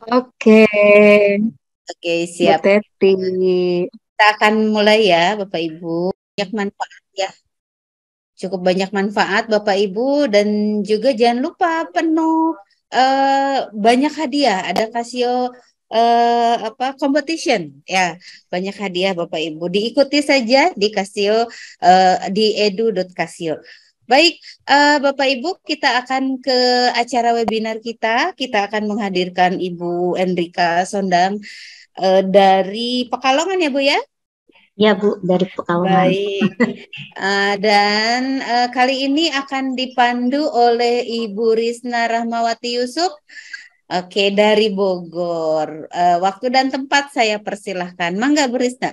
Oke, Oke, Bu siap. Teti. Kita akan mulai ya, Bapak Ibu. Banyak manfaat ya, cukup banyak manfaat Bapak Ibu dan juga jangan lupa penuh banyak hadiah. Ada Casio apa competition ya, banyak hadiah Bapak Ibu. Diikuti saja di Casio di edu.casio. Baik, Bapak Ibu, kita akan ke acara webinar kita. Kita akan menghadirkan Ibu Enrika Sondang dari Pekalongan ya Bu ya. Ya Bu, dari Pekalongan. Baik. Dan kali ini akan dipandu oleh Ibu Risna Rahmawati Yusuf. Oke, dari Bogor. Waktu dan tempat saya persilahkan. Mangga Bu Risna.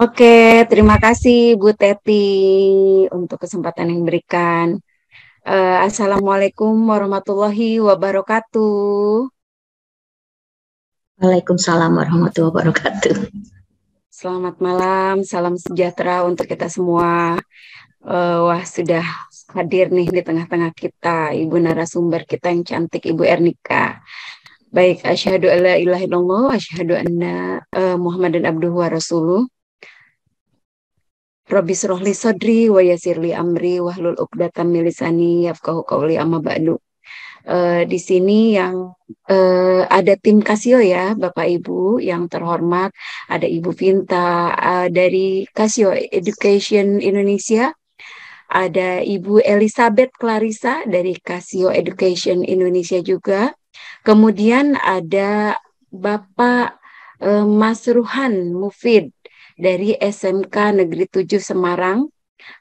Oke, terima kasih Bu Teti untuk kesempatan yang diberikan. Assalamualaikum warahmatullahi wabarakatuh. Waalaikumsalam warahmatullahi wabarakatuh. Selamat malam, salam sejahtera untuk kita semua. Wah, sudah hadir nih di tengah-tengah kita, Ibu narasumber kita yang cantik, Ibu Ernika. Baik, asyhadu alla ilaha illallah, asyhadu anna Muhammadan abduhu wa rasuluh. Rabbi srohli sodri wa yasirli amri wahlul uqdatam min lisani yafqahu qawli amma ba'du. Di sini yang ada tim Casio ya, Bapak Ibu yang terhormat, ada Ibu Vinta dari Casio Education Indonesia, ada Ibu Elizabeth Clarissa dari Casio Education Indonesia juga. Kemudian ada Bapak Mas Ruhan Mufid dari SMK Negeri 7 Semarang.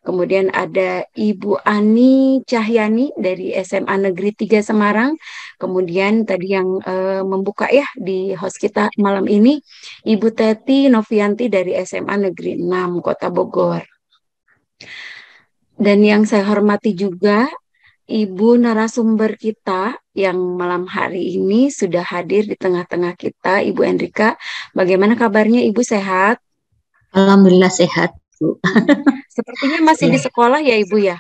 Kemudian ada Ibu Ani Cahyani dari SMA Negeri 3 Semarang. Kemudian tadi yang membuka ya di host kita malam ini, Ibu Teti Novianti dari SMA Negeri 6 Kota Bogor. Dan yang saya hormati juga Ibu narasumber kita yang malam hari ini sudah hadir di tengah-tengah kita, Ibu Enrika. Bagaimana kabarnya Ibu, sehat? Alhamdulillah sehat Bu. Sepertinya masih di Ya. sekolah ya Ibu ya?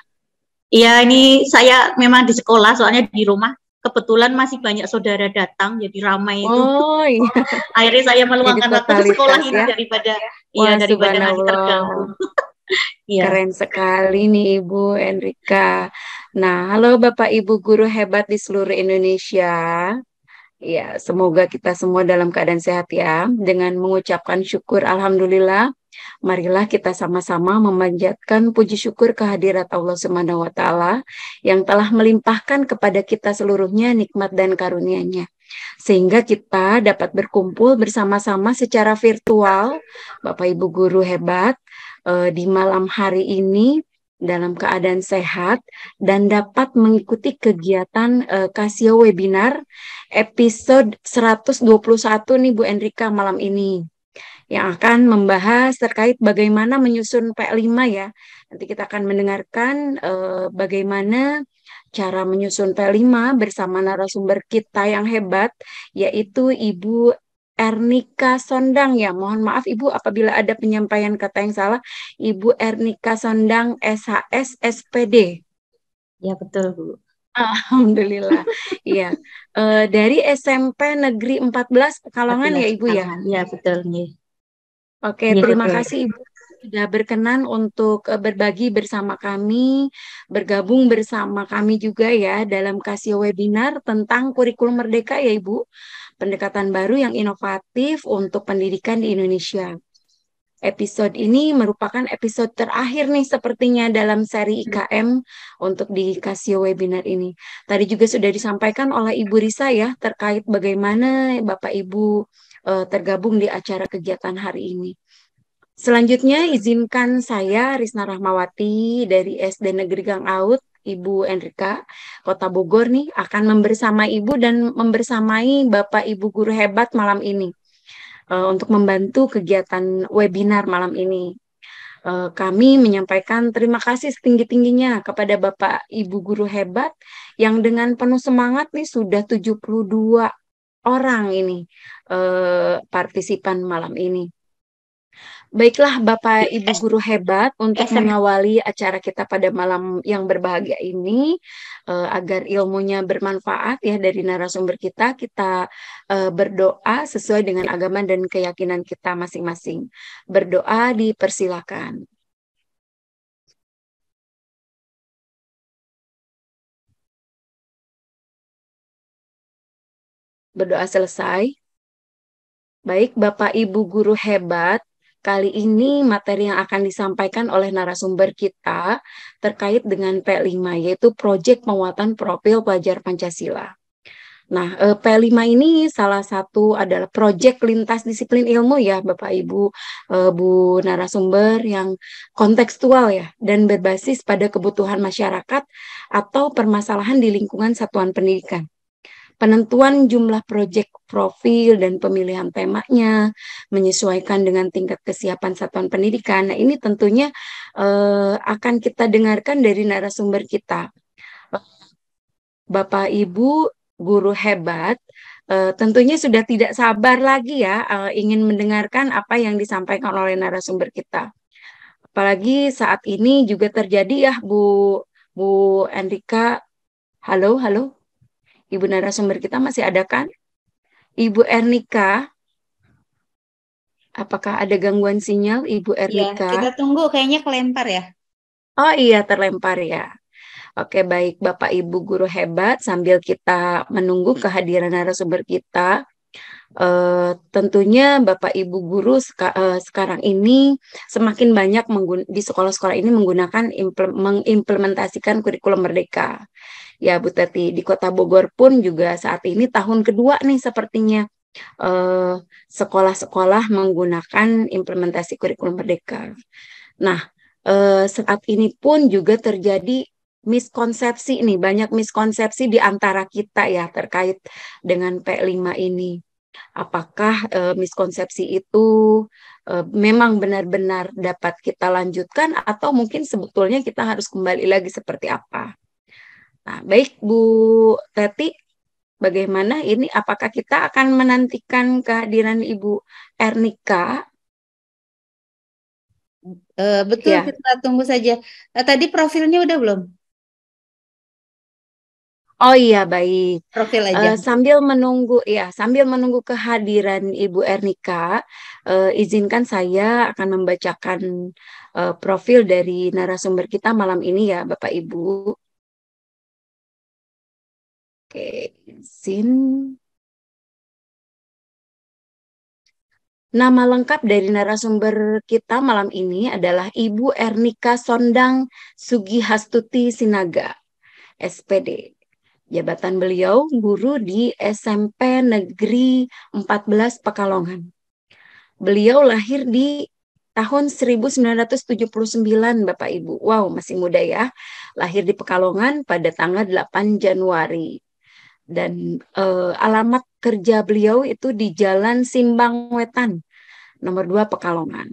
Iya, ini saya memang di sekolah, soalnya di rumah kebetulan masih banyak saudara datang, jadi ramai itu. Oh iya, Akhirnya saya jadi meluangkan waktu ke sekolah totalitas ini ya. daripada Wah, daripada nanti terganggu. subhanallah. Iya. Keren sekali nih Ibu Enrika. Nah, halo Bapak Ibu guru hebat di seluruh Indonesia. Ya, semoga kita semua dalam keadaan sehat ya. Dengan mengucapkan syukur Alhamdulillah, marilah kita sama-sama memanjatkan puji syukur kehadirat Allah Subhanahu wa Ta'ala yang telah melimpahkan kepada kita seluruhnya nikmat dan karunia-Nya. Sehingga kita dapat berkumpul bersama-sama secara virtual, Bapak Ibu guru hebat, di malam hari ini dalam keadaan sehat dan dapat mengikuti kegiatan Casio Webinar episode 121 nih Bu Enrika malam ini yang akan membahas terkait bagaimana menyusun P5 ya. Nanti kita akan mendengarkan bagaimana cara menyusun P5 bersama narasumber kita yang hebat, yaitu Ibu Ernika Sondang ya. Mohon maaf Ibu apabila ada penyampaian kata yang salah. Ibu Ernika Sondang SHS SPD. Ya betul Bu. Alhamdulillah. Iya. Dari SMP Negeri 14 Pekalongan ya 14 Ibu ya. Pekalongan. Ya betul nih. Oke, Iya terima betul. kasih Ibu sudah berkenan untuk berbagi bersama kami, bergabung bersama kami juga ya dalam Casio webinar tentang kurikulum merdeka ya Ibu, pendekatan baru yang inovatif untuk pendidikan di Indonesia. Episode ini merupakan episode terakhir nih sepertinya dalam seri IKM untuk di Casio webinar ini. Tadi juga sudah disampaikan oleh Ibu Risa ya terkait bagaimana Bapak Ibu tergabung di acara kegiatan hari ini. Selanjutnya izinkan saya Risna Rahmawati dari SD Negeri Gang Aut, Ibu Enrika, Kota Bogor nih akan membersamai Ibu dan membersamai Bapak Ibu guru hebat malam ini untuk membantu kegiatan webinar malam ini. Kami menyampaikan terima kasih setinggi-tingginya kepada Bapak Ibu guru hebat yang dengan penuh semangat nih sudah 72 orang ini partisipan malam ini. Baiklah Bapak Ibu guru hebat untuk SM. mengawali acara kita pada malam yang berbahagia ini agar ilmunya bermanfaat ya dari narasumber kita berdoa sesuai dengan agama dan keyakinan kita masing-masing. Berdoa dipersilakan. Berdoa selesai. Baik Bapak Ibu guru hebat, kali ini materi yang akan disampaikan oleh narasumber kita terkait dengan P5, yaitu Proyek Penguatan Profil Pelajar Pancasila. Nah, P5 ini salah satu adalah proyek lintas disiplin ilmu ya Bapak Ibu, Bu narasumber yang kontekstual ya dan berbasis pada kebutuhan masyarakat atau permasalahan di lingkungan satuan pendidikan. Penentuan jumlah proyek profil dan pemilihan temanya menyesuaikan dengan tingkat kesiapan satuan pendidikan. Nah, ini tentunya akan kita dengarkan dari narasumber kita. Bapak Ibu guru hebat, tentunya sudah tidak sabar lagi ya ingin mendengarkan apa yang disampaikan oleh narasumber kita. Apalagi saat ini juga terjadi ya Bu Enrika. Halo, halo. Ibu narasumber kita masih ada kan? Ibu Ernika, apakah ada gangguan sinyal Ibu Ya, Ernika? kita tunggu kayaknya kelempar ya. Oh iya, terlempar ya. Oke, baik Bapak Ibu guru hebat, sambil kita menunggu kehadiran narasumber kita, tentunya Bapak Ibu guru sekarang ini semakin banyak di sekolah-sekolah ini mengimplementasikan kurikulum merdeka. Ya Bu Teti, di Kota Bogor pun juga saat ini tahun kedua nih sepertinya sekolah-sekolah menggunakan implementasi kurikulum merdeka. Nah, saat ini pun juga terjadi miskonsepsi nih, banyak miskonsepsi di antara kita ya terkait dengan P5 ini. Apakah miskonsepsi itu memang benar-benar dapat kita lanjutkan atau mungkin sebetulnya kita harus kembali lagi seperti apa? Nah, baik Bu Teti, bagaimana ini? Apakah kita akan menantikan kehadiran Ibu Ernika? Betul, Ya. kita tunggu saja. Tadi profilnya udah belum? Oh iya, baik. Profil aja. Sambil menunggu kehadiran Ibu Ernika, izinkan saya akan membacakan profil dari narasumber kita malam ini ya, Bapak Ibu. Oke, izin. Nama lengkap dari narasumber kita malam ini adalah Ibu Ernika Sondang Sugihastuti Sinaga, SPD. Jabatan beliau guru di SMP Negeri 14 Pekalongan. Beliau lahir di tahun 1979, Bapak Ibu. Wow, masih muda ya. Lahir di Pekalongan pada tanggal 8 Januari. Dan alamat kerja beliau itu di Jalan Simbang Wetan, nomor 2 Pekalongan.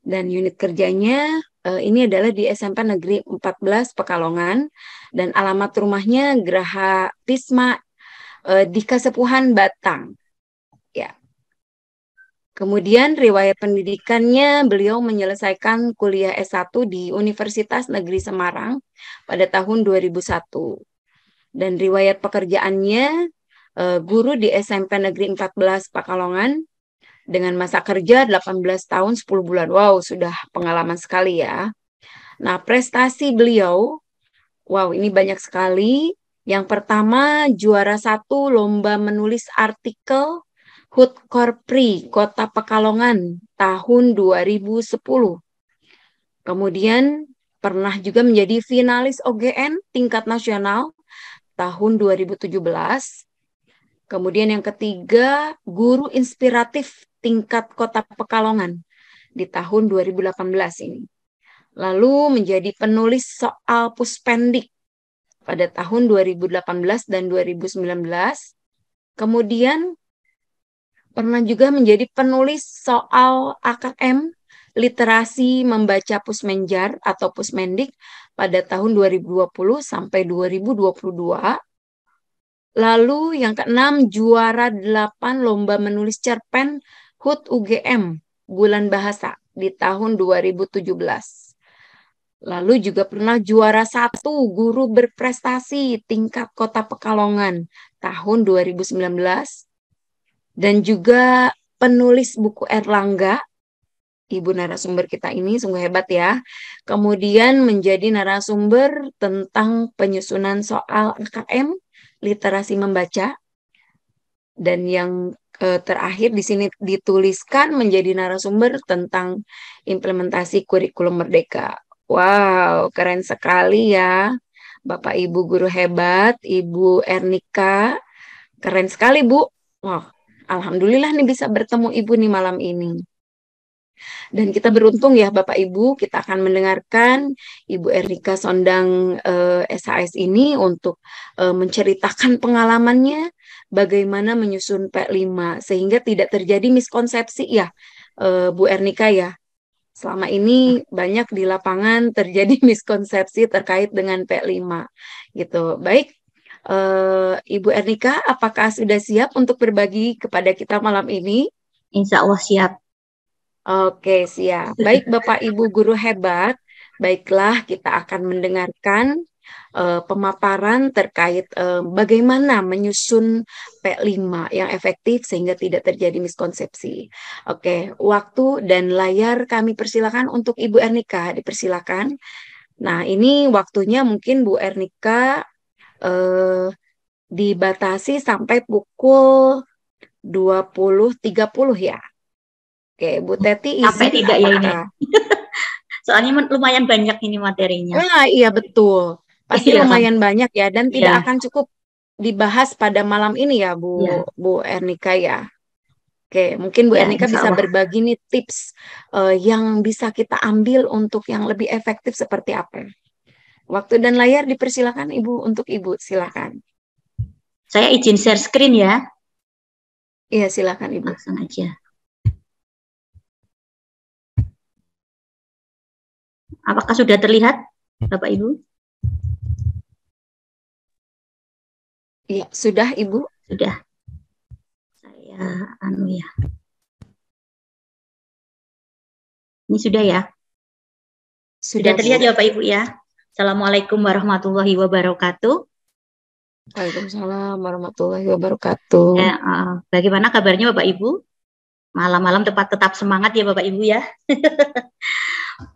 Dan unit kerjanya ini adalah di SMP Negeri 14 Pekalongan dan alamat rumahnya Geraha Tisma di Kasepuhan Batang. Ya. Kemudian riwayat pendidikannya beliau menyelesaikan kuliah S1 di Universitas Negeri Semarang pada tahun 2001. Dan riwayat pekerjaannya guru di SMP Negeri 14 Pekalongan dengan masa kerja 18 tahun 10 bulan. Wow, sudah pengalaman sekali ya. Nah, prestasi beliau, wow, ini banyak sekali. Yang pertama, juara 1 lomba menulis artikel HUT Korpri Kota Pekalongan tahun 2010. Kemudian pernah juga menjadi finalis OGN tingkat nasional tahun 2017. Kemudian yang ketiga, guru inspiratif tingkat Kota Pekalongan di tahun 2018 ini. Lalu menjadi penulis soal Puspendik pada tahun 2018 dan 2019. Kemudian pernah juga menjadi penulis soal AKM literasi membaca Pusmenjar atau Pusmendik pada tahun 2020 sampai 2022. Lalu yang keenam, juara 8 lomba menulis cerpen HUT UGM Bulan Bahasa di tahun 2017. Lalu juga pernah juara 1 guru berprestasi tingkat Kota Pekalongan tahun 2019. Dan juga penulis buku Erlangga. Ibu narasumber kita ini sungguh hebat ya. Kemudian menjadi narasumber tentang penyusunan soal AKM, literasi membaca. Dan yang terakhir di sini dituliskan menjadi narasumber tentang implementasi kurikulum merdeka. Wow, keren sekali ya. Bapak Ibu guru hebat, Ibu Ernika. Keren sekali, Bu. Wah, alhamdulillah nih bisa bertemu Ibu nih malam ini. Dan kita beruntung ya Bapak Ibu, kita akan mendengarkan Ibu Ernika Sondang SHS ini untuk menceritakan pengalamannya bagaimana menyusun P5 sehingga tidak terjadi miskonsepsi ya Bu Ernika ya. Selama ini banyak di lapangan terjadi miskonsepsi terkait dengan P5 gitu. Baik, Ibu Ernika, apakah sudah siap untuk berbagi kepada kita malam ini? Insya Allah siap. Oke, siap. Baik, Bapak Ibu guru hebat. Baiklah, kita akan mendengarkan pemaparan terkait bagaimana menyusun P5 yang efektif sehingga tidak terjadi miskonsepsi. Oke, waktu dan layar kami persilakan untuk Ibu Ernika, dipersilakan. Nah, ini waktunya mungkin Bu Ernika dibatasi sampai pukul 20.30 ya. Oke, Bu Teti Sampai izin tidak ya ini. apakah? Soalnya lumayan banyak ini materinya. Nah, iya betul. Pasti Iya, lumayan banyak ya dan tidak Iya. akan cukup dibahas pada malam ini ya, Bu Iya. Bu Ernika ya. Oke, mungkin Bu Ya, Ernika insya bisa Allah. berbagi nih tips yang bisa kita ambil untuk yang lebih efektif seperti apa. Waktu dan layar dipersilakan Ibu untuk Ibu, silakan. Saya izin share screen ya. Iya, silakan Ibu. Langsung aja. Apakah sudah terlihat, Bapak Ibu? Iya, sudah Ibu. Sudah. Saya ya. Ini sudah ya? Sudah terlihat ya Bapak Ibu ya? Assalamualaikum warahmatullahi wabarakatuh. Waalaikumsalam warahmatullahi wabarakatuh. Ya, bagaimana kabarnya Bapak Ibu? Malam-malam tetap semangat ya Bapak Ibu ya.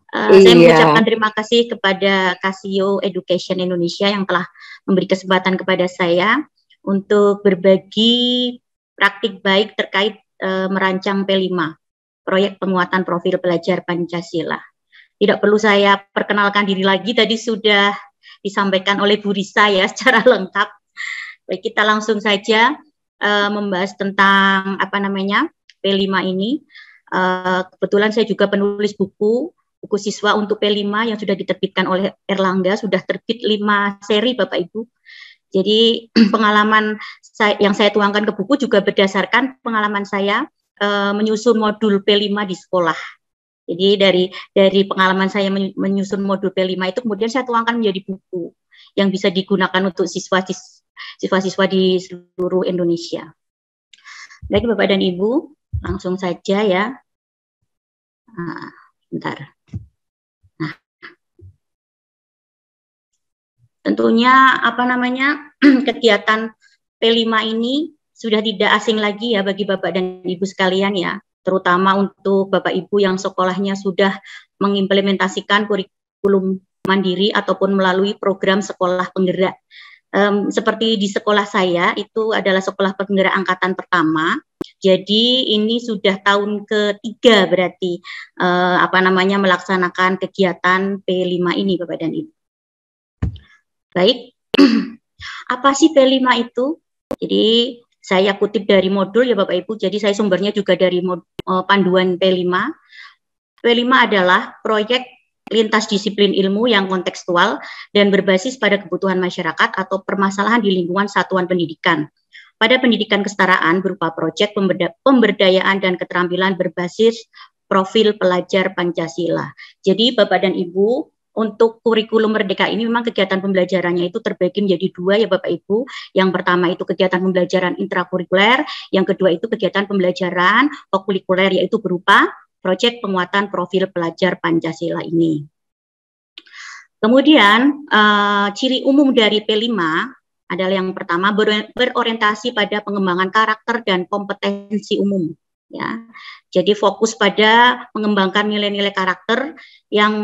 Saya mengucapkan terima kasih kepada Casio Education Indonesia yang telah memberi kesempatan kepada saya untuk berbagi praktik baik terkait merancang P5, proyek penguatan profil pelajar Pancasila. Tidak perlu saya perkenalkan diri lagi, tadi sudah disampaikan oleh Bu Risa ya secara lengkap. Baik, kita langsung saja membahas tentang P5 ini. Kebetulan saya juga penulis buku siswa untuk P5 yang sudah diterbitkan oleh Erlangga, sudah terbit 5 seri Bapak Ibu. Jadi pengalaman yang saya tuangkan ke buku juga berdasarkan pengalaman saya menyusun modul P5 di sekolah. Jadi dari pengalaman saya menyusun modul P5 itu kemudian saya tuangkan menjadi buku yang bisa digunakan untuk siswa-siswa di seluruh Indonesia. Baik Bapak dan Ibu, langsung saja ya. Bentar. Nah, tentunya kegiatan P5 ini sudah tidak asing lagi ya bagi Bapak dan Ibu sekalian ya, terutama untuk Bapak Ibu yang sekolahnya sudah mengimplementasikan kurikulum mandiri ataupun melalui program sekolah penggerak. Seperti di sekolah saya itu adalah sekolah penggerak angkatan pertama. Jadi ini sudah tahun ketiga berarti melaksanakan kegiatan P5 ini Bapak dan Ibu. Baik, apa sih P5 itu? Jadi saya kutip dari modul ya Bapak Ibu, jadi saya sumbernya juga dari panduan P5. P5 adalah proyek lintas disiplin ilmu yang kontekstual dan berbasis pada kebutuhan masyarakat atau permasalahan di lingkungan satuan pendidikan. Pada pendidikan kesetaraan berupa proyek pemberdayaan dan keterampilan berbasis profil pelajar Pancasila. Jadi Bapak dan Ibu, untuk kurikulum merdeka ini memang kegiatan pembelajarannya itu terbagi menjadi 2 ya Bapak Ibu. Yang pertama itu kegiatan pembelajaran intrakurikuler, yang kedua itu kegiatan pembelajaran kokurikuler yaitu berupa proyek penguatan profil pelajar Pancasila ini. Kemudian ciri umum dari P5 adalah yang pertama berorientasi pada pengembangan karakter dan kompetensi umum. Ya, jadi fokus pada mengembangkan nilai-nilai karakter yang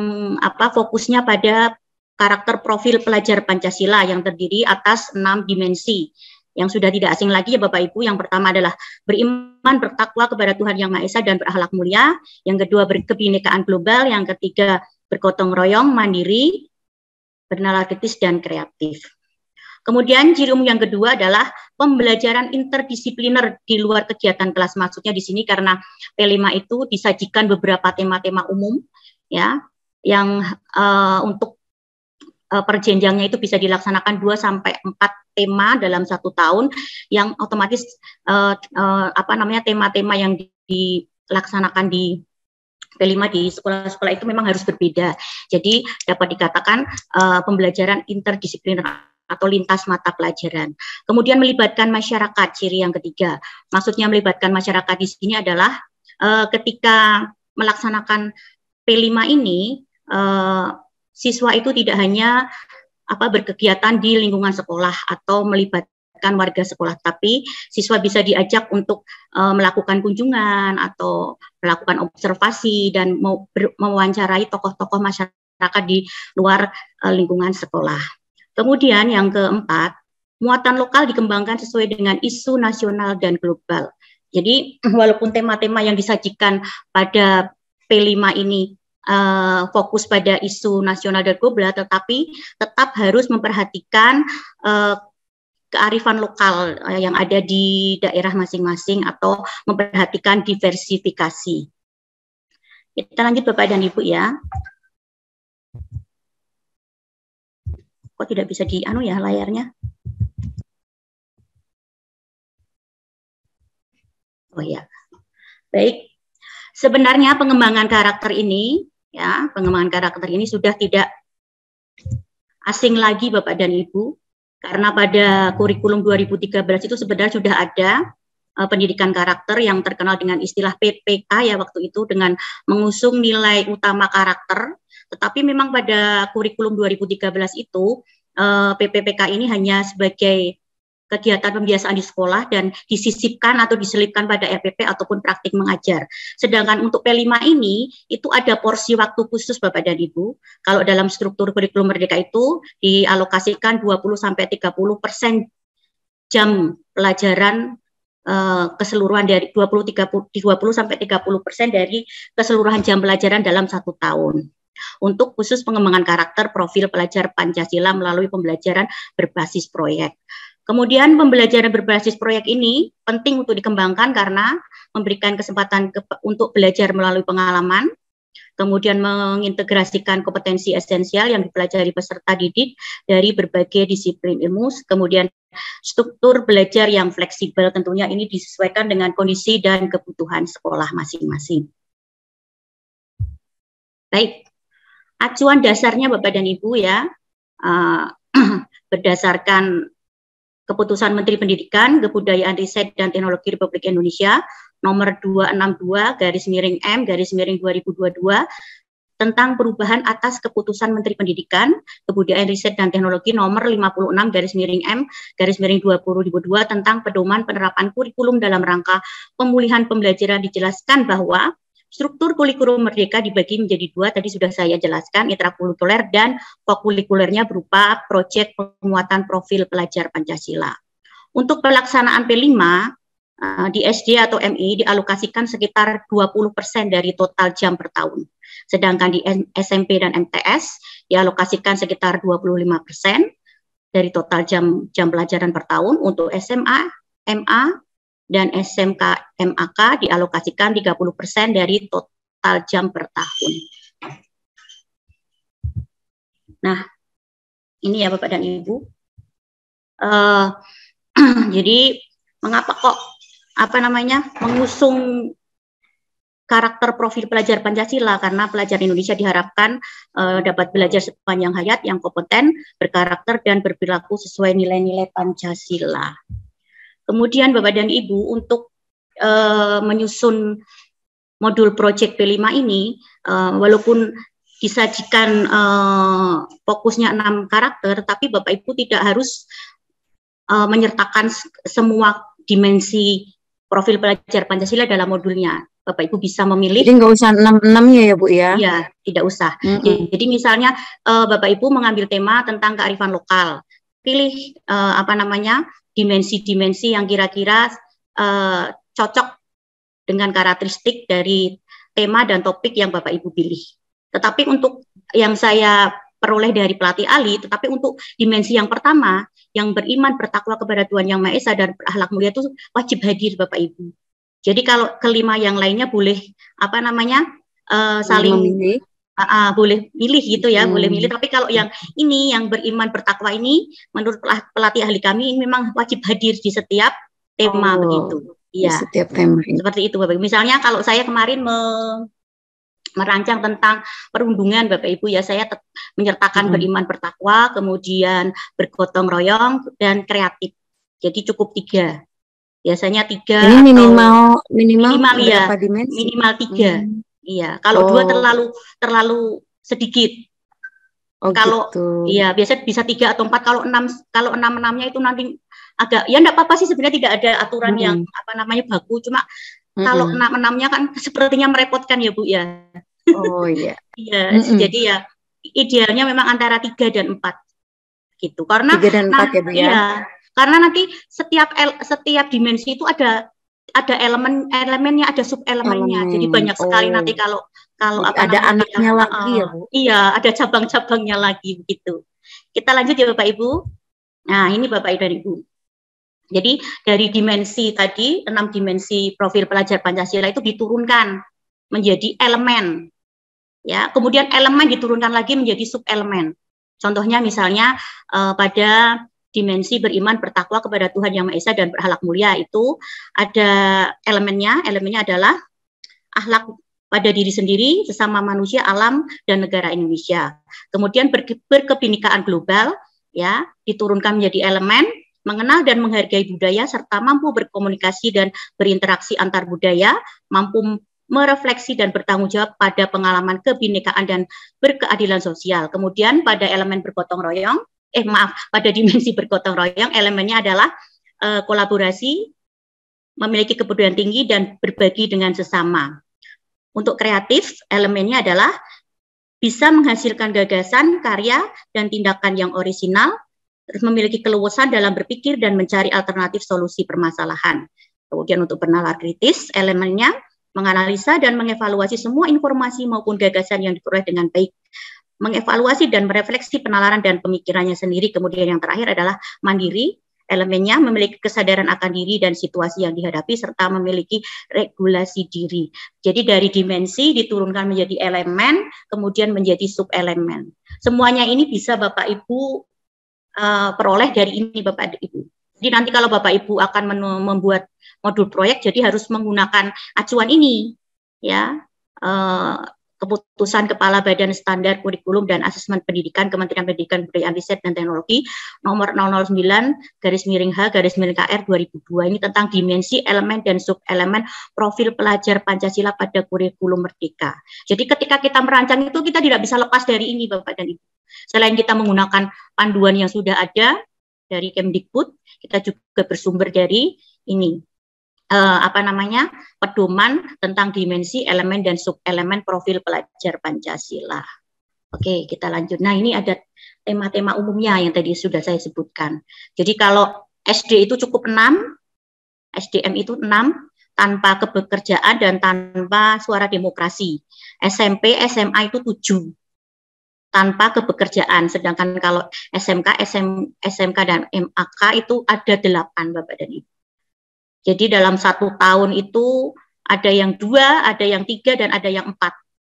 fokusnya pada karakter profil pelajar Pancasila yang terdiri atas 6 dimensi yang sudah tidak asing lagi ya Bapak Ibu. Yang pertama adalah beriman, bertakwa kepada Tuhan Yang Maha Esa dan berakhlak mulia. Yang kedua berkebinekaan global. Yang ketiga bergotong royong, mandiri, bernalar kritis dan kreatif. Kemudian ciri umum yang kedua adalah pembelajaran interdisipliner di luar kegiatan kelas. Maksudnya di sini karena P5 itu disajikan beberapa tema-tema umum ya yang untuk perjenjangnya itu bisa dilaksanakan 2 sampai 4 tema dalam 1 tahun yang otomatis tema-tema yang dilaksanakan di P5 di sekolah-sekolah itu memang harus berbeda. Jadi dapat dikatakan pembelajaran interdisipliner atau lintas mata pelajaran. Kemudian melibatkan masyarakat, ciri yang ketiga. Maksudnya melibatkan masyarakat di sini adalah ketika melaksanakan P5 ini, siswa itu tidak hanya berkegiatan di lingkungan sekolah atau melibatkan warga sekolah, tapi siswa bisa diajak untuk melakukan kunjungan atau melakukan observasi dan mewawancarai tokoh-tokoh masyarakat di luar lingkungan sekolah. Kemudian yang keempat, muatan lokal dikembangkan sesuai dengan isu nasional dan global. Jadi walaupun tema-tema yang disajikan pada P5 ini fokus pada isu nasional dan global, tetapi tetap harus memperhatikan kearifan lokal yang ada di daerah masing-masing atau memperhatikan diversifikasi. Kita lanjut Bapak dan Ibu ya. Kok tidak bisa layarnya? Oh ya, baik. Sebenarnya pengembangan karakter ini sudah tidak asing lagi Bapak dan Ibu, karena pada kurikulum 2013 itu sebenarnya sudah ada pendidikan karakter yang terkenal dengan istilah PPK ya waktu itu, dengan mengusung nilai utama karakter. Tetapi memang pada kurikulum 2013 itu PPPK ini hanya sebagai kegiatan pembiasaan di sekolah dan disisipkan atau diselipkan pada RPP ataupun praktik mengajar. Sedangkan untuk P5 ini itu ada porsi waktu khusus Bapak dan Ibu. Kalau dalam struktur kurikulum Merdeka itu dialokasikan 20-30% jam pelajaran keseluruhan dari 20-30% dari keseluruhan jam pelajaran dalam 1 tahun. Untuk khusus pengembangan karakter profil pelajar Pancasila melalui pembelajaran berbasis proyek. Kemudian pembelajaran berbasis proyek ini penting untuk dikembangkan karena memberikan kesempatan untuk belajar melalui pengalaman, kemudian mengintegrasikan kompetensi esensial yang dipelajari peserta didik dari berbagai disiplin ilmu, kemudian struktur belajar yang fleksibel, tentunya ini disesuaikan dengan kondisi dan kebutuhan sekolah masing-masing. Baik. Acuan dasarnya Bapak dan Ibu ya, berdasarkan Keputusan Menteri Pendidikan, Kebudayaan, Riset, dan Teknologi Republik Indonesia nomor 262/M/2022 tentang perubahan atas Keputusan Menteri Pendidikan, Kebudayaan, Riset, dan Teknologi nomor 56/M/2022 tentang pedoman penerapan kurikulum dalam rangka pemulihan pembelajaran dijelaskan bahwa struktur kurikulum Merdeka dibagi menjadi 2, tadi sudah saya jelaskan, intrakurikuler dan kokurikulernya berupa proyek penguatan profil pelajar Pancasila. Untuk pelaksanaan P5, di SD atau MI dialokasikan sekitar 20% dari total jam per tahun. Sedangkan di SMP dan MTS dialokasikan sekitar 25% dari total jam pelajaran per tahun. Untuk SMA, MA, dan SMK MAK dialokasikan 30% dari total jam per tahun. Nah, ini ya Bapak dan Ibu. Jadi mengapa kok mengusung karakter profil pelajar Pancasila? Karena pelajar Indonesia diharapkan dapat belajar sepanjang hayat yang kompeten, berkarakter, dan berperilaku sesuai nilai-nilai Pancasila. Kemudian Bapak dan Ibu untuk menyusun modul project B5 ini, walaupun disajikan fokusnya 6 karakter, tapi Bapak Ibu tidak harus menyertakan semua dimensi profil pelajar Pancasila dalam modulnya. Bapak Ibu bisa memilih. Jadi nggak usah 6-6-nya ya Bu ya? Iya, tidak usah. Jadi misalnya Bapak Ibu mengambil tema tentang kearifan lokal, pilih dimensi-dimensi yang kira-kira cocok dengan karakteristik dari tema dan topik yang Bapak Ibu pilih. Tetapi untuk yang saya peroleh dari pelatih ahli, tetapi untuk dimensi yang pertama, yang beriman bertakwa kepada Tuhan Yang Maha Esa dan berakhlak mulia itu wajib hadir Bapak Ibu. Jadi kalau kelima yang lainnya boleh saling memilih. Boleh milih gitu ya, boleh milih. Tapi kalau yang ini, yang beriman bertakwa ini, menurut pelatih ahli kami ini memang wajib hadir di setiap tema begitu. Iya. Setiap tema. Seperti itu Bapak Ibu. Misalnya kalau saya kemarin merancang tentang perundungan Bapak Ibu ya, saya menyertakan beriman bertakwa, kemudian bergotong royong dan kreatif. Jadi cukup 3. Biasanya 3. Ini minimal ya, berapa dimensi? Minimal 3. Iya, kalau 2 terlalu sedikit. Kalau gitu. Iya, biasanya bisa 3 atau 4. Kalau 6-6-nya itu nanti agak ya enggak apa-apa sih, sebenarnya tidak ada aturan yang baku, cuma kalau 6-6-nya kan sepertinya merepotkan ya Bu ya. Oh iya. Iya, jadi ya idealnya memang antara 3 dan 4 gitu. Karena 3 dan 4 ya Bu ya. Iya, karena nanti setiap dimensi itu ada elemennya, ada sub elemennya. Jadi banyak sekali nanti kalau ada anaknya lagi ya Bu. Iya, ada cabang-cabangnya lagi begitu. Kita lanjut ya Bapak Ibu. Nah, ini Bapak Ibu dan Ibu. Jadi dari dimensi tadi, 6 dimensi profil pelajar Pancasila itu diturunkan menjadi elemen. Ya, kemudian elemen diturunkan lagi menjadi sub elemen. Contohnya misalnya pada dimensi beriman bertakwa kepada Tuhan Yang Maha Esa dan berakhlak mulia itu ada elemennya adalah akhlak pada diri sendiri, sesama manusia, alam dan negara Indonesia. Kemudian berkebinekaan global ya, diturunkan menjadi elemen mengenal dan menghargai budaya serta mampu berkomunikasi dan berinteraksi antar budaya, mampu merefleksi dan bertanggung jawab pada pengalaman kebinekaan dan berkeadilan sosial. Kemudian pada elemen bergotong royong, pada dimensi bergotong royong, elemennya adalah kolaborasi, memiliki kepedulian tinggi dan berbagi dengan sesama. Untuk kreatif, elemennya adalah bisa menghasilkan gagasan, karya, dan tindakan yang orisinal, terus memiliki keluasan dalam berpikir dan mencari alternatif solusi permasalahan. Kemudian untuk bernalar kritis, elemennya menganalisa dan mengevaluasi semua informasi maupun gagasan yang diperoleh dengan baik, mengevaluasi dan merefleksi penalaran dan pemikirannya sendiri. Kemudian yang terakhir adalah mandiri, elemennya memiliki kesadaran akan diri dan situasi yang dihadapi serta memiliki regulasi diri. Jadi dari dimensi diturunkan menjadi elemen, kemudian menjadi sub elemen. Semuanya ini bisa Bapak Ibu peroleh dari ini Bapak Ibu. Jadi nanti kalau Bapak Ibu akan membuat modul proyek, jadi harus menggunakan acuan ini, ya. Keputusan Kepala Badan Standar Kurikulum dan Asesmen Pendidikan Kementerian Pendidikan Kebudayaan Riset dan Teknologi nomor 009/H/KR 2002 ini tentang dimensi, elemen dan sub elemen profil pelajar Pancasila pada kurikulum merdeka. Jadi ketika kita merancang itu kita tidak bisa lepas dari ini Bapak dan Ibu. Selain kita menggunakan panduan yang sudah ada dari Kemdikbud, kita juga bersumber dari ini. Pedoman tentang dimensi, elemen dan sub elemen profil pelajar Pancasila. Oke, kita lanjut. Nah, ini ada tema-tema umumnya yang tadi sudah saya sebutkan. Jadi kalau SD itu cukup 6, SDM itu 6, tanpa kebekerjaan dan tanpa suara demokrasi. SMP, SMA itu 7, tanpa kebekerjaan. Sedangkan kalau SMK dan MAK itu ada 8 Bapak dan Ibu. Jadi dalam 1 tahun itu ada yang 2, ada yang 3, dan ada yang 4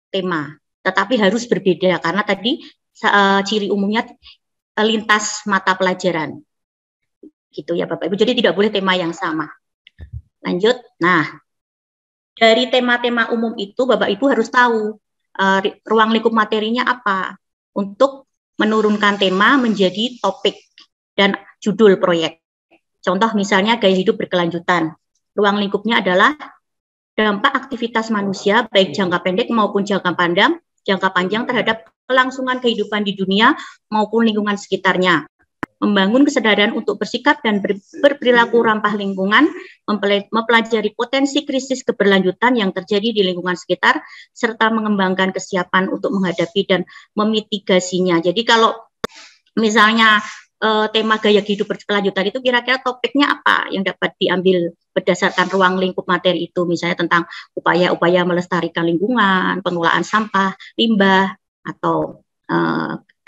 tema. Tetapi harus berbeda karena tadi ciri umumnya lintas mata pelajaran. Gitu ya Bapak Ibu. Jadi tidak boleh tema yang sama. Lanjut. Nah, dari tema-tema umum itu Bapak Ibu harus tahu ruang lingkup materinya apa untuk menurunkan tema menjadi topik dan judul proyek. Contoh misalnya gaya hidup berkelanjutan. Ruang lingkupnya adalah dampak aktivitas manusia baik jangka pendek maupun jangka panjang terhadap kelangsungan kehidupan di dunia maupun lingkungan sekitarnya. Membangun kesadaran untuk bersikap dan berperilaku ramah lingkungan, mempelajari potensi krisis keberlanjutan yang terjadi di lingkungan sekitar, serta mengembangkan kesiapan untuk menghadapi dan memitigasinya. Jadi kalau misalnya tema gaya hidup berkelanjutan itu kira-kira topiknya apa yang dapat diambil berdasarkan ruang lingkup materi itu, misalnya tentang upaya-upaya melestarikan lingkungan, pengelolaan sampah, limbah, atau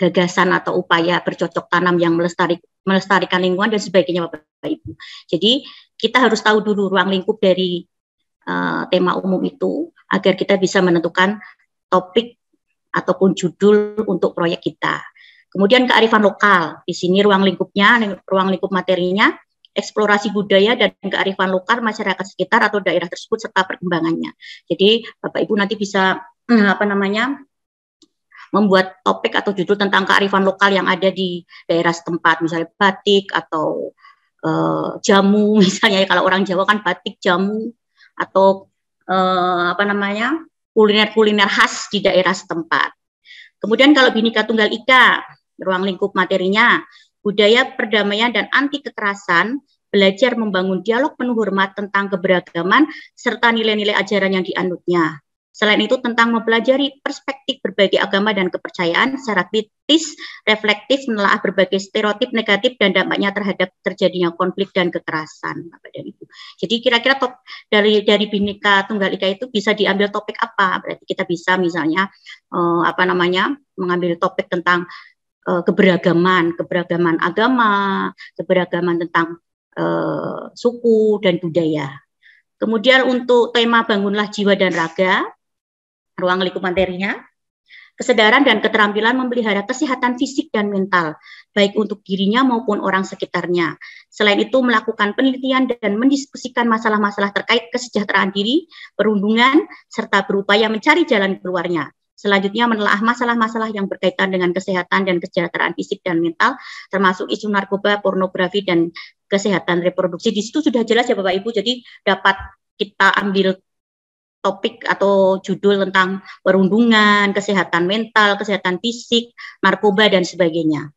gagasan atau upaya bercocok tanam yang melestarikan lingkungan dan sebagainya, Bapak Ibu. Jadi kita harus tahu dulu ruang lingkup dari tema umum itu agar kita bisa menentukan topik ataupun judul untuk proyek kita. Kemudian kearifan lokal, di sini ruang lingkup materinya, eksplorasi budaya dan kearifan lokal masyarakat sekitar atau daerah tersebut serta perkembangannya. Jadi Bapak Ibu nanti bisa membuat topik atau judul tentang kearifan lokal yang ada di daerah setempat, misalnya batik atau jamu, misalnya kalau orang Jawa kan batik jamu, atau kuliner-kuliner khas di daerah setempat. Kemudian kalau Bhinneka Tunggal Ika, ruang lingkup materinya, budaya perdamaian dan anti kekerasan, belajar membangun dialog penuh hormat tentang keberagaman serta nilai-nilai ajaran yang dianutnya. Selain itu tentang mempelajari perspektif berbagai agama dan kepercayaan secara kritis, reflektif, menelaah berbagai stereotip negatif dan dampaknya terhadap terjadinya konflik dan kekerasan, Bapak dan Ibu. Jadi kira-kira dari Bhinneka Tunggal Ika itu bisa diambil topik apa? Berarti kita bisa misalnya mengambil topik tentang keberagaman agama, keberagaman tentang suku dan budaya. Kemudian untuk tema bangunlah jiwa dan raga, ruang lingkup materinya, kesadaran dan keterampilan memelihara kesehatan fisik dan mental, baik untuk dirinya maupun orang sekitarnya. Selain itu melakukan penelitian dan mendiskusikan masalah-masalah terkait kesejahteraan diri, perundungan, serta berupaya mencari jalan keluarnya. Selanjutnya menelaah masalah-masalah yang berkaitan dengan kesehatan dan kesejahteraan fisik dan mental, termasuk isu narkoba, pornografi, dan kesehatan reproduksi. Di situ sudah jelas ya Bapak Ibu, jadi dapat kita ambil topik atau judul tentang perundungan, kesehatan mental, kesehatan fisik, narkoba, dan sebagainya.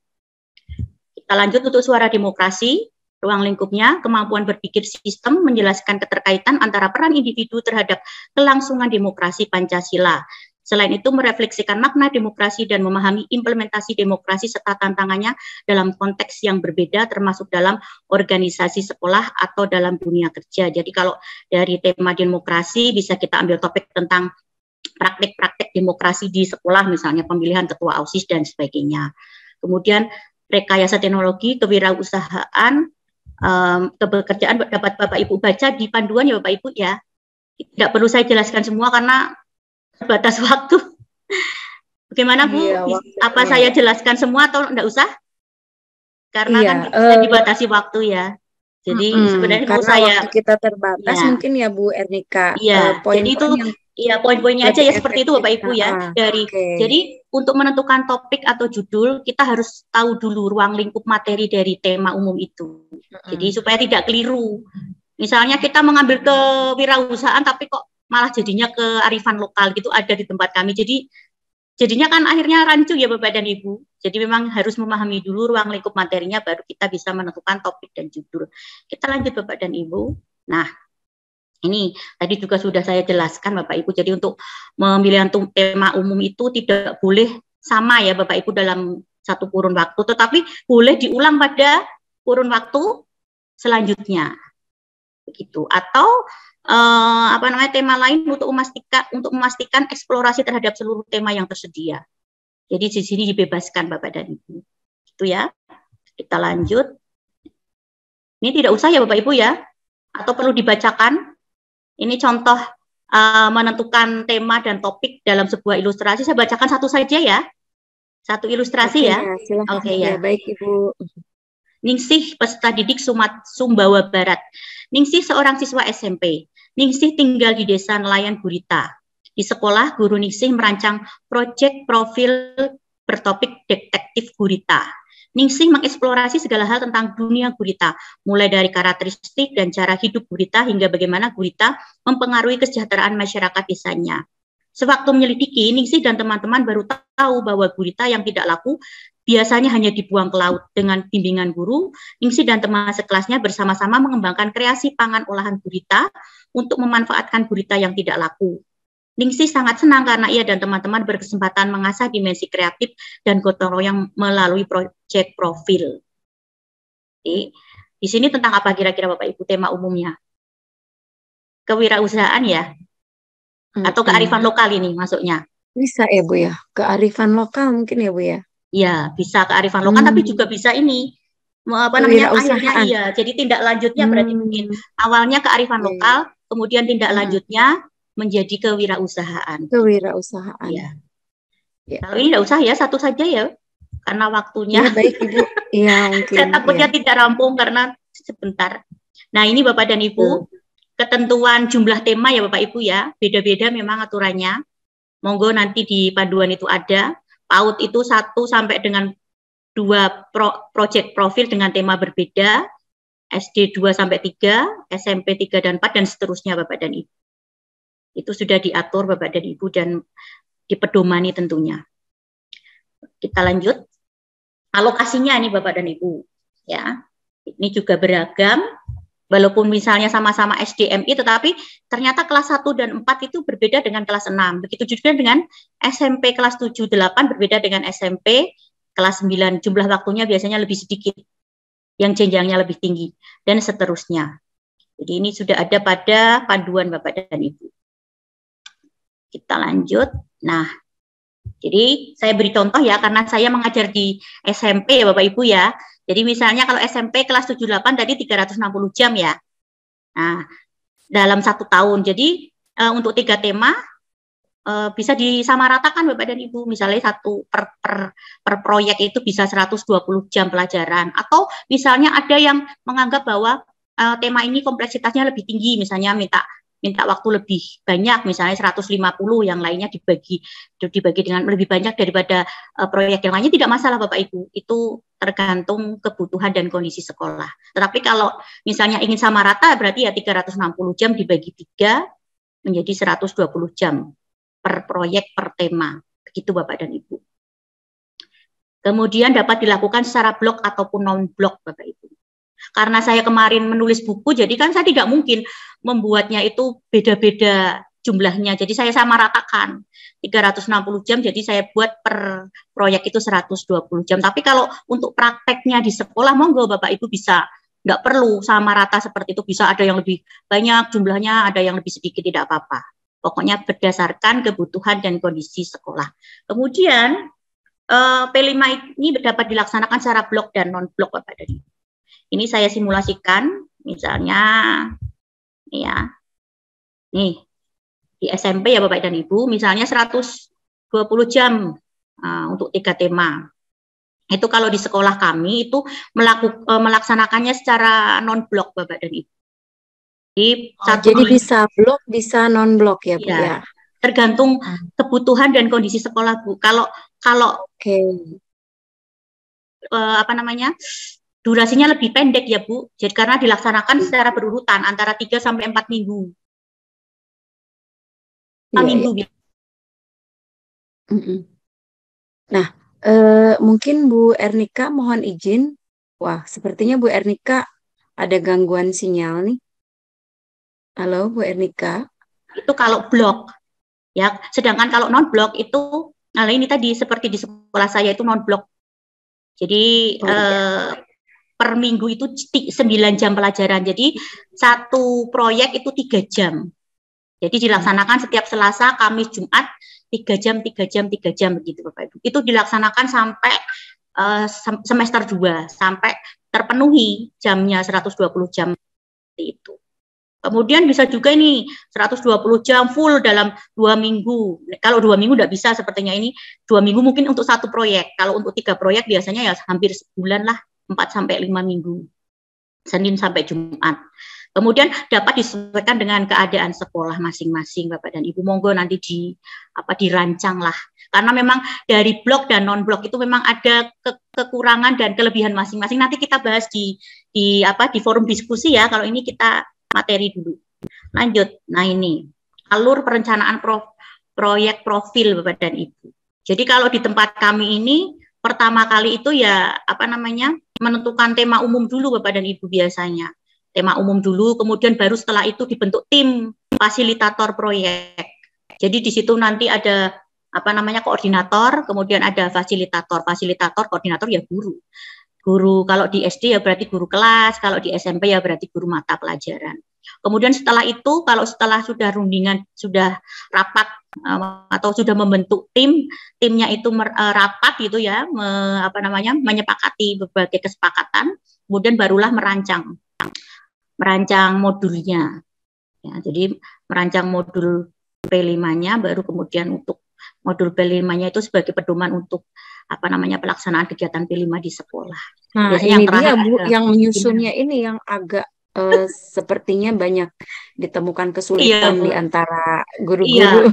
Kita lanjut untuk suara demokrasi, ruang lingkupnya, kemampuan berpikir sistem, menjelaskan keterkaitan antara peran individu terhadap kelangsungan demokrasi Pancasila. Selain itu merefleksikan makna demokrasi dan memahami implementasi demokrasi serta tantangannya dalam konteks yang berbeda termasuk dalam organisasi sekolah atau dalam dunia kerja. Jadi kalau dari tema demokrasi bisa kita ambil topik tentang praktik-praktik demokrasi di sekolah, misalnya pemilihan ketua OSIS dan sebagainya. Kemudian rekayasa teknologi, kewirausahaan, kebekerjaan dapat Bapak Ibu baca di panduan ya Bapak Ibu ya. Tidak perlu saya jelaskan semua karena terbatas waktu. Bagaimana Bu? Apa saya jelaskan semua atau enggak usah? Karena kan kita dibatasi waktu ya. Jadi sebenarnya karena waktu kita terbatas mungkin ya Bu Ernika. Jadi itu poin-poinnya aja ya seperti itu Bapak Ibu ya. Jadi untuk menentukan topik atau judul kita harus tahu dulu ruang lingkup materi dari tema umum itu. Jadi supaya tidak keliru. Misalnya kita mengambil kewirausahaan tapi kok malah jadinya kearifan lokal gitu ada di tempat kami. Jadinya kan akhirnya rancu ya Bapak dan Ibu. Jadi memang harus memahami dulu ruang lingkup materinya baru kita bisa menentukan topik dan judul. Kita lanjut Bapak dan Ibu. Nah, ini tadi juga sudah saya jelaskan Bapak Ibu. Jadi untuk pemilihan tema umum itu tidak boleh sama ya Bapak Ibu dalam satu kurun waktu, tetapi boleh diulang pada kurun waktu selanjutnya. Begitu. Atau tema lain untuk memastikan eksplorasi terhadap seluruh tema yang tersedia. Jadi di sini dibebaskan Bapak dan Ibu. Itu ya. Kita lanjut. Ini tidak usah ya Bapak Ibu ya. Atau perlu dibacakan. Ini contoh menentukan tema dan topik dalam sebuah ilustrasi. Saya bacakan satu saja ya. Satu ilustrasi ya. Oke ya. Baik Ibu. Ningsih peserta didik Sumbawa Barat. Ningsih seorang siswa SMP. Ningsih tinggal di desa nelayan Gurita. Di sekolah, guru Ningsih merancang proyek profil bertopik detektif Gurita. Ningsih mengeksplorasi segala hal tentang dunia gurita, mulai dari karakteristik dan cara hidup gurita hingga bagaimana gurita mempengaruhi kesejahteraan masyarakat desanya. Sewaktu menyelidiki, Ningsih dan teman-teman baru tahu bahwa gurita yang tidak laku biasanya hanya dibuang ke laut. Dengan bimbingan guru, Ningsih dan teman sekelasnya bersama-sama mengembangkan kreasi pangan olahan gurita untuk memanfaatkan gurita yang tidak laku. Ningsih sangat senang karena ia dan teman-teman berkesempatan mengasah dimensi kreatif dan gotong royong melalui proyek profil. Di sini tentang apa kira-kira Bapak Ibu tema umumnya? Kewirausahaan ya? Atau kearifan lokal ini masuknya? Bisa ya Bu ya, kearifan lokal mungkin ya Bu ya? Ya, bisa kearifan lokal, tapi juga bisa ini apa namanya akhirnya iya. Jadi tindak lanjutnya berarti mungkin awalnya kearifan lokal, kemudian tindak lanjutnya menjadi kewirausahaan. Kewirausahaan. Ya. Kalau ini tidak usah ya, satu saja ya, karena waktunya. Ya, baik Ibu. Iya mungkin. Saya takutnya tidak rampung karena sebentar. Nah ini Bapak dan Ibu, ketentuan jumlah tema ya Bapak Ibu ya, beda-beda memang aturannya. Monggo nanti di panduan itu ada. PAUD itu 1 sampai dengan 2 project profil dengan tema berbeda, SD 2 sampai 3, SMP 3 dan 4 dan seterusnya Bapak dan Ibu. Itu sudah diatur Bapak dan Ibu dan dipedomani tentunya. Kita lanjut. Alokasinya ini Bapak dan Ibu. Ya. Ini juga beragam. Walaupun misalnya sama-sama SDMI, tetapi ternyata kelas 1 dan 4 itu berbeda dengan kelas 6. Begitu juga dengan SMP kelas 7, 8 berbeda dengan SMP kelas 9. Jumlah waktunya biasanya lebih sedikit. Yang jenjangnya lebih tinggi. Dan seterusnya. Jadi ini sudah ada pada panduan Bapak dan Ibu. Kita lanjut. Nah, jadi saya beri contoh ya, karena saya mengajar di SMP ya Bapak Ibu ya. Jadi misalnya kalau SMP kelas 78 tadi 360 jam ya. Nah, dalam 1 tahun. Jadi untuk 3 tema bisa disamaratakan Bapak dan Ibu. Misalnya per proyek itu bisa 120 jam pelajaran. Atau misalnya ada yang menganggap bahwa tema ini kompleksitasnya lebih tinggi, misalnya minta waktu lebih banyak, misalnya 150, yang lainnya dibagi dengan lebih banyak daripada proyek yang lainnya, tidak masalah Bapak Ibu. Itu tergantung kebutuhan dan kondisi sekolah. Tetapi kalau misalnya ingin sama rata, berarti ya 360 jam dibagi 3 menjadi 120 jam per proyek per tema. Begitu Bapak dan Ibu. Kemudian dapat dilakukan secara blok ataupun non-blok Bapak Ibu. Karena saya kemarin menulis buku, jadi kan saya tidak mungkin membuatnya itu beda-beda jumlahnya. Jadi saya sama ratakan 360 jam, jadi saya buat per proyek itu 120 jam. Tapi kalau untuk prakteknya di sekolah, monggo Bapak Ibu bisa, nggak perlu sama rata seperti itu. Bisa ada yang lebih banyak jumlahnya, ada yang lebih sedikit, tidak apa-apa. Pokoknya berdasarkan kebutuhan dan kondisi sekolah. Kemudian P5 ini dapat dilaksanakan secara blok dan non-blok Bapak dan Ibu. Ini saya simulasikan, misalnya, ya, nih di SMP ya Bapak dan Ibu, misalnya 120 jam untuk 3 tema. Itu kalau di sekolah kami itu melaksanakannya secara non-blok Bapak dan Ibu. Jadi bisa blok, bisa non-blok ya Bu ya. Tergantung kebutuhan dan kondisi sekolah Bu. Kalau apa namanya? Durasinya lebih pendek ya Bu, jadi karena dilaksanakan secara berurutan antara 3 sampai 4 minggu. 4 minggu. Nah, mungkin Bu Ernika mohon izin. Wah, sepertinya Bu Ernika ada gangguan sinyal nih. Halo Bu Ernika. Itu kalau blok, ya. Sedangkan kalau non blok itu, nah ini tadi seperti di sekolah saya itu non blok. Jadi per minggu itu 9 jam pelajaran. Jadi satu proyek itu 3 jam. Jadi dilaksanakan setiap Selasa, Kamis, Jumat 3 jam, 3 jam, 3 jam begitu Bapak Ibu. Itu dilaksanakan sampai semester 2 sampai terpenuhi jamnya 120 jam itu. Kemudian bisa juga ini 120 jam full dalam 2 minggu. Kalau 2 minggu tidak bisa sepertinya ini 2 minggu mungkin untuk satu proyek. Kalau untuk 3 proyek biasanya ya hampir sebulan lah. 4 sampai 5 minggu, Senin sampai Jumat. Kemudian dapat disesuaikan dengan keadaan sekolah masing-masing, Bapak dan Ibu. Monggo nanti dirancang lah. Karena memang dari blok dan non blok itu memang ada kekurangan dan kelebihan masing-masing. Nanti kita bahas di forum diskusi ya. Kalau ini kita materi dulu. Lanjut. Nah, ini alur perencanaan proyek profil Bapak dan Ibu. Jadi kalau di tempat kami ini pertama kali itu ya menentukan tema umum dulu Bapak dan Ibu biasanya. Tema umum dulu, kemudian baru setelah itu dibentuk tim fasilitator proyek. Jadi di situ nanti ada koordinator, kemudian ada fasilitator, koordinator ya guru. Guru kalau di SD ya berarti guru kelas, kalau di SMP ya berarti guru mata pelajaran. Kemudian setelah itu, kalau setelah sudah rundingan, sudah rapat atau sudah membentuk timnya itu rapat gitu ya, menyepakati berbagai kesepakatan, kemudian barulah merancang modulnya. Ya, jadi merancang modul P5-nya, baru kemudian untuk modul P5-nya itu sebagai pedoman untuk pelaksanaan kegiatan P5 di sekolah. Nah, biasanya ini dia Bu, yang menyusunnya ini yang agak sepertinya banyak ditemukan kesulitan di antara guru-guru.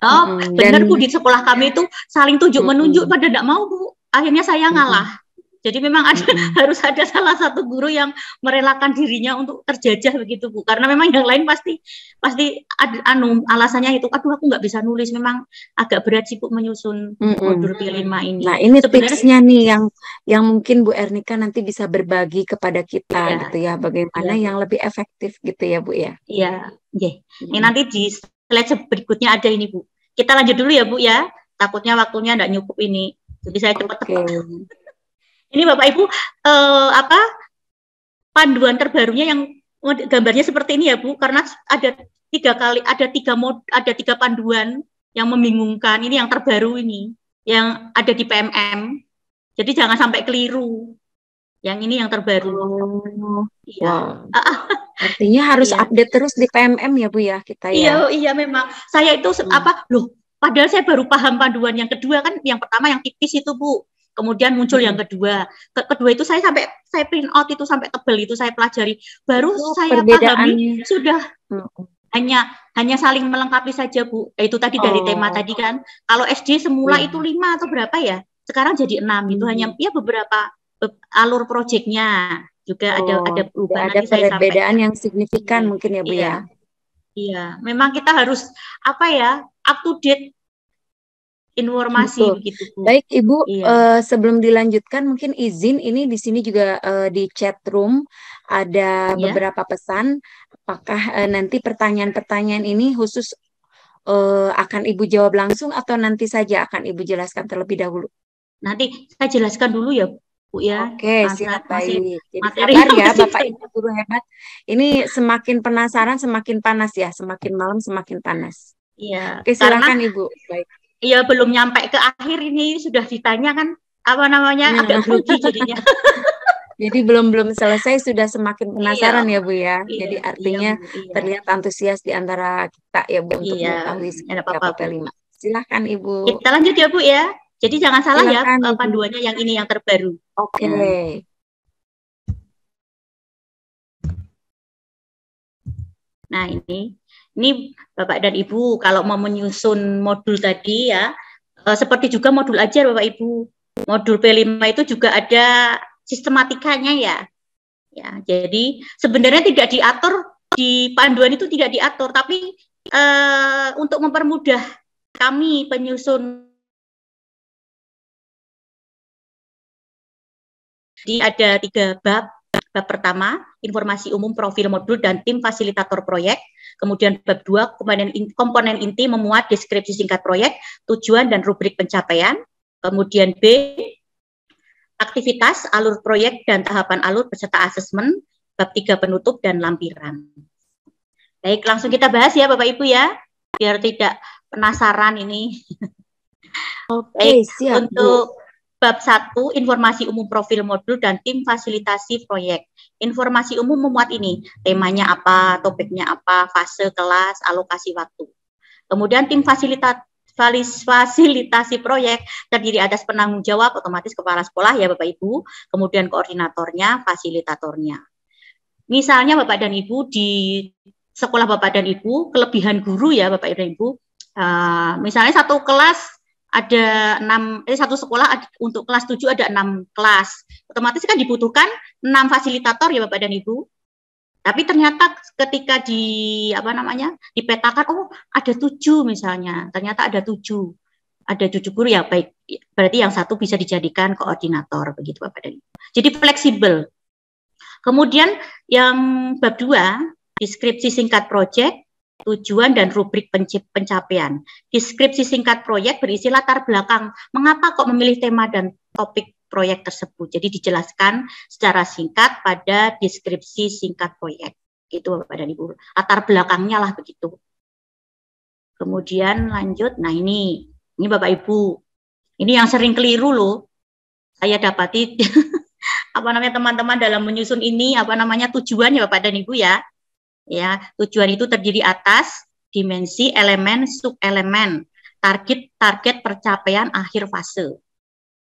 Oh, benar Bu, di sekolah kami itu saling tunjuk-menunjuk pada tidak mau Bu. Akhirnya saya ngalah. Jadi memang harus ada salah satu guru yang merelakan dirinya untuk terjajah begitu Bu. Karena memang yang lain pasti alasannya itu, aduh aku nggak bisa nulis, memang agak berat sih Bu menyusun modul P5 ini. Nah, ini tipsnya nih yang mungkin Bu Ernika nanti bisa berbagi kepada kita gitu ya, bagaimana yang lebih efektif gitu ya Bu ya. Iya, Ini nanti di slide berikutnya ada ini Bu. Kita lanjut dulu ya Bu ya. Takutnya waktunya nggak nyukup ini. Jadi saya cepat-cepat. Ini Bapak Ibu panduan terbarunya yang gambarnya seperti ini ya Bu, karena ada tiga panduan yang membingungkan. Ini yang terbaru ini, yang ada di PMM. Jadi jangan sampai keliru. Yang ini yang terbaru. Wow. Artinya harus update terus di PMM ya Bu ya kita ya. Iya memang. Saya itu padahal saya baru paham panduan yang kedua kan, yang pertama yang tipis itu Bu. Kemudian muncul yang kedua. Kedua itu saya print out itu sampai tebel itu saya pelajari. Baru saya pahami sudah hanya saling melengkapi saja Bu. Itu tadi dari tema tadi kan. Kalau SD semula itu 5 atau berapa ya? Sekarang jadi 6. Itu hanya beberapa alur proyeknya juga ada perubahan. Ada perbedaan yang signifikan mungkin ya Bu ya. Iya, memang kita harus up to date informasi begitu Bu. Baik Ibu, sebelum dilanjutkan mungkin izin ini di sini juga di chat room ada beberapa pesan. Apakah nanti pertanyaan-pertanyaan ini khusus akan Ibu jawab langsung atau nanti saja akan Ibu jelaskan terlebih dahulu? Nanti saya jelaskan dulu ya Bu ya. Oke, siap baik. Jadi sabar ya Bapak Ibu guru hebat. Ini semakin penasaran semakin panas ya, semakin malam semakin panas. Iya. Oke, silakan Ibu. Baik. Iya, belum nyampe ke akhir ini sudah ditanya kan agak grogi jadinya. Jadi belum selesai sudah semakin penasaran ya Bu ya. Jadi artinya terlihat antusias di antara kita ya Bu untuk mengetahui seperti apa P5. Silakan Ibu. Kita lanjut ya Bu ya. Jadi jangan salah ya panduannya yang ini yang terbaru. Oke. Nah, ini Bapak dan Ibu kalau mau menyusun modul tadi ya, seperti juga modul ajar Bapak Ibu. Modul P5 itu juga ada sistematikanya ya. Ya, jadi sebenarnya tidak diatur di panduan itu tidak diatur, tapi untuk mempermudah kami penyusun. Jadi ada 3 bab. Bab pertama, informasi umum profil modul dan tim fasilitator proyek. Kemudian bab 2, komponen inti memuat deskripsi singkat proyek, tujuan dan rubrik pencapaian. Kemudian B, aktivitas, alur proyek dan tahapan alur beserta asesmen. Bab 3, penutup dan lampiran. Baik, langsung kita bahas ya Bapak Ibu ya, biar tidak penasaran ini. Baik, siap, untuk bab 1, informasi umum profil modul dan tim fasilitasi proyek. Informasi umum memuat ini, temanya apa, topiknya apa, fase kelas, alokasi waktu. Kemudian tim fasilitasi proyek terdiri atas penanggung jawab, otomatis kepala sekolah ya Bapak Ibu, kemudian koordinatornya, fasilitatornya. Misalnya Bapak dan Ibu di sekolah Bapak dan Ibu, kelebihan guru ya Bapak dan Ibu, misalnya satu kelas ada 6, satu sekolah untuk kelas 7 ada 6 kelas, otomatis kan dibutuhkan 6 fasilitator ya Bapak dan Ibu. Tapi ternyata ketika dipetakan, oh ada 7 misalnya, ternyata ada 7 guru ya, baik, berarti yang satu bisa dijadikan koordinator begitu Bapak dan Ibu. Jadi fleksibel. Kemudian yang bab 2, deskripsi singkat proyek, tujuan dan rubrik pencapaian. Deskripsi singkat proyek berisi latar belakang mengapa kok memilih tema dan topik proyek tersebut. Jadi dijelaskan secara singkat pada deskripsi singkat proyek. Gitu Bapak dan Ibu. Latar belakangnya lah begitu. Kemudian lanjut, nah ini Bapak Ibu. Ini yang sering keliru loh. Saya dapati teman-teman dalam menyusun ini tujuannya Bapak dan Ibu ya. Ya, tujuan itu terdiri atas dimensi, elemen, subelemen, target pencapaian akhir fase.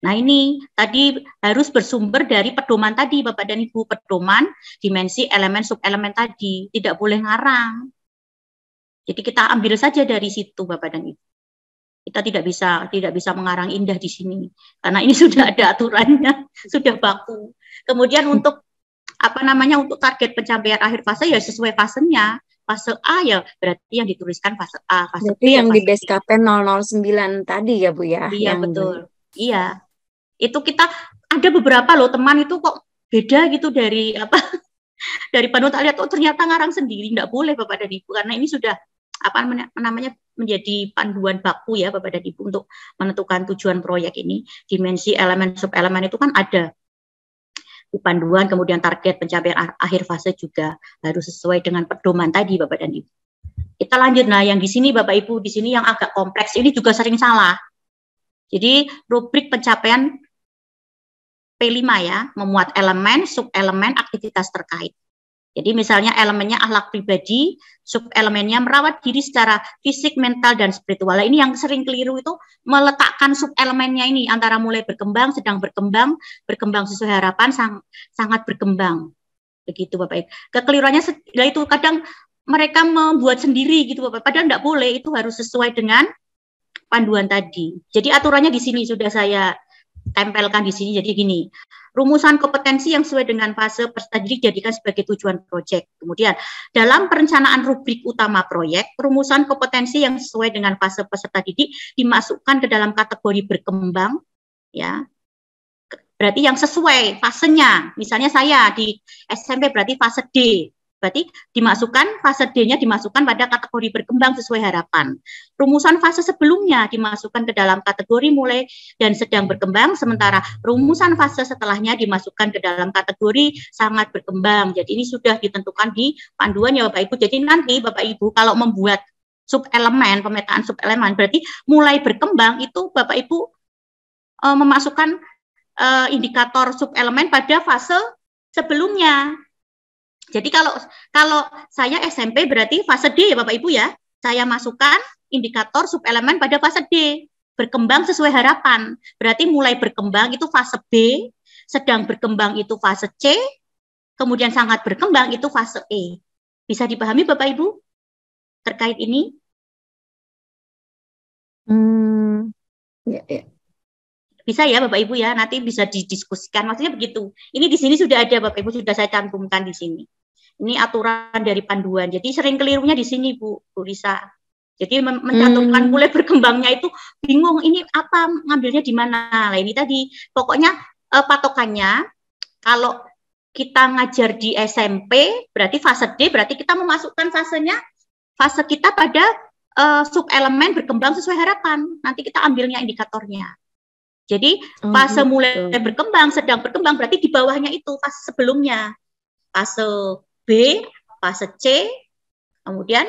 Nah ini tadi harus bersumber dari pedoman tadi Bapak dan Ibu, pedoman, dimensi, elemen, subelemen tadi, tidak boleh ngarang. Jadi kita ambil saja dari situ Bapak dan Ibu. Kita tidak bisa mengarang indah di sini karena ini sudah ada aturannya, sudah baku. Kemudian untuk untuk target pencapaian akhir fase ya sesuai fasenya. Fase A ya berarti yang dituliskan fase A, fase berarti B yang fase di BSKP 009 tadi ya Bu ya. Iya yang betul. Iya. Itu kita ada beberapa loh teman itu kok beda gitu dari dari panut lihat, oh ternyata ngarang sendiri, enggak boleh Bapak dan Ibu karena ini sudah menjadi panduan baku ya Bapak dan Ibu untuk menentukan tujuan proyek ini. Dimensi, elemen, subelemen itu kan ada di panduan, kemudian target pencapaian akhir fase juga harus sesuai dengan pedoman tadi Bapak dan Ibu. Kita lanjut, nah yang di sini Bapak Ibu, di sini yang agak kompleks ini juga sering salah. Jadi rubrik pencapaian P5 ya, memuat elemen, subelemen, aktivitas terkait. Jadi misalnya elemennya akhlak pribadi, subelemennya merawat diri secara fisik, mental, dan spiritual. Ini yang sering keliru itu meletakkan subelemennya ini antara mulai berkembang, sedang berkembang, berkembang sesuai harapan, sangat berkembang. Begitu Bapak Ibu. Kekeliruannya itu kadang mereka membuat sendiri gitu Bapak. Padahal tidak boleh, itu harus sesuai dengan panduan tadi. Jadi aturannya di sini sudah saya tempelkan di sini. Jadi gini, rumusan kompetensi yang sesuai dengan fase peserta didik dijadikan sebagai tujuan proyek. Kemudian dalam perencanaan rubrik utama proyek, rumusan kompetensi yang sesuai dengan fase peserta didik dimasukkan ke dalam kategori berkembang, ya. Berarti yang sesuai fasenya. Misalnya saya di SMP berarti fase D. Berarti dimasukkan fase D-nya dimasukkan pada kategori berkembang sesuai harapan. Rumusan fase sebelumnya dimasukkan ke dalam kategori mulai dan sedang berkembang, sementara rumusan fase setelahnya dimasukkan ke dalam kategori sangat berkembang. Jadi ini sudah ditentukan di panduannya Bapak Ibu. Jadi nanti Bapak Ibu kalau membuat subelemen, pemetaan subelemen, berarti mulai berkembang itu Bapak Ibu memasukkan indikator subelemen pada fase sebelumnya. Jadi kalau saya SMP berarti fase D ya Bapak Ibu ya. Saya masukkan indikator subelemen pada fase D. Berkembang sesuai harapan. Berarti mulai berkembang itu fase B, sedang berkembang itu fase C, kemudian sangat berkembang itu fase E. Bisa dipahami Bapak Ibu terkait ini? Ya. Bisa ya Bapak Ibu ya, nanti bisa didiskusikan. Maksudnya begitu. Ini di sini sudah ada Bapak Ibu, sudah saya cantumkan di sini. Ini aturan dari panduan. Jadi sering kelirunya di sini Bu Risa. Jadi mencantumkan mulai berkembangnya itu bingung ini apa ngambilnya di mana. Nah ini tadi pokoknya patokannya kalau kita ngajar di SMP berarti fase D berarti kita memasukkan fase kita pada subelemen berkembang sesuai harapan. Nanti kita ambilnya indikatornya. Jadi fase mulai berkembang, sedang berkembang berarti di bawahnya itu fase sebelumnya. Fase B, fase C, kemudian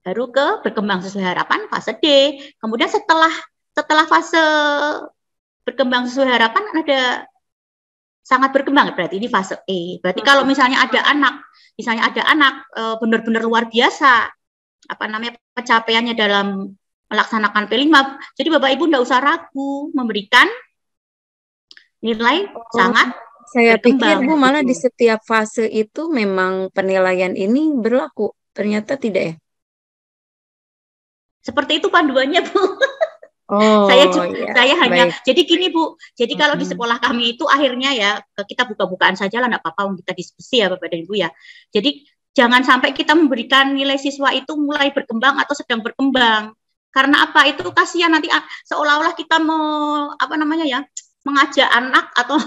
baru ke berkembang sesuai harapan fase D. Kemudian setelah fase berkembang sesuai harapan ada sangat berkembang berarti ini fase E. Berarti kalau misalnya ada anak benar-benar luar biasa pencapaiannya dalam melaksanakan P5. Jadi Bapak Ibu tidak usah ragu memberikan nilai sangat Saya pikir berkembang Bu malah di begitu. setiap fase itu memang penilaian ini berlaku. Ternyata tidak ya? Seperti itu panduannya, Bu. Saya Oh juga, ya, saya hanya baik. jadi gini Bu. Jadi kalau di Mm-mm. sekolah kami itu akhirnya ya kita buka-bukaan saja lah, nggak apa-apa kita diskusi ya Bapak dan Ibu ya. Jadi jangan sampai kita memberikan nilai siswa itu mulai berkembang atau sedang berkembang. Karena apa? Itu kasihan nanti seolah-olah kita mau apa namanya ya mengajak anak atau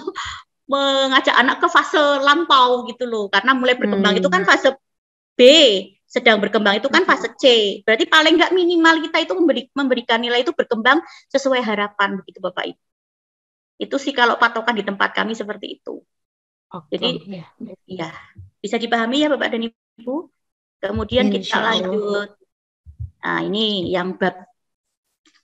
mengajak anak ke fase lampau gitu loh. Karena mulai berkembang itu kan Hmm. fase B, sedang berkembang itu kan fase C. Berarti paling nggak minimal kita itu memberikan nilai itu berkembang sesuai harapan begitu Bapak Ibu. Itu sih kalau patokan di tempat kami seperti itu. Oke, Jadi ya. ya bisa dipahami ya Bapak dan Ibu. Kemudian kita Insya Allah. lanjut. Nah, ini yang bab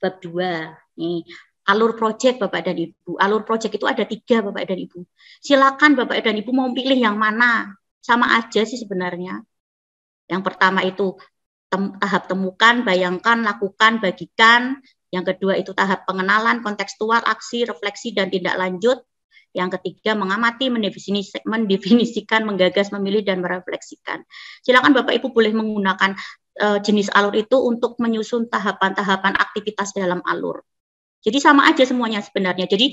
2. Nih, alur project Bapak dan Ibu. Alur project itu ada 3 Bapak dan Ibu. Silakan Bapak dan Ibu mau pilih yang mana. Sama aja sih sebenarnya. Yang pertama itu tahap temukan, bayangkan, lakukan, bagikan. Yang kedua itu tahap pengenalan, kontekstual, aksi, refleksi, dan tindak lanjut. Yang ketiga mengamati, mendefinisikan, menggagas, memilih, dan merefleksikan. Silakan Bapak Ibu boleh menggunakan jenis alur itu untuk menyusun tahapan-tahapan aktivitas dalam alur. Jadi sama aja semuanya sebenarnya. Jadi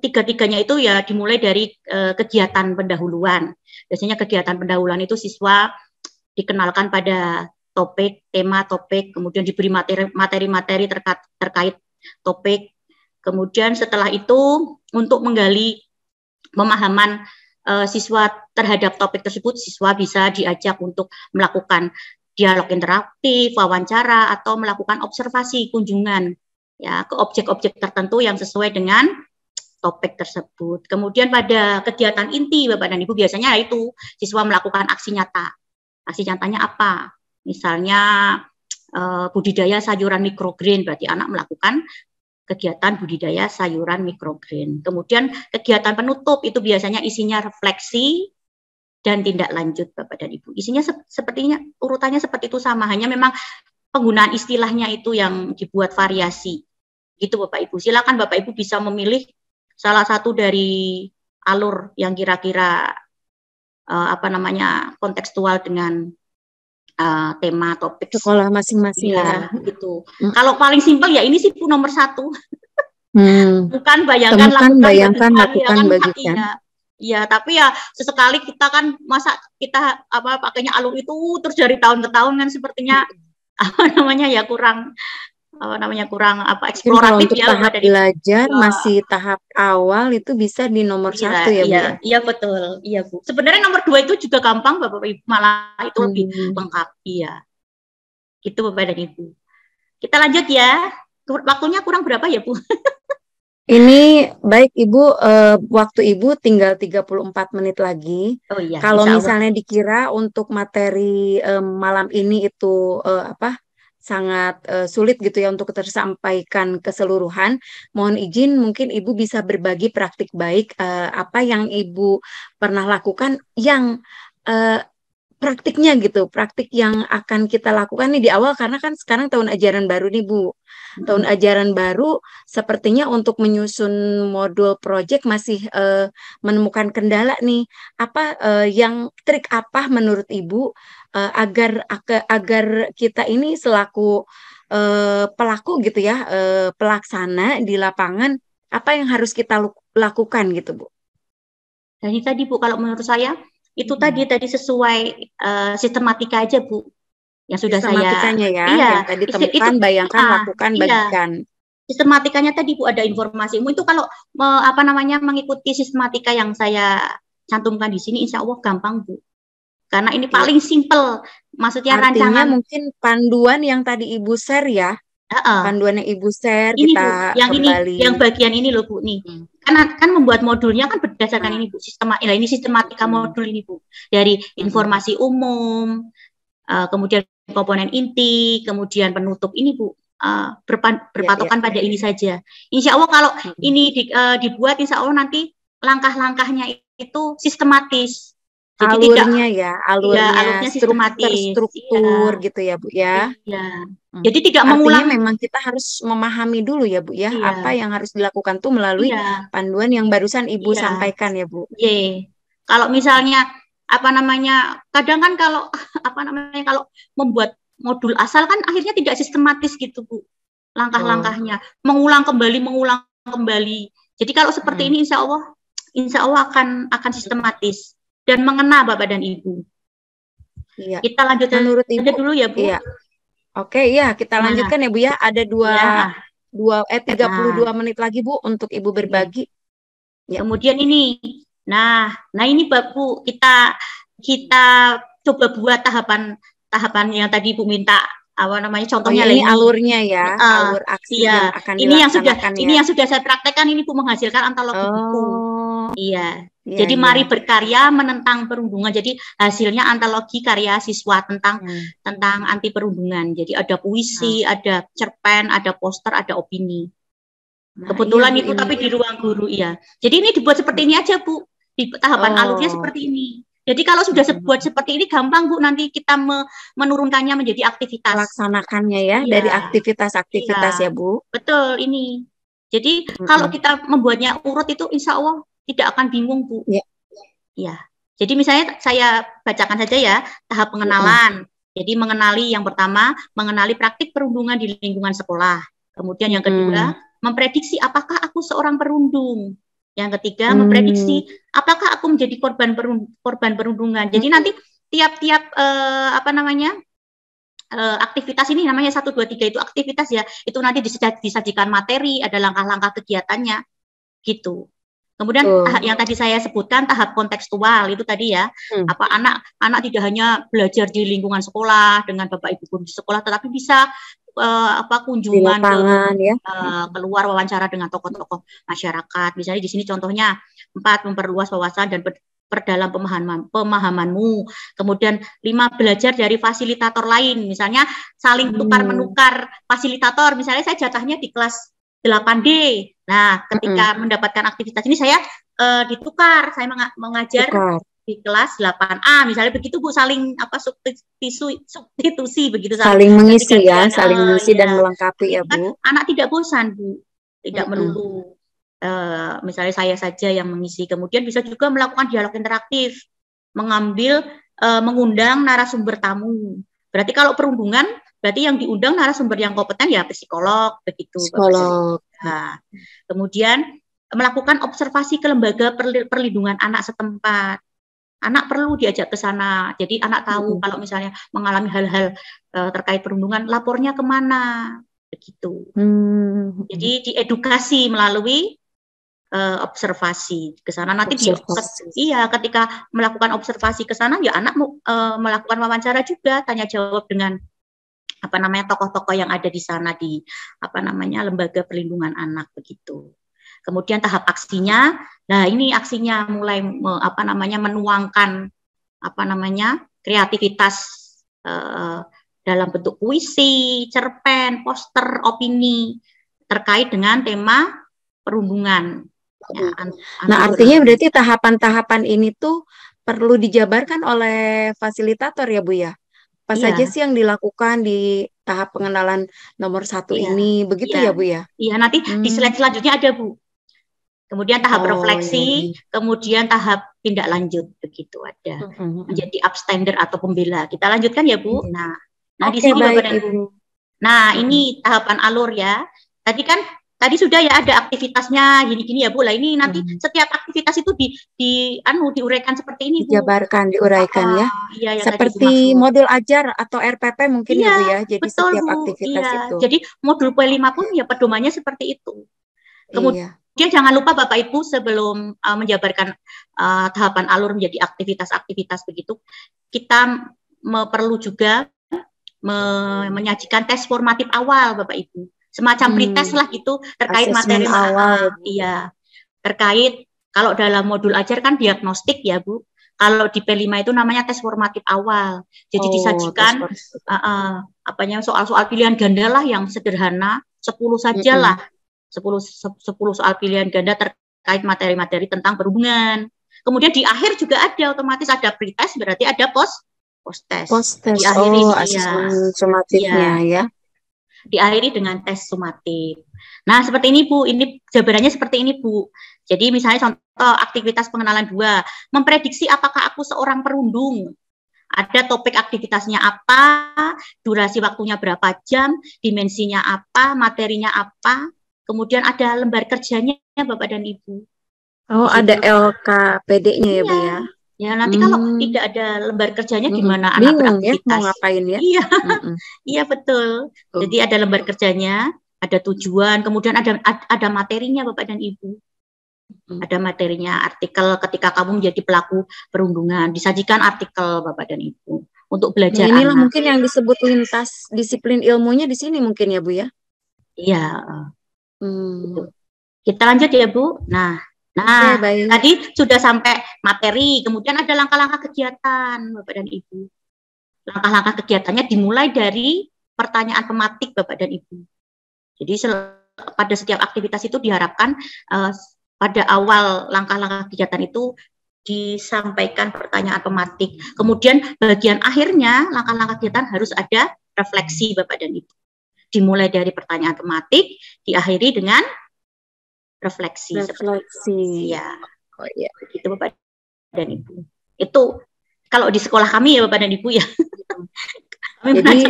tiga-tiganya itu ya dimulai dari kegiatan pendahuluan. Biasanya kegiatan pendahuluan itu siswa dikenalkan pada topik, tema topik, kemudian diberi materi-materi terkait topik. Kemudian setelah itu untuk menggali pemahaman siswa terhadap topik tersebut, siswa bisa diajak untuk melakukan dialog interaktif, wawancara, atau melakukan observasi kunjungan ya ke objek-objek tertentu yang sesuai dengan topik tersebut. Kemudian pada kegiatan inti Bapak dan Ibu biasanya itu siswa melakukan aksi nyata. Aksi nyatanya apa? Misalnya budidaya sayuran microgreen, berarti anak melakukan kegiatan budidaya sayuran microgreen. Kemudian kegiatan penutup itu biasanya isinya refleksi dan tindak lanjut Bapak dan Ibu. Isinya sepertinya urutannya seperti itu sama, hanya memang penggunaan istilahnya itu yang dibuat variasi. Gitu Bapak Ibu. Silakan Bapak Ibu bisa memilih salah satu dari alur yang kira-kira apa namanya kontekstual dengan tema topik. Sekolah masing-masing Ya, ya. gitu. Kalau paling simpel ya ini sih nomor 1. Bukan bayangkan, Temukan, lakukan, bayangkan, bagikan, ya lakukan, kan, bagikan. iya. Iya, tapi ya sesekali kita kan masa kita apa pakainya alur itu terus dari tahun ke tahun kan sepertinya apa namanya ya kurang apa Mungkin kalau eksploratif untuk ya tahap dari belajar ya, masih tahap awal itu bisa di nomor iya, 1 ya Bu iya, ya. iya betul, iya Bu. Sebenarnya nomor 2 itu juga gampang Bapak Ibu, malah itu lebih lengkap, iya. Itu Bapak dan Ibu. Kita lanjut ya. Waktunya kurang berapa ya Bu? Ini baik Ibu, waktu Ibu tinggal 34 menit lagi. Oh iya, Kalau insya Allah. misalnya dikira untuk materi malam ini itu sangat sulit gitu ya untuk tersampaikan keseluruhan, mohon izin mungkin Ibu bisa berbagi praktik baik apa yang Ibu pernah lakukan yang praktiknya gitu, praktik yang akan kita lakukan nih di awal karena kan sekarang tahun ajaran baru nih Bu. Tahun ajaran baru sepertinya untuk menyusun modul project masih menemukan kendala nih. Apa yang trik apa menurut Ibu agar kita ini selaku pelaku gitu ya, pelaksana di lapangan apa yang harus kita lakukan gitu Bu? Jadi tadi Bu, kalau menurut saya itu tadi sesuai sistematika aja Bu, yang sudah saya Sistematikanya ya, iya yang tadi itu temukan, bayangkan, lakukan, iya bagikan. sistematikanya tadi Bu ada informasimu itu kalau apa namanya mengikuti sistematika yang saya cantumkan di sini insya Allah gampang Bu, karena ini Ya. paling simple, maksudnya Artinya rancangan mungkin panduan yang tadi Ibu share ya, panduan yang Ibu share ini Bu, kita yang ini kembali. yang bagian ini loh Bu nih. Kan membuat modulnya kan berdasarkan ini Bu, ini sistematika modul ini Bu. Dari informasi umum, kemudian komponen inti, kemudian penutup ini Bu. Berpatokan pada ini saja. Insya Allah kalau ini dibuat, insya Allah nanti langkah-langkahnya itu sistematis. Jadi tidak Alurnya ya, ya alurnya alurnya sistematis. terstruktur gitu ya Bu ya. Iya. Hmm. Jadi tidak Artinya mengulang. memang kita harus memahami dulu ya Bu ya, apa Iya, yang harus dilakukan tuh melalui iya, panduan yang barusan Ibu iya. sampaikan ya Bu. Y. Kalau misalnya apa namanya, kadang kan kalau apa namanya kalau membuat modul asal kan akhirnya tidak sistematis gitu Bu. Oh. Langkah-langkahnya, mengulang kembali. Jadi kalau seperti ini insya Allah akan sistematis dan mengena Bapak dan Ibu. Iya. Kita lanjut Menurut aja Ibu, dulu ya Bu. iya. Oke, ya kita Nah, lanjutkan ya Bu ya. Ada ya. 32 Nah, menit lagi Bu untuk Ibu oke. berbagi. Ya. Kemudian ini, nah ini Bu, kita coba buat tahapan yang tadi Ibu minta, apa namanya Oh ya, contohnya lah ini ini. alurnya ya, alur aksi yang Iya, akan ini dilaksanakan ya. yang sudah saya praktekkan ini Bu, menghasilkan antologi buku. Oh, Iya. iya, Jadi iya. mari berkarya menentang perundungan. Jadi hasilnya antologi karya siswa tentang anti perundungan. Jadi ada puisi, ada cerpen, ada poster, ada opini. Nah, Kebetulan iya, Bu, itu ini. tapi di ruang guru ya. Jadi ini dibuat seperti ini aja Bu. Di tahapan alurnya seperti ini. Jadi kalau sudah buat seperti ini gampang Bu, nanti kita menurunkannya menjadi aktivitas. Melaksanakannya ya, Iya. dari aktivitas-aktivitas Iya. ya Bu. Betul ini. Jadi kalau kita membuatnya urut itu insya Allah tidak akan bingung Bu. Ya. Ya. Jadi misalnya saya bacakan saja ya tahap pengenalan. Jadi mengenali yang pertama, mengenali praktik perundungan di lingkungan sekolah. Kemudian yang kedua, memprediksi apakah aku seorang perundung. Yang ketiga, memprediksi apakah aku menjadi korban perundungan. Jadi nanti tiap-tiap aktivitas ini namanya 1, 2, 3 itu aktivitas ya. Itu nanti disajikan materi, ada langkah-langkah kegiatannya gitu. Kemudian yang tadi saya sebutkan tahap kontekstual itu tadi ya, apa anak tidak hanya belajar di lingkungan sekolah dengan Bapak Ibu guru di sekolah, tetapi bisa kunjungan keluar, wawancara dengan tokoh-tokoh masyarakat. Misalnya di sini contohnya 4, memperluas wawasan dan perdalam pemahamanmu. Kemudian 5, belajar dari fasilitator lain. Misalnya saling tukar menukar fasilitator. Misalnya saya jatahnya di kelas 8D. Nah, ketika mendapatkan aktivitas ini saya ditukar, saya mengajar di kelas 8A. Misalnya begitu Bu, saling substitusi begitu, saling mengisi ya, saling mengisi dan melengkapi ya Bu. Anak tidak bosan Bu, tidak melulu misalnya saya saja yang mengisi. Kemudian bisa juga melakukan dialog interaktif, mengundang narasumber tamu. Berarti kalau perundungan berarti yang diundang narasumber yang kompeten ya psikolog begitu. Psikolog. Nah, kemudian melakukan observasi ke lembaga perlindungan anak setempat. Anak perlu diajak ke sana. Jadi anak tahu kalau misalnya mengalami hal-hal terkait perundungan, lapornya kemana begitu. Jadi diedukasi melalui observasi ke sana. Nanti ketika melakukan observasi ke sana ya anak melakukan wawancara juga, tanya jawab dengan tokoh-tokoh yang ada di sana di lembaga perlindungan anak begitu. Kemudian tahap aksinya, nah ini aksinya mulai menuangkan kreativitas dalam bentuk puisi, cerpen, poster, opini terkait dengan tema perundungan. Nah, artinya berarti tahapan-tahapan ini tuh perlu dijabarkan oleh fasilitator ya Bu ya? Apa saja sih yang dilakukan di tahap pengenalan nomor 1 ini, begitu ya Bu ya? Iya, nanti di slide selanjutnya ada Bu. Kemudian tahap refleksi, kemudian tahap tindak lanjut, begitu ada. Menjadi upstander atau pembela. Kita lanjutkan ya Bu. Nah di sini Bapak dan Ibu. Nah ini tahapan alur ya. Tadi sudah ya ada aktivitasnya gini-gini ya Bu. Lah ini nanti setiap aktivitas itu diuraikan seperti ini Bu. Diuraikan ya. Iya, seperti modul ajar atau RPP mungkin ya Bu ya. Jadi betul, setiap Bu. aktivitas itu. Jadi modul P5 pun ya pedomannya seperti itu. Kemudian jangan lupa Bapak Ibu sebelum menjabarkan tahapan alur menjadi aktivitas-aktivitas begitu, kita perlu juga menyajikan tes formatif awal Bapak Ibu. Semacam pretest lah gitu terkait materi awal. Iya. Terkait kalau dalam modul ajar kan diagnostik ya Bu. Kalau di P5 itu namanya tes formatif awal. Jadi disajikan soal-soal pilihan ganda lah yang sederhana, 10 saja lah. 10 soal pilihan ganda terkait materi-materi tentang perhubungan. Kemudian di akhir juga ada otomatis ada pretest, berarti ada post test. Post-test. Diakhiri Oh, iya. asesmen Iya, sumatifnya ya. diakhiri dengan tes sumatif. Nah, seperti ini Bu, ini jabarannya seperti ini Bu. Jadi misalnya contoh aktivitas pengenalan 2, memprediksi apakah aku seorang perundung. Ada topik aktivitasnya apa, durasi waktunya berapa jam, dimensinya apa, materinya apa, kemudian ada lembar kerjanya Bapak dan Ibu. Oh, Di ada situ. LKPD-nya ya, Bu Iya. ya. Ya, nanti kalau tidak ada lembar kerjanya gimana anak Bingung ya, beraktivitas? mau ngapain ya. Iya, iya betul. Oh. Jadi ada lembar kerjanya, ada tujuan, kemudian ada materinya Bapak dan Ibu. Ada materinya, artikel ketika kamu menjadi pelaku perundungan, disajikan artikel Bapak dan Ibu untuk belajar Nah, inilah anak. mungkin yang disebut lintas disiplin ilmunya di sini mungkin ya, Bu ya. Iya. Gitu. Kita lanjut ya Bu. Nah, Oke, baik. tadi sudah sampai materi, kemudian ada langkah-langkah kegiatan Bapak dan Ibu. Langkah-langkah kegiatannya dimulai dari pertanyaan pematik Bapak dan Ibu. Jadi pada setiap aktivitas itu diharapkan pada awal langkah-langkah kegiatan itu disampaikan pertanyaan pematik. Kemudian bagian akhirnya langkah-langkah kegiatan harus ada refleksi Bapak dan Ibu. Dimulai dari pertanyaan pematik, diakhiri dengan refleksi. Ya, oh iya, begitu Bapak dan Ibu. Itu kalau di sekolah kami ya Bapak dan Ibu ya. Jadi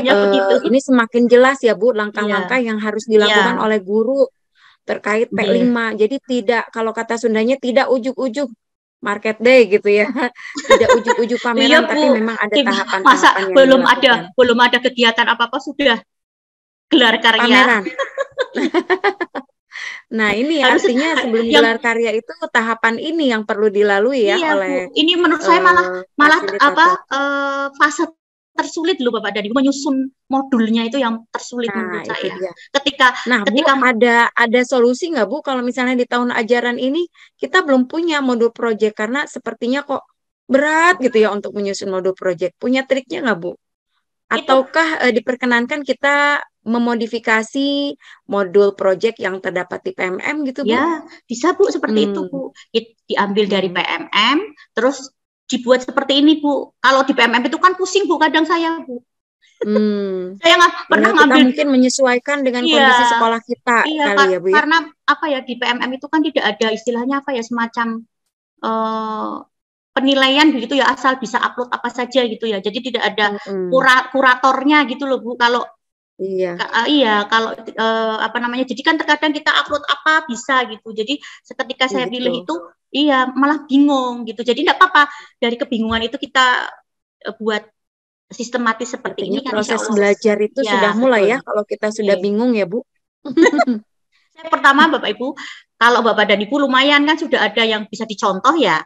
ini semakin jelas ya Bu langkah-langkah yang harus dilakukan oleh guru terkait P5. Jadi tidak, kalau kata Sundanya, tidak ujuk-ujuk market day gitu ya. Tidak ujuk-ujuk pameran, tapi memang ada tahapan-tahapan masa yang belum ada kegiatan apa-apa sudah gelar karya. Pameran. Nah, ini artinya sebelum gelar karya itu tahapan ini yang perlu dilalui ya oleh Bu. Ini menurut saya malah fase tersulit loh Bapak dan Ibu, menyusun modulnya itu yang tersulit menurut saya. Ketika Bu, ada solusi nggak Bu kalau misalnya di tahun ajaran ini kita belum punya modul proyek karena sepertinya kok berat gitu ya untuk menyusun modul proyek. Punya triknya nggak Bu? Ataukah diperkenankan kita memodifikasi modul proyek yang terdapat di PMM gitu Bu? Ya, bisa Bu, seperti itu Bu. Diambil dari PMM, terus dibuat seperti ini Bu. Kalau di PMM itu kan pusing Bu, kadang saya Bu. Saya nggak pernah ngambil. Kita mungkin menyesuaikan dengan kondisi sekolah kita kali ya Bu ya. Karena apa ya, di PMM itu kan tidak ada istilahnya apa ya, semacam penilaian begitu ya, asal bisa upload apa saja gitu ya. Jadi tidak ada kuratornya gitu loh Bu. Kalau kalau apa namanya, jadi kan terkadang kita upload apa bisa gitu. Jadi ketika saya pilih itu, malah bingung gitu. Jadi tidak apa-apa, dari kebingungan itu kita buat sistematis seperti ini kan. Proses belajar itu sudah mulai ya kalau kita sudah bingung ya Bu. Saya pertama Bapak Ibu, kalau Bapak dan Ibu lumayan kan sudah ada yang bisa dicontoh ya.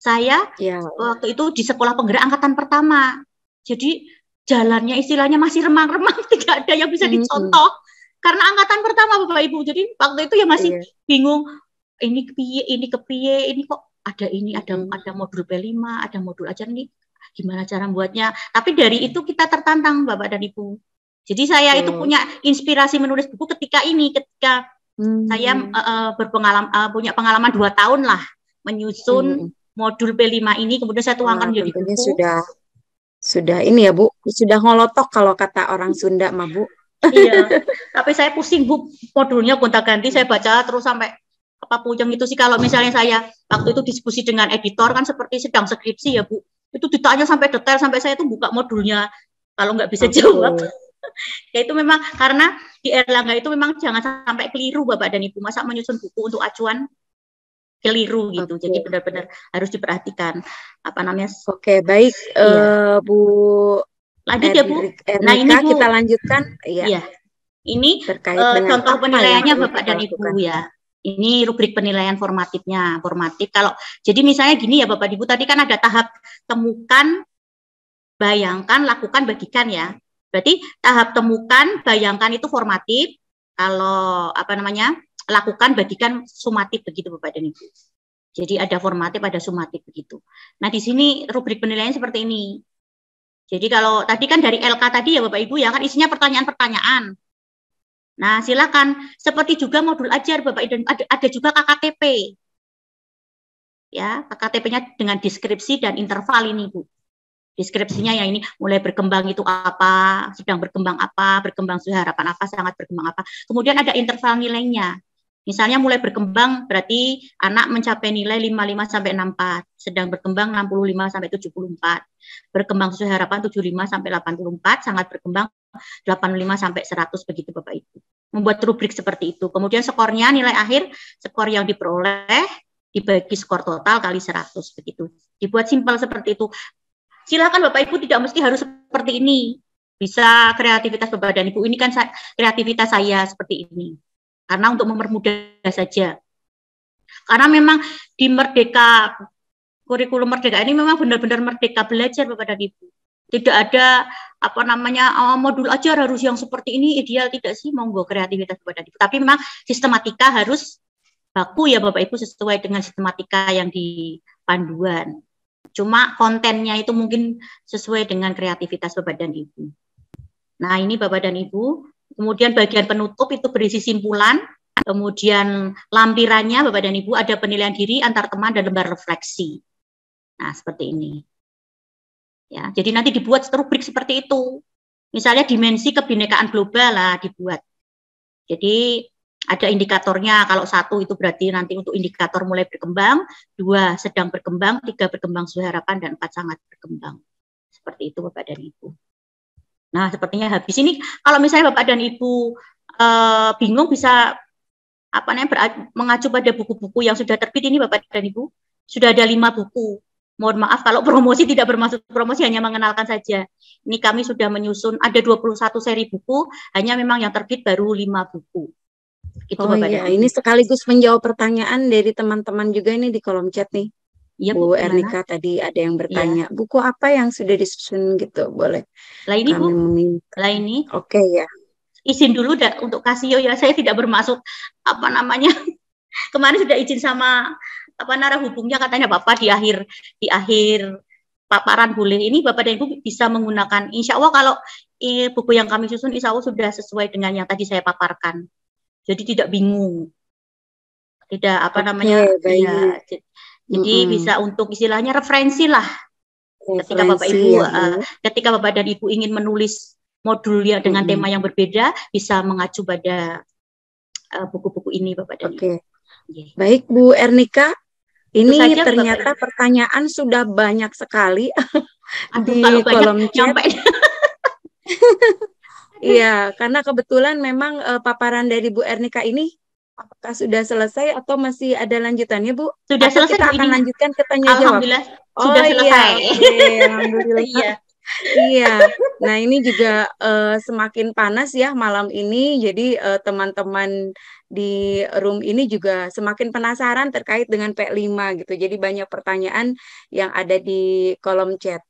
Saya waktu itu di sekolah penggerak angkatan pertama. Jadi jalannya istilahnya masih remang-remang, tidak ada yang bisa dicontoh. Karena angkatan pertama Bapak Ibu. Jadi waktu itu ya masih bingung, ini kepiye, ini kok ada ada modul P5, ada modul ajaran ini, gimana cara membuatnya. Tapi dari itu kita tertantang Bapak dan Ibu. Jadi saya itu punya inspirasi menulis buku ketika saya punya pengalaman 2 tahun lah menyusun modul P5 ini, kemudian saya tuangkan menjadi buku. Sudah ini ya Bu, sudah ngolotok kalau kata orang Sunda mah Bu. Iya, tapi saya pusing Bu, modulnya gonta-ganti, saya baca terus sampai apa puyeng itu sih. Kalau misalnya saya waktu itu diskusi dengan editor kan seperti sedang skripsi ya Bu, itu ditanya sampai detail, sampai saya itu buka modulnya kalau nggak bisa jawab. Ya itu memang karena di Erlangga itu memang jangan sampai keliru Bapak dan Ibu, masa menyusun buku untuk acuan keliru gitu. Jadi benar-benar harus diperhatikan apa namanya. Oke, baik Bu. Lanjut ya Bu. Nah ini Bu, kita lanjutkan ya. Ini contoh penilaiannya Bapak dan Ibu ya. Ini rubrik penilaian formatifnya. Formatif kalau jadi misalnya gini ya Bapak Ibu, tadi kan ada tahap temukan, bayangkan, lakukan, bagikan ya. Berarti tahap temukan, bayangkan itu formatif. Kalau apa namanya? Lakukan, bagikan, sumatif begitu Bapak dan Ibu. Jadi ada formatif, ada sumatif begitu. Nah di sini rubrik penilaian seperti ini. Jadi kalau tadi kan dari LK tadi ya Bapak Ibu ya kan isinya pertanyaan-pertanyaan. Nah silakan seperti juga modul ajar Bapak Ibu, ada juga KKTP. ya, KTP-nya dengan deskripsi dan interval ini, Bu. Deskripsinya yang ini mulai berkembang itu apa, sedang berkembang apa, berkembang sesuai harapan apa, sangat berkembang apa. Kemudian ada interval nilainya. Misalnya mulai berkembang berarti anak mencapai nilai 55 sampai 64, sedang berkembang 65 sampai 74. Berkembang sesuai harapan 75 sampai 84, sangat berkembang 85 sampai 100 begitu Bapak Ibu. Membuat rubrik seperti itu. Kemudian skornya nilai akhir, skor yang diperoleh dibagi skor total kali 100 begitu. Dibuat simpel seperti itu. Silakan Bapak Ibu, tidak mesti harus seperti ini. Bisa kreativitas Bapak dan Ibu. Ini kan kreativitas saya seperti ini. Karena untuk mempermudah saja. Karena memang di Merdeka, kurikulum Merdeka ini memang benar-benar merdeka belajar Bapak dan Ibu. Tidak ada apa namanya modul ajar harus yang seperti ini ideal, tidak sih, monggo kreativitas Bapak dan Ibu. Tapi memang sistematika harus baku ya Bapak Ibu sesuai dengan sistematika yang di panduan. Cuma kontennya itu mungkin sesuai dengan kreativitas Bapak dan Ibu. Nah ini Bapak dan Ibu. Kemudian bagian penutup itu berisi simpulan. Kemudian lampirannya Bapak dan Ibu ada penilaian diri antar teman dan lembar refleksi. Nah seperti ini. Ya, jadi nanti dibuat rubrik seperti itu. Misalnya dimensi kebinekaan global lah dibuat. Jadi ada indikatornya, kalau 1 itu berarti nanti untuk indikator mulai berkembang, 2 sedang berkembang, 3 berkembang sesuai harapan, dan 4 sangat berkembang. Seperti itu Bapak dan Ibu. Nah sepertinya habis ini, kalau misalnya Bapak dan Ibu bingung bisa mengacu pada buku-buku yang sudah terbit ini Bapak dan Ibu. Sudah ada 5 buku. Mohon maaf kalau promosi tidak bermaksud promosi, hanya mengenalkan saja. Ini kami sudah menyusun, ada 21 seri buku, hanya memang yang terbit baru 5 buku. Itu oh Bapak iya, ini sekaligus menjawab pertanyaan dari teman-teman juga ini di kolom chat nih. Ya, Bu Bu, Ernika tadi ada yang bertanya, buku apa yang sudah disusun gitu, boleh lah ini kami Bu, meminta. lah ini. Oke ya. Izin dulu untuk Casio ya, saya tidak bermaksud apa namanya. Kemarin sudah izin sama narah hubungnya, katanya Bapak di akhir paparan boleh. Ini Bapak dan Ibu bisa menggunakan. Insya Allah kalau buku yang kami susun insya Allah sudah sesuai dengan yang tadi saya paparkan. Jadi tidak bingung. Tidak ya. Jadi bisa untuk istilahnya referensi lah. Ketika Bapak Ibu ketika Bapak dan Ibu ingin menulis modul yang dengan tema yang berbeda, bisa mengacu pada buku-buku ini Bapak dan Ibu. Baik Bu Ernika, ini saja, ternyata Bapak. Pertanyaan sudah banyak sekali di kolom chat. Iya, karena kebetulan memang paparan dari Bu Ernika ini apakah sudah selesai atau masih ada lanjutannya Bu? Sudah atau selesai kita Bu, akan ini. Lanjutkan ke tanya jawab. Alhamdulillah sudah selesai. Iya, alhamdulillah. Iya. Iya, nah ini juga semakin panas ya malam ini, jadi teman-teman di room ini juga semakin penasaran terkait dengan P5 gitu, jadi banyak pertanyaan yang ada di kolom chat.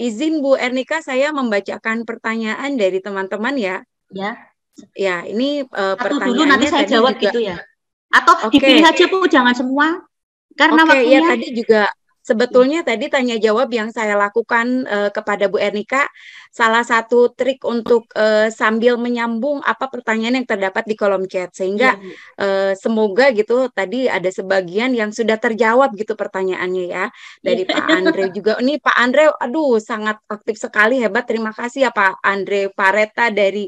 Izin Bu Ernika, saya membacakan pertanyaan dari teman-teman ya. Ya. Ya, ini pertanyaannya dulu nanti saya jawab juga, gitu ya. Atau dipilih aja Bu, jangan semua. Karena waktunya. Ya tadi juga sebetulnya tadi tanya jawab yang saya lakukan kepada Bu Ernika, salah satu trik untuk sambil menyambung apa pertanyaan yang terdapat di kolom chat, sehingga semoga gitu tadi ada sebagian yang sudah terjawab gitu pertanyaannya ya dari Pak Andre juga. Ini Pak Andre, aduh sangat aktif sekali, hebat, terima kasih ya Pak Andre Pareta dari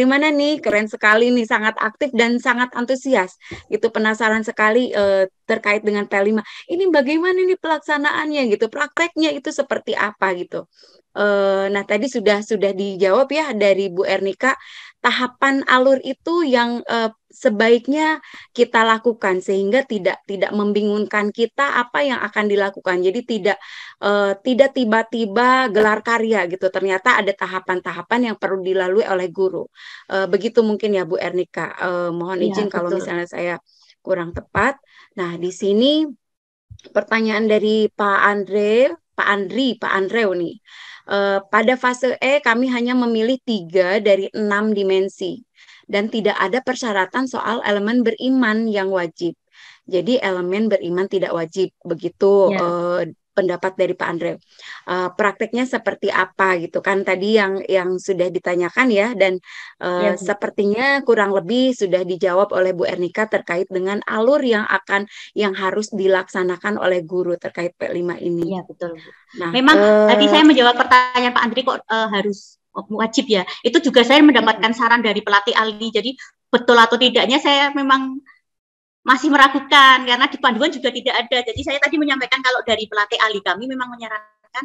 mana nih, keren sekali nih, sangat aktif dan sangat antusias gitu, penasaran sekali terkait dengan P5. Ini bagaimana nih pelaksanaannya gitu, prakteknya itu seperti apa gitu. Nah tadi sudah dijawab ya dari Bu Ernika, tahapan alur itu yang sebaiknya kita lakukan sehingga tidak membingungkan kita apa yang akan dilakukan. Jadi tidak tiba-tiba gelar karya gitu. Ternyata ada tahapan-tahapan yang perlu dilalui oleh guru. Begitu mungkin ya Bu Ernika. Mohon izin kalau misalnya saya kurang tepat. Nah, di sini pertanyaan dari Pak Andreu nih. Pada fase E kami hanya memilih 3 dari 6 dimensi dan tidak ada persyaratan soal elemen beriman yang wajib. Jadi elemen beriman tidak wajib begitu pendapat dari Pak Andre. Prakteknya seperti apa gitu kan tadi yang sudah ditanyakan ya, dan Ya, Bu. sepertinya kurang lebih sudah dijawab oleh Bu Ernika terkait dengan alur yang harus dilaksanakan oleh guru terkait P5 ini. Iya, betul, Bu. Nah, Memang tadi saya menjawab pertanyaan Pak Andri kok harus wajib ya. Itu juga saya mendapatkan saran dari pelatih ahli. Jadi betul atau tidaknya saya memang masih meragukan karena di panduan juga tidak ada. Jadi saya tadi menyampaikan kalau dari pelatih ahli kami memang menyarankan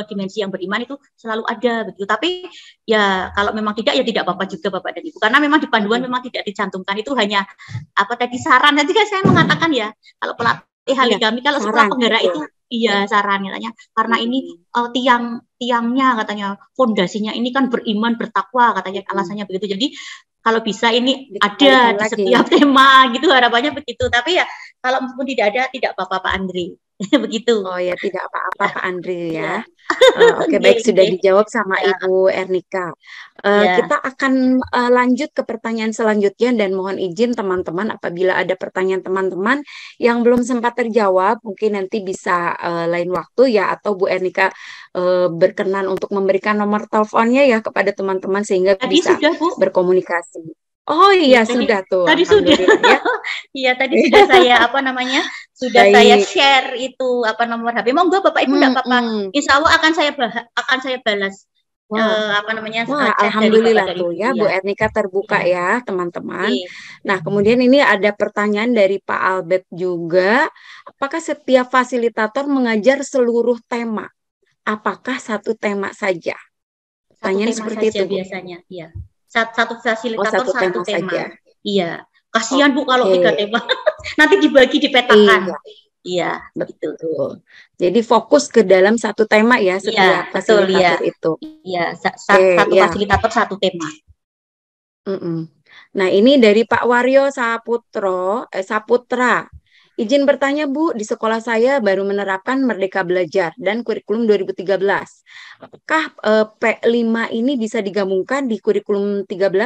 dimensi yang beriman itu selalu ada begitu. Tapi ya kalau memang tidak ya tidak apa-apa juga Bapak dan Ibu. Karena memang di panduan memang tidak dicantumkan, itu hanya apa tadi saran. Tadi kan saya mengatakan ya kalau pelatih ahli kami kalau sekolah penggerak itu iya saran katanya karena ini tiangnya katanya fondasinya ini kan beriman bertakwa katanya alasannya begitu. Jadi kalau bisa ini ada di setiap tema gitu harapannya begitu. Tapi ya kalau pun tidak ada tidak apa-apa Pak Andri. Begitu. Oh ya, tidak apa-apa Pak Andri ya. Oke, baik, sudah dijawab sama Ibu Ernika. Kita akan lanjut ke pertanyaan selanjutnya, dan mohon izin teman-teman apabila ada pertanyaan teman-teman yang belum sempat terjawab, mungkin nanti bisa lain waktu ya, atau Bu Ernika berkenan untuk memberikan nomor teleponnya ya kepada teman-teman sehingga bisa berkomunikasi. Oh iya, sudah tuh. Tadi sudah. Ya. Iya, tadi sudah saya sudah saya share itu nomor HP. Monggo Bapak Ibu enggak apa-apa. Insya Allah akan saya balas. Wah, alhamdulillah tuh ya, Bu Ernika terbuka ya teman-teman. Nah, kemudian ini ada pertanyaan dari Pak Albert juga. Apakah setiap fasilitator mengajar seluruh tema? Apakah satu tema saja? Pertanyaan seperti itu biasanya, iya. Satu fasilitator satu tema. Saja. Iya. Kasihan Bu kalau 3 tema. Nanti dibagi dipetakan. Iya, betul. Jadi fokus ke dalam satu tema ya setiap fasilitator itu. Iya, satu fasilitator satu tema. Nah, ini dari Pak Waryo Saputra. Izin bertanya Bu, di sekolah saya baru menerapkan Merdeka Belajar dan kurikulum 2013. Apakah P5 ini bisa digabungkan di kurikulum 13?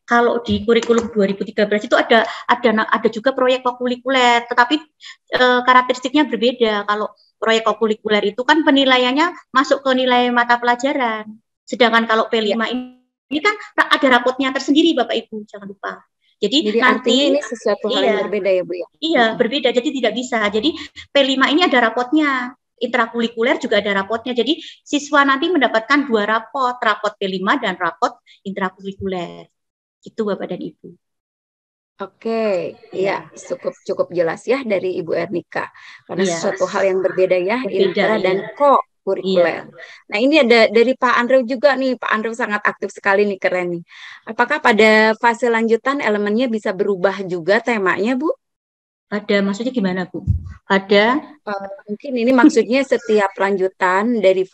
Kalau di kurikulum 2013 itu ada juga proyek kokurikuler, tetapi karakteristiknya berbeda. Kalau proyek kokurikuler itu kan penilaiannya masuk ke nilai mata pelajaran. Sedangkan kalau P5 ini kan ada rapotnya tersendiri Bapak Ibu, jangan lupa. Jadi nanti ini sesuatu hal yang berbeda ya Bu ya? Iya, berbeda. Jadi tidak bisa. Jadi P5 ini ada rapotnya. Intrakurikuler juga ada rapotnya. Jadi siswa nanti mendapatkan 2 rapot P5 dan rapot intrakurikuler. Gitu Bapak dan Ibu. Oke, ya cukup jelas ya dari Ibu Ernika. Karena sesuatu hal yang berbeda ya, intra dan kurikuler. Nah, ini ada dari Pak Andrew juga nih. Pak Andrew sangat aktif sekali nih, keren nih. Apakah pada fase lanjutan elemennya bisa berubah juga temanya, Bu? Ada, maksudnya gimana Bu? Ada mungkin ini maksudnya setiap lanjutan dari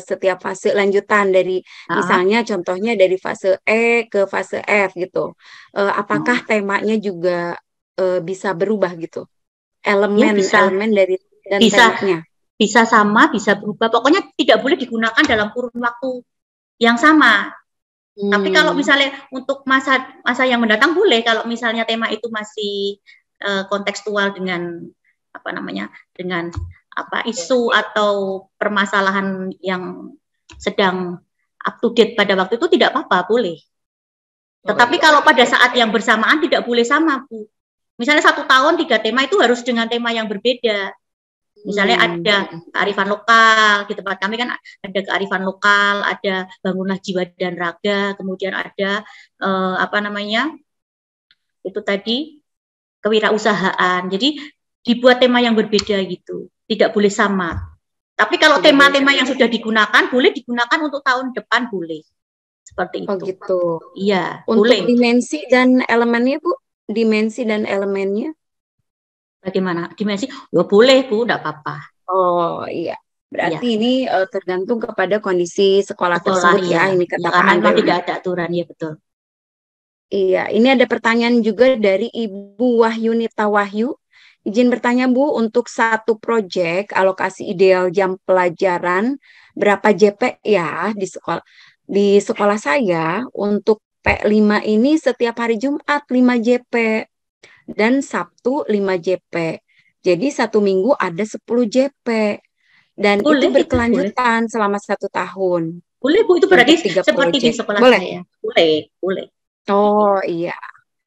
setiap fase lanjutan dari misalnya contohnya dari fase E ke fase F gitu. Apakah temanya juga bisa berubah gitu? Elemen dari dan temanya. Bisa sama, bisa berubah. Pokoknya tidak boleh digunakan dalam kurun waktu yang sama. Tapi kalau misalnya untuk masa yang mendatang boleh. Kalau misalnya tema itu masih kontekstual dengan dengan isu atau permasalahan yang sedang up to date pada waktu itu tidak apa-apa, boleh. Tetapi kalau pada saat yang bersamaan tidak boleh sama, Bu. Misalnya 1 tahun 3 tema itu harus dengan tema yang berbeda. Misalnya ada kearifan lokal, di tempat kami kan ada kearifan lokal, ada bangunlah jiwa dan raga, kemudian ada itu tadi kewirausahaan. Jadi dibuat tema yang berbeda gitu, tidak boleh sama. Tapi kalau tema-tema yang sudah digunakan boleh digunakan untuk tahun depan, boleh. Seperti itu. Oh gitu. Iya, untuk boleh. Dimensi dan elemennya Bu, dimensi dan elemennya. Bagaimana? Dimensi? Ya boleh Bu, enggak apa-apa. Oh iya. Berarti ini tergantung kepada kondisi sekolah tersebut ya. Ini kata Pak Andrew. Tidak ada aturan, ya betul. Iya, ini ada pertanyaan juga dari Ibu Wahyunita Wahyu. Izin bertanya Bu, untuk satu proyek alokasi ideal jam pelajaran berapa JP ya di sekolah saya untuk P5 ini setiap hari Jumat 5 JP dan Sabtu 5 JP. Jadi 1 minggu ada 10 JP. Dan itu Boleh, itu boleh. berkelanjutan selama 1 tahun Boleh Bu, itu berarti untuk 3 seperti di project. sekolah Boleh? saya. Boleh, boleh. Oh iya.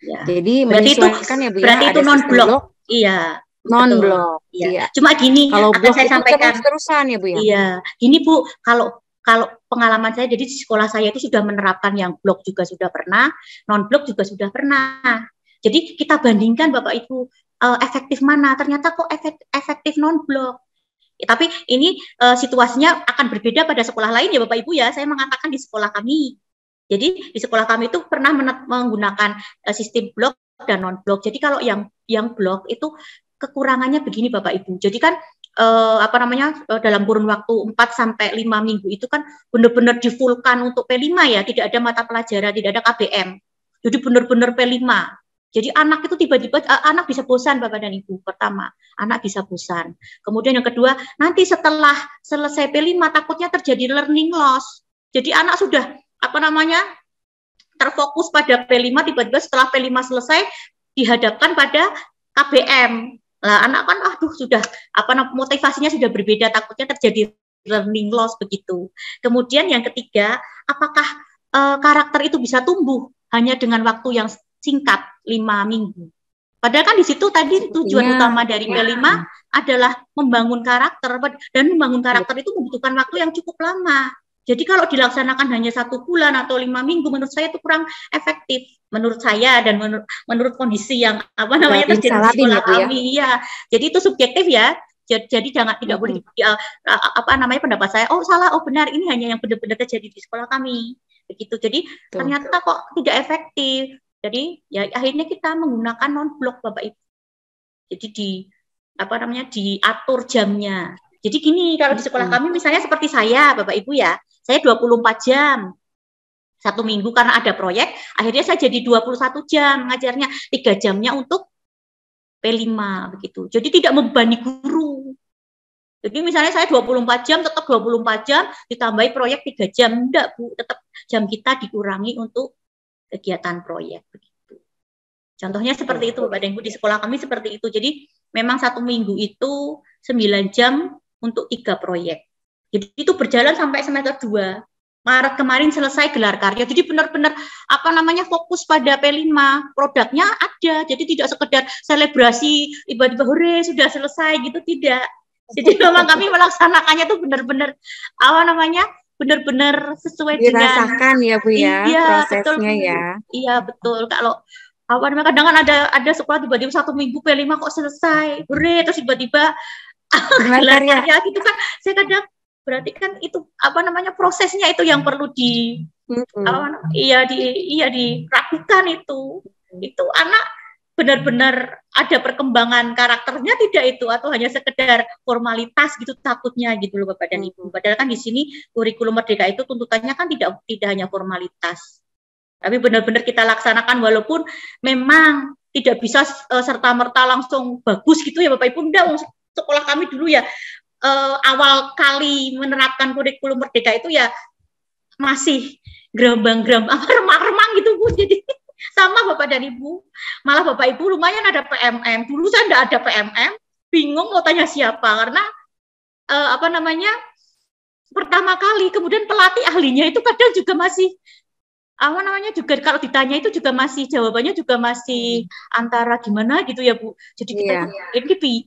Ya. Jadi Berarti itu menyesuaikan ya Bu ya, berarti itu ada non sistem blok. blok, Iya, non betul. blok. Iya. Iya. Cuma gini Kalau akan blok saya itu sampaikan. terus-terusan ya Bu ya. Iya, gini Bu, kalau kalau pengalaman saya, jadi di sekolah saya itu sudah menerapkan yang blok juga sudah pernah, non blok juga sudah pernah. Jadi kita bandingkan Bapak Ibu, efektif mana? Ternyata kok efektif non blok. Ya, tapi ini situasinya akan berbeda pada sekolah lain ya Bapak Ibu ya. Saya mengatakan di sekolah kami. Jadi di sekolah kami itu pernah menggunakan sistem blok dan non blok. Jadi kalau yang blok itu kekurangannya begini Bapak Ibu. Jadi kan dalam kurun waktu 4 sampai 5 minggu itu kan benar-benar difulkan untuk P5 ya, tidak ada mata pelajaran, tidak ada KBM. Jadi benar-benar P5. Jadi anak itu tiba-tiba anak bisa bosan Bapak dan Ibu. Pertama, anak bisa bosan. Kemudian yang kedua, nanti setelah selesai P5 takutnya terjadi learning loss. Jadi anak sudah terfokus pada P5, tiba-tiba setelah P5 selesai dihadapkan pada KBM. Nah, anak kan sudah motivasinya sudah berbeda, takutnya terjadi learning loss begitu. Kemudian yang ketiga, apakah karakter itu bisa tumbuh hanya dengan waktu yang singkat 5 minggu? Padahal kan di situ tadi tujuan utama dari P5 adalah membangun karakter, dan membangun karakter itu membutuhkan waktu yang cukup lama. Jadi kalau dilaksanakan hanya 1 bulan atau 5 minggu, menurut saya itu kurang efektif. Menurut saya dan menurut kondisi yang terjadi di sekolah kami. Ya, jadi itu subjektif ya. Jadi tidak boleh pendapat saya. Oh salah, oh benar. Ini hanya yang benar-benar terjadi di sekolah kami. Begitu. Jadi ternyata kok tidak efektif. Jadi ya akhirnya kita menggunakan non blok Bapak Ibu. Jadi diatur jamnya. Jadi gini, kalau di sekolah kami misalnya seperti saya, Bapak Ibu ya, saya 24 jam. 1 minggu karena ada proyek, akhirnya saya jadi 21 jam ngajarnya, 3 jamnya untuk P5 begitu. Jadi tidak membebani guru. Jadi misalnya saya 24 jam, tetap 24 jam, ditambahi proyek 3 jam. Enggak Bu, tetap jam kita dikurangi untuk kegiatan proyek begitu. Contohnya seperti itu Bapak dan Ibu, di sekolah kami seperti itu. Jadi memang 1 minggu itu 9 jam untuk 3 proyek. Jadi itu berjalan sampai semester 2. Maret kemarin selesai gelar karya. Jadi benar-benar fokus pada P5. Produknya ada. Jadi tidak sekedar selebrasi tiba-tiba hore sudah selesai gitu, tidak. Jadi memang kami melaksanakannya tuh benar-benar benar-benar sesuai dirasakan ya Bu ya, prosesnya betul, ya. Iya betul. Kalau kadang kan ada sekolah tiba-tiba 1 minggu P5 kok selesai. Hore, terus tiba-tiba gelar karya gitu kan. Saya kadang berarti kan itu prosesnya itu yang perlu diragukan itu anak benar-benar ada perkembangan karakternya tidak itu, atau hanya sekedar formalitas gitu takutnya gitu loh Bapak dan Ibu. Padahal kan di sini kurikulum Merdeka itu tuntutannya kan tidak hanya formalitas, tapi benar-benar kita laksanakan, walaupun memang tidak bisa serta-merta langsung bagus gitu ya Bapak Ibu. Enggak, sekolah kami dulu ya awal kali menerapkan kurikulum Merdeka itu ya masih remang-remang gitu Bu. Jadi sama Bapak dan Ibu, malah Bapak Ibu lumayan ada PMM. Dulu saya enggak ada PMM, bingung mau tanya siapa karena pertama kali, kemudian pelatih ahlinya itu kadang juga masih juga kalau ditanya itu juga masih jawabannya juga masih antara gimana gitu ya Bu. Jadi kita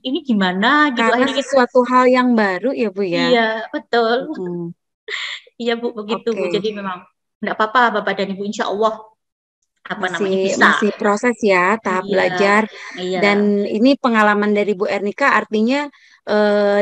ini gimana gitu. Karena sesuatu hal yang baru ya Bu ya. Iya betul. Iya Bu, begitu Bu. Jadi memang enggak apa-apa Bapak dan Ibu, insya Allah bisa. Masih proses ya, tahap belajar. Dan ini pengalaman dari Bu Ernika artinya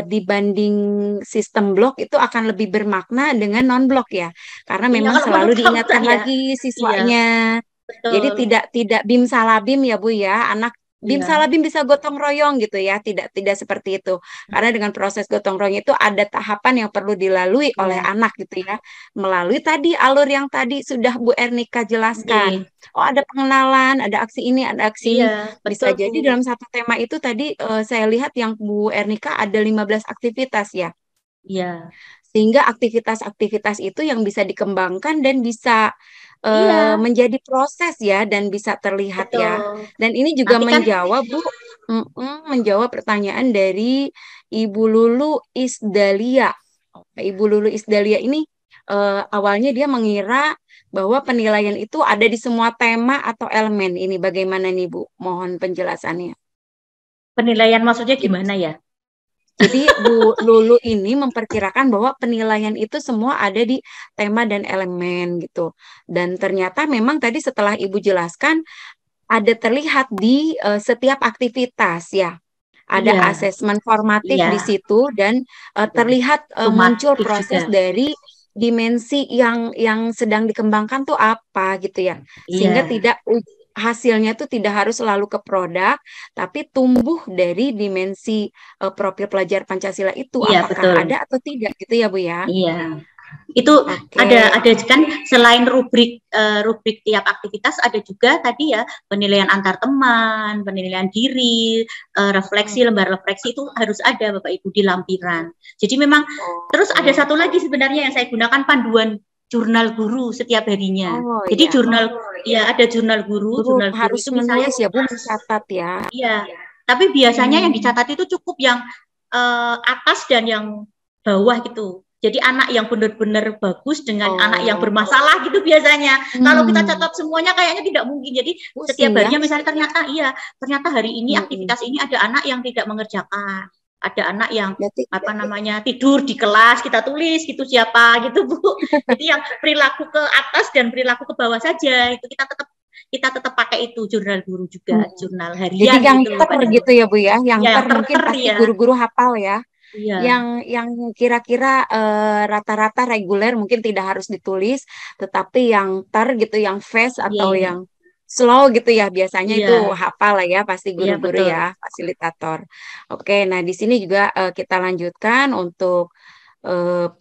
dibanding sistem blok itu akan lebih bermakna dengan non blok ya, karena memang selalu diingatkan lagi siswanya. Jadi tidak bim salabim ya Bu ya, anak bim salabim bisa gotong royong gitu ya, tidak seperti itu, karena dengan proses gotong royong itu ada tahapan yang perlu dilalui oleh anak gitu ya, melalui tadi alur yang tadi sudah Bu Ernika jelaskan. Oh ada pengenalan, ada aksi ini, ada aksi ini. Bisa jadi dalam satu tema itu tadi saya lihat yang Bu Ernika ada 15 aktivitas ya. Iya. Sehingga aktivitas-aktivitas itu yang bisa dikembangkan dan bisa menjadi proses ya, dan bisa terlihat ya. Dan ini juga menjawab Bu menjawab pertanyaan dari Ibu Lulu Isdalia. Ibu Lulu Isdalia ini awalnya dia mengira bahwa penilaian itu ada di semua tema atau elemen. Ini bagaimana nih Bu? Mohon penjelasannya. Penilaian maksudnya Jadi, gimana ya? jadi Bu Lulu ini memperkirakan bahwa penilaian itu semua ada di tema dan elemen gitu. Dan ternyata memang tadi setelah Ibu jelaskan ada terlihat di setiap aktivitas ya. Ada Iya, asesmen formatif di iya, situ dan terlihat muncul sumatif proses juga. dari dimensi yang sedang dikembangkan tuh apa gitu ya. Sehingga Iya, tidak hasilnya tuh tidak harus selalu ke produk, tapi tumbuh dari dimensi profil pelajar Pancasila itu iya apakah betul. ada atau tidak gitu ya Bu ya. Iya. Itu Oke. ada kan selain rubrik tiap aktivitas ada juga tadi ya penilaian antar teman, penilaian diri, refleksi lembar refleksi itu harus ada Bapak Ibu di lampiran. Jadi memang terus ada Oh, satu lagi sebenarnya yang saya gunakan panduan jurnal guru setiap harinya. oh Jadi ya. ya ada jurnal Guru guru harus itu misalnya menulis ya Bu, mencatat ya. iya. Tapi biasanya yang Hmm. dicatat itu cukup yang atas dan yang bawah gitu. Jadi anak yang benar-benar bagus dengan anak yang Oh. bermasalah gitu biasanya. Kalau kita Hmm. catat semuanya kayaknya tidak mungkin. Jadi setiap Pusing ya. harinya misalnya ternyata hari ini Hmm. aktivitas ini ada anak yang tidak mengerjakan. Ada anak yang Berarti tidur di kelas, kita tulis gitu siapa gitu Bu. Jadi yang perilaku ke atas dan perilaku ke bawah saja itu kita tetap pakai itu jurnal guru juga, hmm. jurnal Jadi harian yang gitu ter Bapak Ibu. gitu ya Bu ya, yang Ya, ter yang mungkin pasti ya. guru-guru hafal ya. Iya. Yang kira-kira rata-rata reguler mungkin tidak harus ditulis, tetapi yang ter gitu, yang fast Iya, atau iya. yang slow gitu ya, biasanya itu Iya, hafal lah ya, pasti iya guru-guru betul. ya, fasilitator. Oke, nah di sini juga kita lanjutkan untuk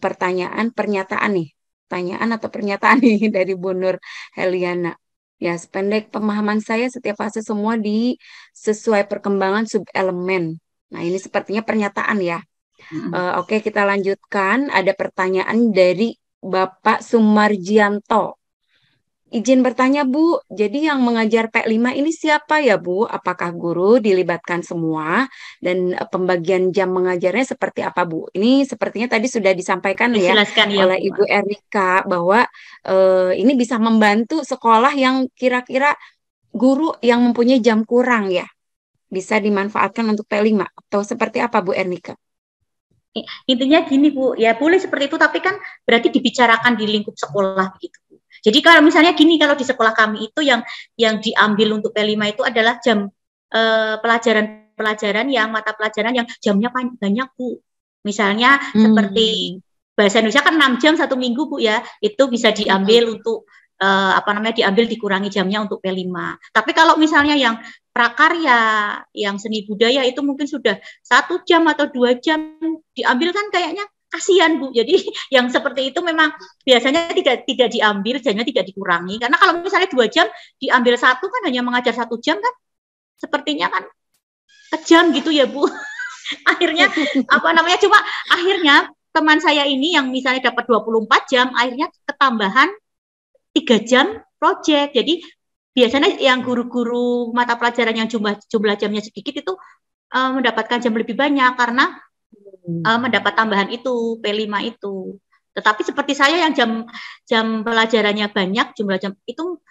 pertanyaan pernyataan nih, pertanyaan atau pernyataan nih dari Bu Nur Heliana. Ya, sependek pemahaman saya setiap fase semua sesuai perkembangan subelemen. Nah, ini sepertinya pernyataan ya. Oke, kita lanjutkan. Ada pertanyaan dari Bapak Sumarjianto. Izin bertanya, Bu. Jadi yang mengajar P5 ini siapa ya, Bu? Apakah guru dilibatkan semua? Dan pembagian jam mengajarnya seperti apa, Bu? Ini sepertinya tadi sudah disampaikan ya Dijelaskan ya oleh Bu. Ibu Erika bahwa ini bisa membantu sekolah yang kira-kira guru yang mempunyai jam kurang ya. Bisa dimanfaatkan untuk P5 atau seperti apa, Bu Ernika? Intinya gini Bu, ya boleh seperti itu tapi kan berarti dibicarakan di lingkup sekolah begitu. Jadi kalau misalnya gini, kalau di sekolah kami itu yang diambil untuk P5 itu adalah jam pelajaran yang mata pelajaran yang jamnya banyak Bu. Misalnya seperti bahasa Indonesia kan 6 jam 1 minggu Bu ya, itu bisa diambil untuk diambil dikurangi jamnya untuk P5. Tapi kalau misalnya yang prakarya, yang seni budaya itu mungkin sudah 1 jam atau 2 jam diambil kan kayaknya kasihan Bu. Jadi yang seperti itu memang biasanya tidak diambil, jamnya tidak dikurangi. Karena kalau misalnya 2 jam diambil satu kan hanya mengajar 1 jam kan, sepertinya kan kejam gitu ya Bu. Akhirnya cuma akhirnya teman saya ini yang misalnya dapat 24 jam, akhirnya ketambahan 3 jam project. Jadi biasanya yang guru-guru mata pelajaran yang jumlah jamnya sedikit itu mendapatkan jam lebih banyak karena mendapat tambahan itu P5 itu. Tetapi seperti saya yang jam pelajarannya banyak, jumlah jam itu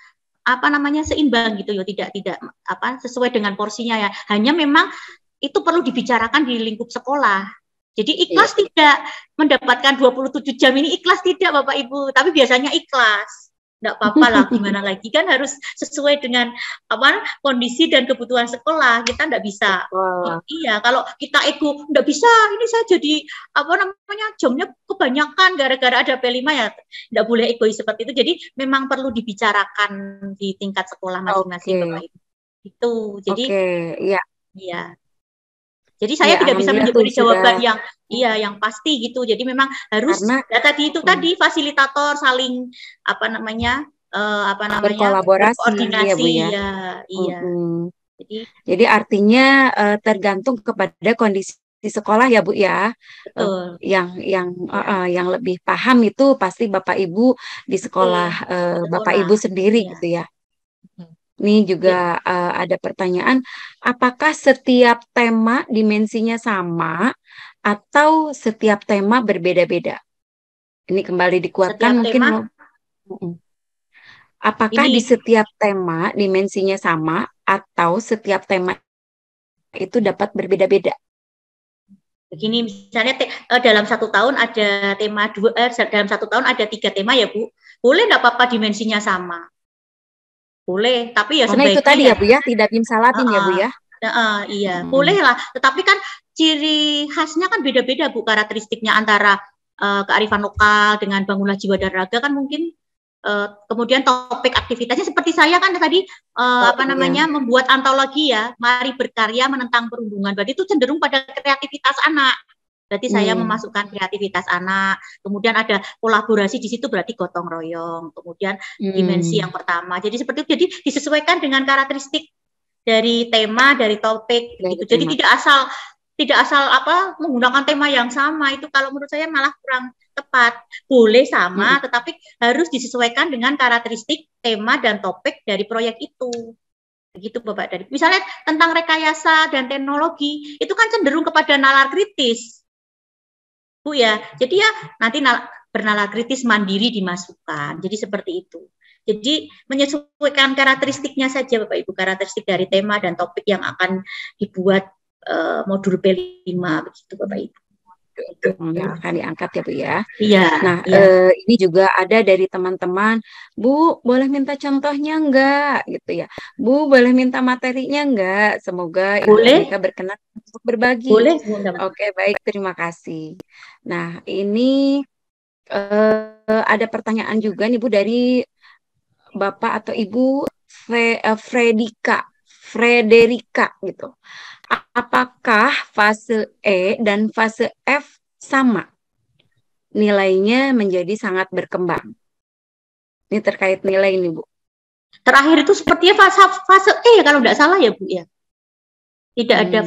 seimbang gitu ya, tidak sesuai dengan porsinya ya. Hanya memang itu perlu dibicarakan di lingkup sekolah. Jadi ikhlas tidak mendapatkan 27 jam ini, ikhlas tidak Bapak Ibu, tapi biasanya ikhlas. Enggak apa-apa lah, gimana lagi kan harus sesuai dengan kondisi dan kebutuhan sekolah. Kita enggak bisa. Iya, kalau kita ego enggak bisa, ini saya jadi jamnya kebanyakan gara-gara ada P5 ya. Enggak boleh egois seperti itu. Jadi memang perlu dibicarakan di tingkat sekolah masing-masing Bapak Ibu. Itu. Jadi ya. Iya. Jadi saya tidak bisa memberi jawaban yang pasti gitu. Jadi memang harus tadi fasilitator saling berkoordinasi ya. Iya. Jadi artinya tergantung kepada kondisi sekolah ya Bu ya. Betul. Yang lebih paham itu pasti Bapak Ibu di sekolah Bapak Ibu sendiri gitu ya. Ini juga ada pertanyaan, apakah setiap tema dimensinya sama atau setiap tema berbeda-beda? Ini kembali dikuatkan Setiap mungkin. tema Apakah di ini setiap tema dimensinya sama atau setiap tema itu dapat berbeda-beda? begini, misalnya dalam 1 tahun ada tema dalam 1 tahun ada 3 tema ya Bu, boleh nggak apa-apa dimensinya sama? Boleh, tapi ya Karena itu sebaiknya tadi ya ya Bu ya, tidak bimsalatin ya Bu ya. iya, boleh lah. Tetapi kan ciri khasnya kan beda-beda Bu, karakteristiknya antara kearifan lokal dengan bangunlah jiwa dan raga kan mungkin kemudian topik aktivitasnya seperti saya kan tadi Iya. membuat antologi ya, mari berkarya menentang perundungan. Berarti itu cenderung pada kreativitas anak. Berarti saya memasukkan kreativitas anak. Kemudian ada kolaborasi di situ berarti gotong royong. Kemudian dimensi yang pertama. Jadi seperti itu. Jadi disesuaikan dengan karakteristik dari tema, dari topik gitu. Jadi tidak asal menggunakan tema yang sama, itu kalau menurut saya malah kurang tepat. Boleh sama, tetapi harus disesuaikan dengan karakteristik tema dan topik dari proyek itu. Begitu Bapak. Dari misalnya tentang rekayasa dan teknologi, itu kan cenderung kepada nalar kritis. Bu ya. Jadi ya nanti bernalar kritis mandiri dimasukkan. Jadi seperti itu. Jadi menyesuaikan karakteristiknya saja Bapak Ibu, karakteristik dari tema dan topik yang akan dibuat modul P5 begitu Bapak Ibu. Yang akan diangkat ya Bu ya. Iya. Nah, ini juga ada dari teman-teman, Bu, boleh minta contohnya enggak gitu ya. Bu, boleh minta materinya enggak? Semoga Ibu Erika berkenan untuk berbagi. Boleh. Oke, baik, terima kasih. Nah, ini ada pertanyaan juga nih Bu dari Bapak atau Ibu Frederika gitu. Apakah fase E dan fase F sama? Nilainya menjadi sangat berkembang. Ini terkait nilai ini, Bu. Terakhir itu sepertinya fase E kalau tidak salah ya, Bu ya. Tidak ada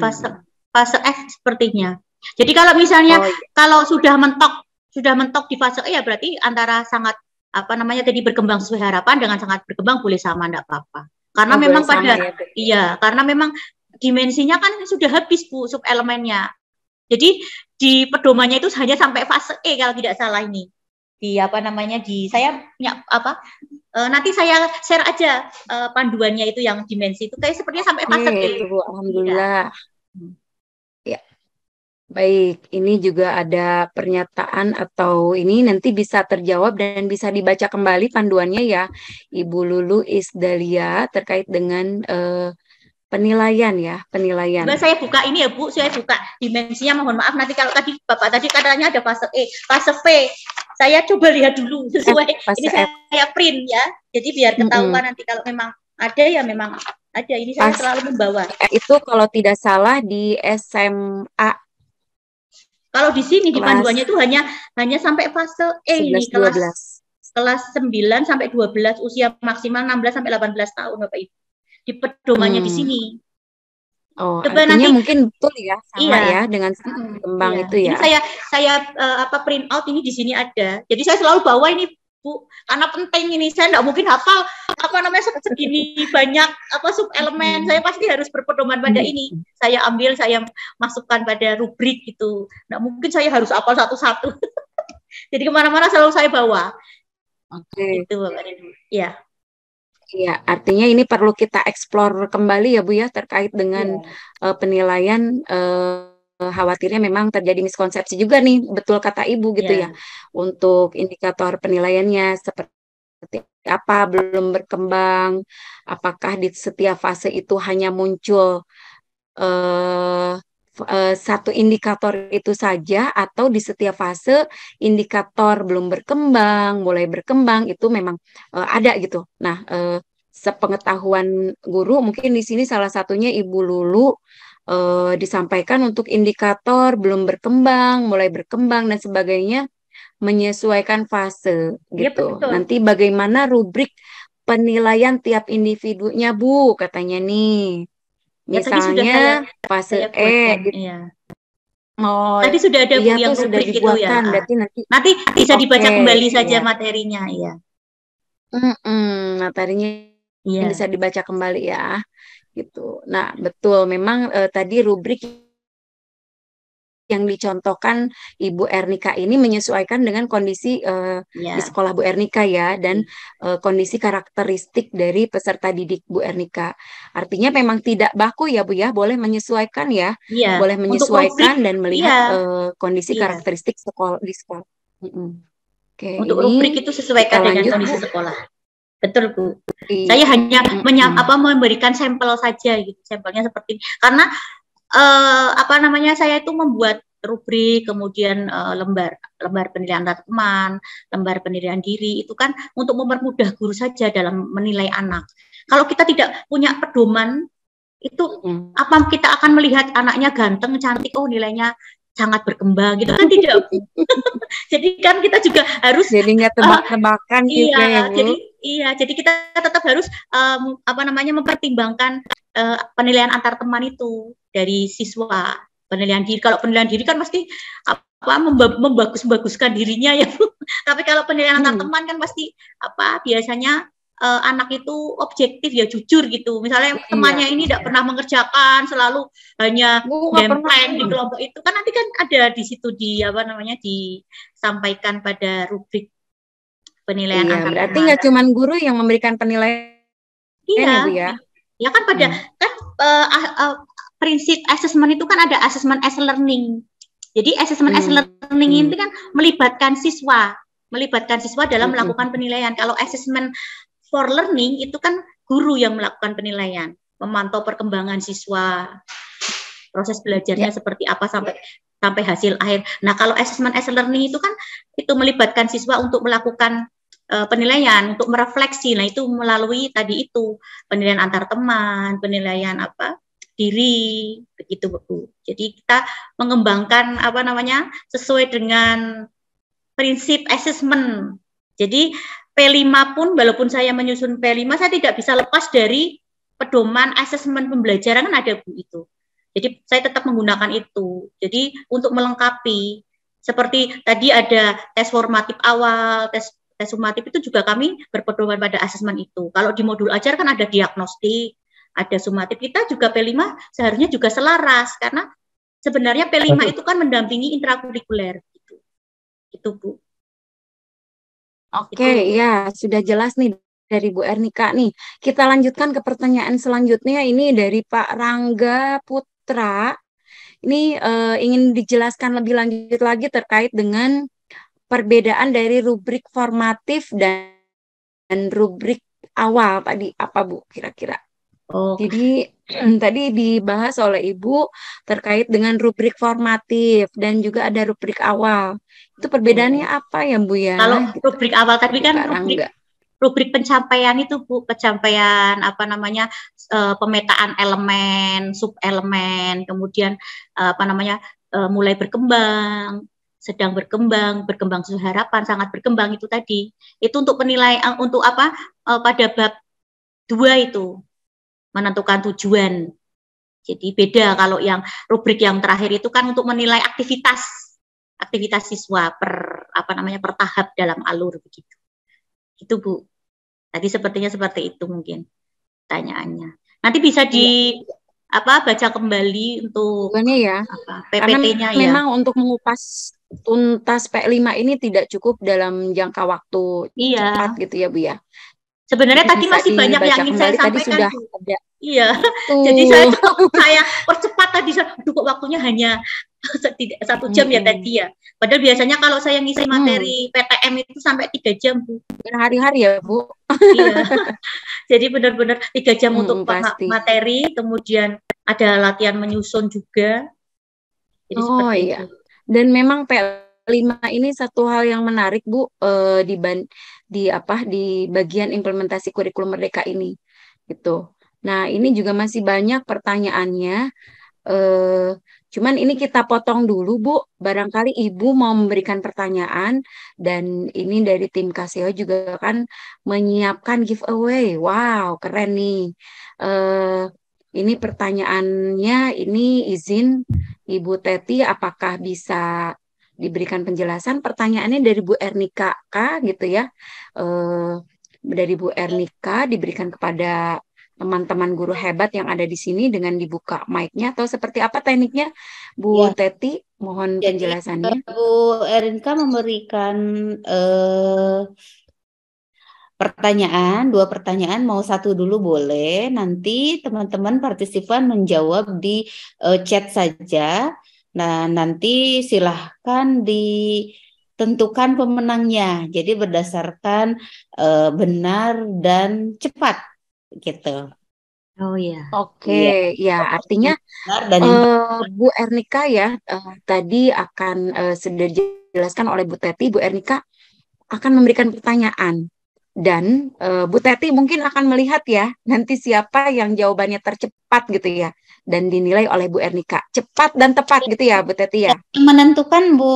fase F sepertinya. Jadi kalau misalnya kalau sudah mentok di fase E ya berarti antara sangat tadi berkembang sesuai harapan dengan sangat berkembang boleh sama, enggak apa-apa. Karena memang karena memang dimensinya kan sudah habis Bu subelemennya. Jadi di pedomannya itu hanya sampai fase E kalau tidak salah ini. Nanti saya share aja panduannya itu yang dimensi itu kayak sepertinya sampai fase E. Itu, alhamdulillah. Ya. Baik, ini juga ada pernyataan atau ini nanti bisa terjawab dan bisa dibaca kembali panduannya ya, Ibu Lulu Isdalia terkait dengan penilaian ya, penilaian. Coba saya buka ini ya Bu, saya buka dimensinya, mohon maaf nanti kalau tadi Bapak tadi katanya ada fase E, fase P. Saya coba lihat dulu sesuai ini saya print ya. Jadi biar ketahuan nanti kalau memang ada ya memang ada. Ini saya selalu membawa. Itu kalau tidak salah di SMA. Kalau di sini di panduannya itu hanya sampai fase E 11, ini kelas 9 sampai 12 usia maksimal 16 sampai 18 tahun Bapak Ibu. Di pedomannya di sini. Oh, coba artinya nanti mungkin betul ya sama ya dengan berkembang itu ya. Ini saya print out ini di sini ada. Jadi saya selalu bawa ini Bu, karena penting ini. Saya nggak mungkin hafal segini banyak subelemen. Saya pasti harus berpedoman pada ini. Saya ambil, saya masukkan pada rubrik gitu. Nggak mungkin saya harus hafal satu-satu. Jadi kemana-mana selalu saya bawa. Oke. Itu Bapak Ibu. Ya. Iya, artinya ini perlu kita eksplor kembali ya Bu ya terkait dengan penilaian. Khawatirnya memang terjadi miskonsepsi juga nih, betul kata Ibu gitu ya. Untuk indikator penilaiannya seperti apa, belum berkembang, apakah di setiap fase itu hanya muncul satu indikator itu saja atau di setiap fase indikator belum berkembang, mulai berkembang itu memang ada gitu. Nah, sepengetahuan guru mungkin di sini salah satunya Ibu Lulu disampaikan untuk indikator belum berkembang, mulai berkembang dan sebagainya menyesuaikan fase gitu. Nanti bagaimana rubrik penilaian tiap individunya Bu katanya nih. Misalnya fase E. Tadi sudah ada Bu yang rubrik gitu ya. Nanti bisa dibaca kembali saja materinya ya. Materinya Iya, Yang bisa dibaca kembali ya, gitu. Nah, betul. Memang tadi rubrik yang dicontohkan Ibu Ernika ini menyesuaikan dengan kondisi di iya, sekolah Bu Ernika ya, dan iya, kondisi karakteristik dari peserta didik Bu Ernika. Artinya memang tidak baku ya Bu ya, boleh menyesuaikan ya, iya. boleh Untuk rubrik, menyesuaikan dan iya, melihat kondisi iya. karakteristik sekolah di sekolah. Mm-mm. Oke, Untuk rubrik ini itu kita sesuaikan dengan lanjut Bu. kondisi sekolah. Betul, Bu. Iya. Saya hanya Mm-mm. memberikan sampel saja gitu. Sampelnya seperti ini. Karena apa namanya, saya itu membuat rubrik, kemudian lembar penilaian antar teman, lembar penilaian diri itu kan untuk mempermudah guru saja dalam menilai anak. Kalau kita tidak punya pedoman itu, Mm-mm. apa kita akan melihat anaknya ganteng, cantik, oh nilainya sangat berkembang gitu kan, tidak, Bu. Jadi kan kita juga harus Jadi nggak uh, tebak-tebakan juga ya iya, Bu. jadi kita tetap harus apa namanya, mempertimbangkan penilaian antar teman itu dari siswa. Penilaian diri, kalau penilaian diri kan pasti apa membagus-baguskan dirinya ya, Bu. Tapi kalau penilaian antar Hmm. teman kan pasti apa, biasanya anak itu objektif ya, jujur gitu. Misalnya Iya, temannya ini tidak benar. pernah mengerjakan, selalu hanya Bu nggak pernah. gempleng di kelompok itu, kan nanti kan ada di situ di apa namanya, disampaikan pada rubrik penilaian Iya, antar berarti teman. nggak cuman guru yang memberikan penilaian Iya, ya, Bu ya? ya kan pada Hmm. kan prinsip asesmen itu kan ada asesmen as learning. Jadi asesmen as Hmm. learning Hmm. itu kan melibatkan siswa dalam melakukan penilaian. Kalau asesmen for learning itu kan guru yang melakukan penilaian, memantau perkembangan siswa, proses belajarnya Ya, seperti apa sampai sampai hasil akhir. Nah, kalau assessment as learning itu kan itu melibatkan siswa untuk melakukan penilaian, untuk merefleksi. Nah, itu melalui tadi itu penilaian antar teman, penilaian apa diri, begitu Bu. Jadi kita mengembangkan apa namanya sesuai dengan prinsip assessment. Jadi P5 pun, walaupun saya menyusun P5, saya tidak bisa lepas dari pedoman asesmen pembelajaran, kan ada Bu itu. Jadi saya tetap menggunakan itu. Jadi untuk melengkapi, seperti tadi ada tes formatif awal, tes sumatif itu juga kami berpedoman pada asesmen itu. Kalau di modul ajar kan ada diagnostik, ada sumatif, kita juga P5 seharusnya juga selaras, karena sebenarnya P5 itu kan mendampingi intrakurikuler gitu. Itu Bu. oke, Itu ya sudah jelas nih dari Bu Ernika nih. Kita lanjutkan ke pertanyaan selanjutnya. Ini dari Pak Rangga Putra. Ini ingin dijelaskan lebih lanjut lagi terkait dengan perbedaan dari rubrik formatif dan rubrik awal tadi apa Bu kira-kira? oh Jadi tadi dibahas oleh Ibu terkait dengan rubrik formatif dan juga ada rubrik awal. Itu perbedaannya oh. apa ya Bu Kalau ya? Gitu. rubrik awal tadi Dari kan Pak Rangga. rubrik pencapaian itu Bu, pencapaian apa namanya pemetaan elemen, sub elemen, kemudian apa namanya mulai berkembang, sedang berkembang, berkembang sesuai harapan, sangat berkembang itu tadi. Itu untuk penilaian untuk apa pada bab 2 itu menentukan tujuan. Jadi beda kalau yang rubrik yang terakhir itu kan untuk menilai aktivitas siswa apa namanya per tahap dalam alur begitu. Itu Bu. Tadi sepertinya seperti itu mungkin pertanyaannya. Nanti bisa Iya, baca kembali untuk tujuannya ya. Karena PPT-nya ya. memang untuk mengupas tuntas P5 ini tidak cukup dalam jangka waktu cepat Iya. gitu ya Bu ya. Sebenarnya Jadi tadi bisa masih banyak yang dibaca ingin saya kembali tadi sampaikan sudah Bu. ada Iya. Jadi tuh. saya percepat tadi. Aduh, kok waktunya hanya 1 jam ya Mm-mm. tadi ya. Padahal biasanya kalau saya ngisi Mm. materi PTM itu sampai 3 jam Bu. Berhari-hari ya Bu. Iya. Jadi benar-benar 3 jam untuk Pasti. materi, kemudian ada latihan menyusun juga. Jadi Oh seperti iya. itu. Dan memang P5 ini satu hal yang menarik Bu di bagian implementasi kurikulum Merdeka ini gitu. Nah, ini juga masih banyak pertanyaannya. Eh, Cuman ini kita potong dulu Bu. Barangkali Ibu mau memberikan pertanyaan dan ini dari tim Kaseo juga kan menyiapkan giveaway. Wow, keren nih. Eh, ini pertanyaannya ini izin Ibu Teti apakah bisa diberikan penjelasan? Pertanyaannya dari Bu Ernika K gitu ya. Eh, dari Bu Ernika diberikan kepada teman-teman guru hebat yang ada di sini dengan dibuka mic-nya atau seperti apa tekniknya, Bu Ya, Teti? Mohon jadi penjelasannya. Bu Erinka memberikan pertanyaan, 2 pertanyaan, mau satu dulu boleh. Nanti teman-teman partisipan menjawab di chat saja. Nah, nanti silahkan ditentukan pemenangnya. Jadi berdasarkan benar dan cepat, gitu. Oh iya. Oke, Iya, ya artinya yang benar dan yang Bu Ernika ya tadi akan sudah dijelaskan oleh Bu Teti. Bu Ernika akan memberikan pertanyaan dan Bu Teti mungkin akan melihat ya nanti siapa yang jawabannya tercepat gitu ya dan dinilai oleh Bu Ernika cepat dan tepat gitu ya Bu Teti ya. yang menentukan Bu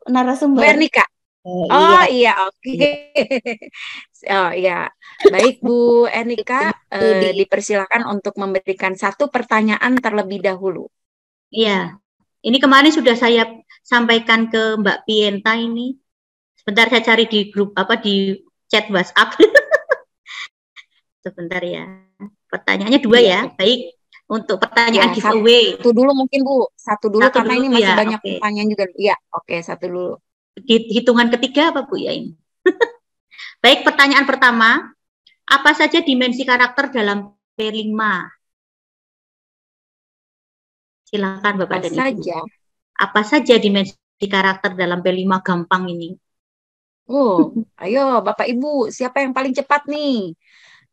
Bu narasumber. Ernika. Iya, Oh iya oke. iya. Oh iya. Baik Bu Ernika Itu di dipersilakan untuk memberikan satu pertanyaan terlebih dahulu. Iya. Ini kemarin sudah saya sampaikan ke Mbak Pienta ini. Sebentar saya cari di grup apa di chat WhatsApp. Sebentar ya. Pertanyaannya 2 Iya, ya. oke. Baik. Untuk Ya, pertanyaan giveaway. satu dulu mungkin Bu. Satu dulu Satu karena dulu ini Bu masih ya. banyak Oke. pertanyaan juga. Iya, oke, satu dulu. Di hitungan ketiga apa Bu ya ini? Baik, pertanyaan pertama. Apa saja dimensi karakter dalam P5? Silakan Bapak Apa dan Ibu. saja? Apa saja dimensi karakter dalam P5 gampang ini? Oh, ayo Bapak Ibu, siapa yang paling cepat nih?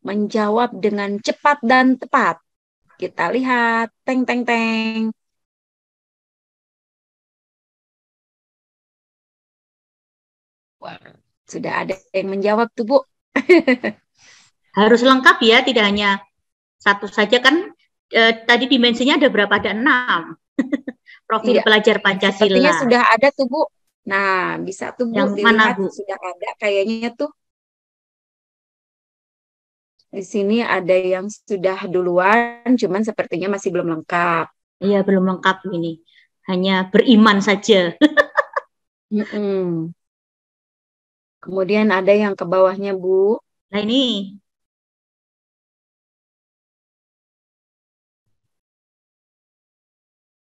Menjawab dengan cepat dan tepat. Kita lihat. Teng, teng, teng. Wah, sudah ada yang menjawab tuh, Bu. Harus lengkap ya, tidak hanya satu saja kan. Tadi dimensinya ada berapa? Ada 6. Profil Iya, pelajar sepertinya Pancasila. sudah ada tuh, Bu. Nah, bisa tuh, Bu, Yang mana dilihat Bu? sudah ada kayaknya tuh. Di sini ada yang sudah duluan, cuman sepertinya masih belum lengkap. Iya, belum lengkap ini. Hanya beriman saja. Mm-mm. Kemudian ada yang ke bawahnya, Bu. Nah ini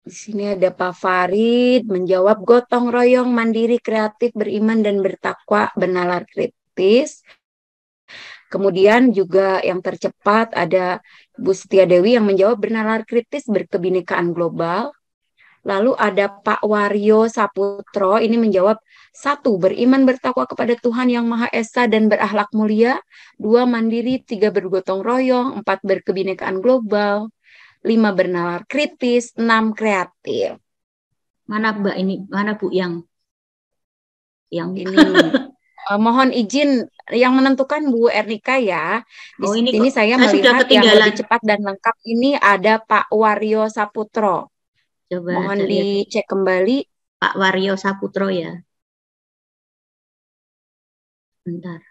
Di sini ada Pak Farid menjawab gotong royong, mandiri, kreatif, beriman, dan bertakwa, bernalar kritis. Kemudian juga yang tercepat ada Bu Setia Dewi yang menjawab bernalar kritis, berkebinekaan global. Lalu ada Pak Waryo Saputro, ini menjawab 1. Beriman bertakwa kepada Tuhan Yang Maha Esa dan berakhlak mulia. 2. Mandiri. 3. Bergotong royong. 4. Berkebinekaan global. 5. Bernalar kritis. 6. Kreatif. mana Mbak ini? Mana Bu yang Ini mohon izin yang menentukan Bu Ernika ya. Di oh ini sini kok saya saya sudah melihat yang ketinggalan. lebih cepat dan lengkap ini ada Pak Waryo Saputro. Coba Mohon saya lihat dicek kembali. Pak Waryo Saputro ya. Bentar.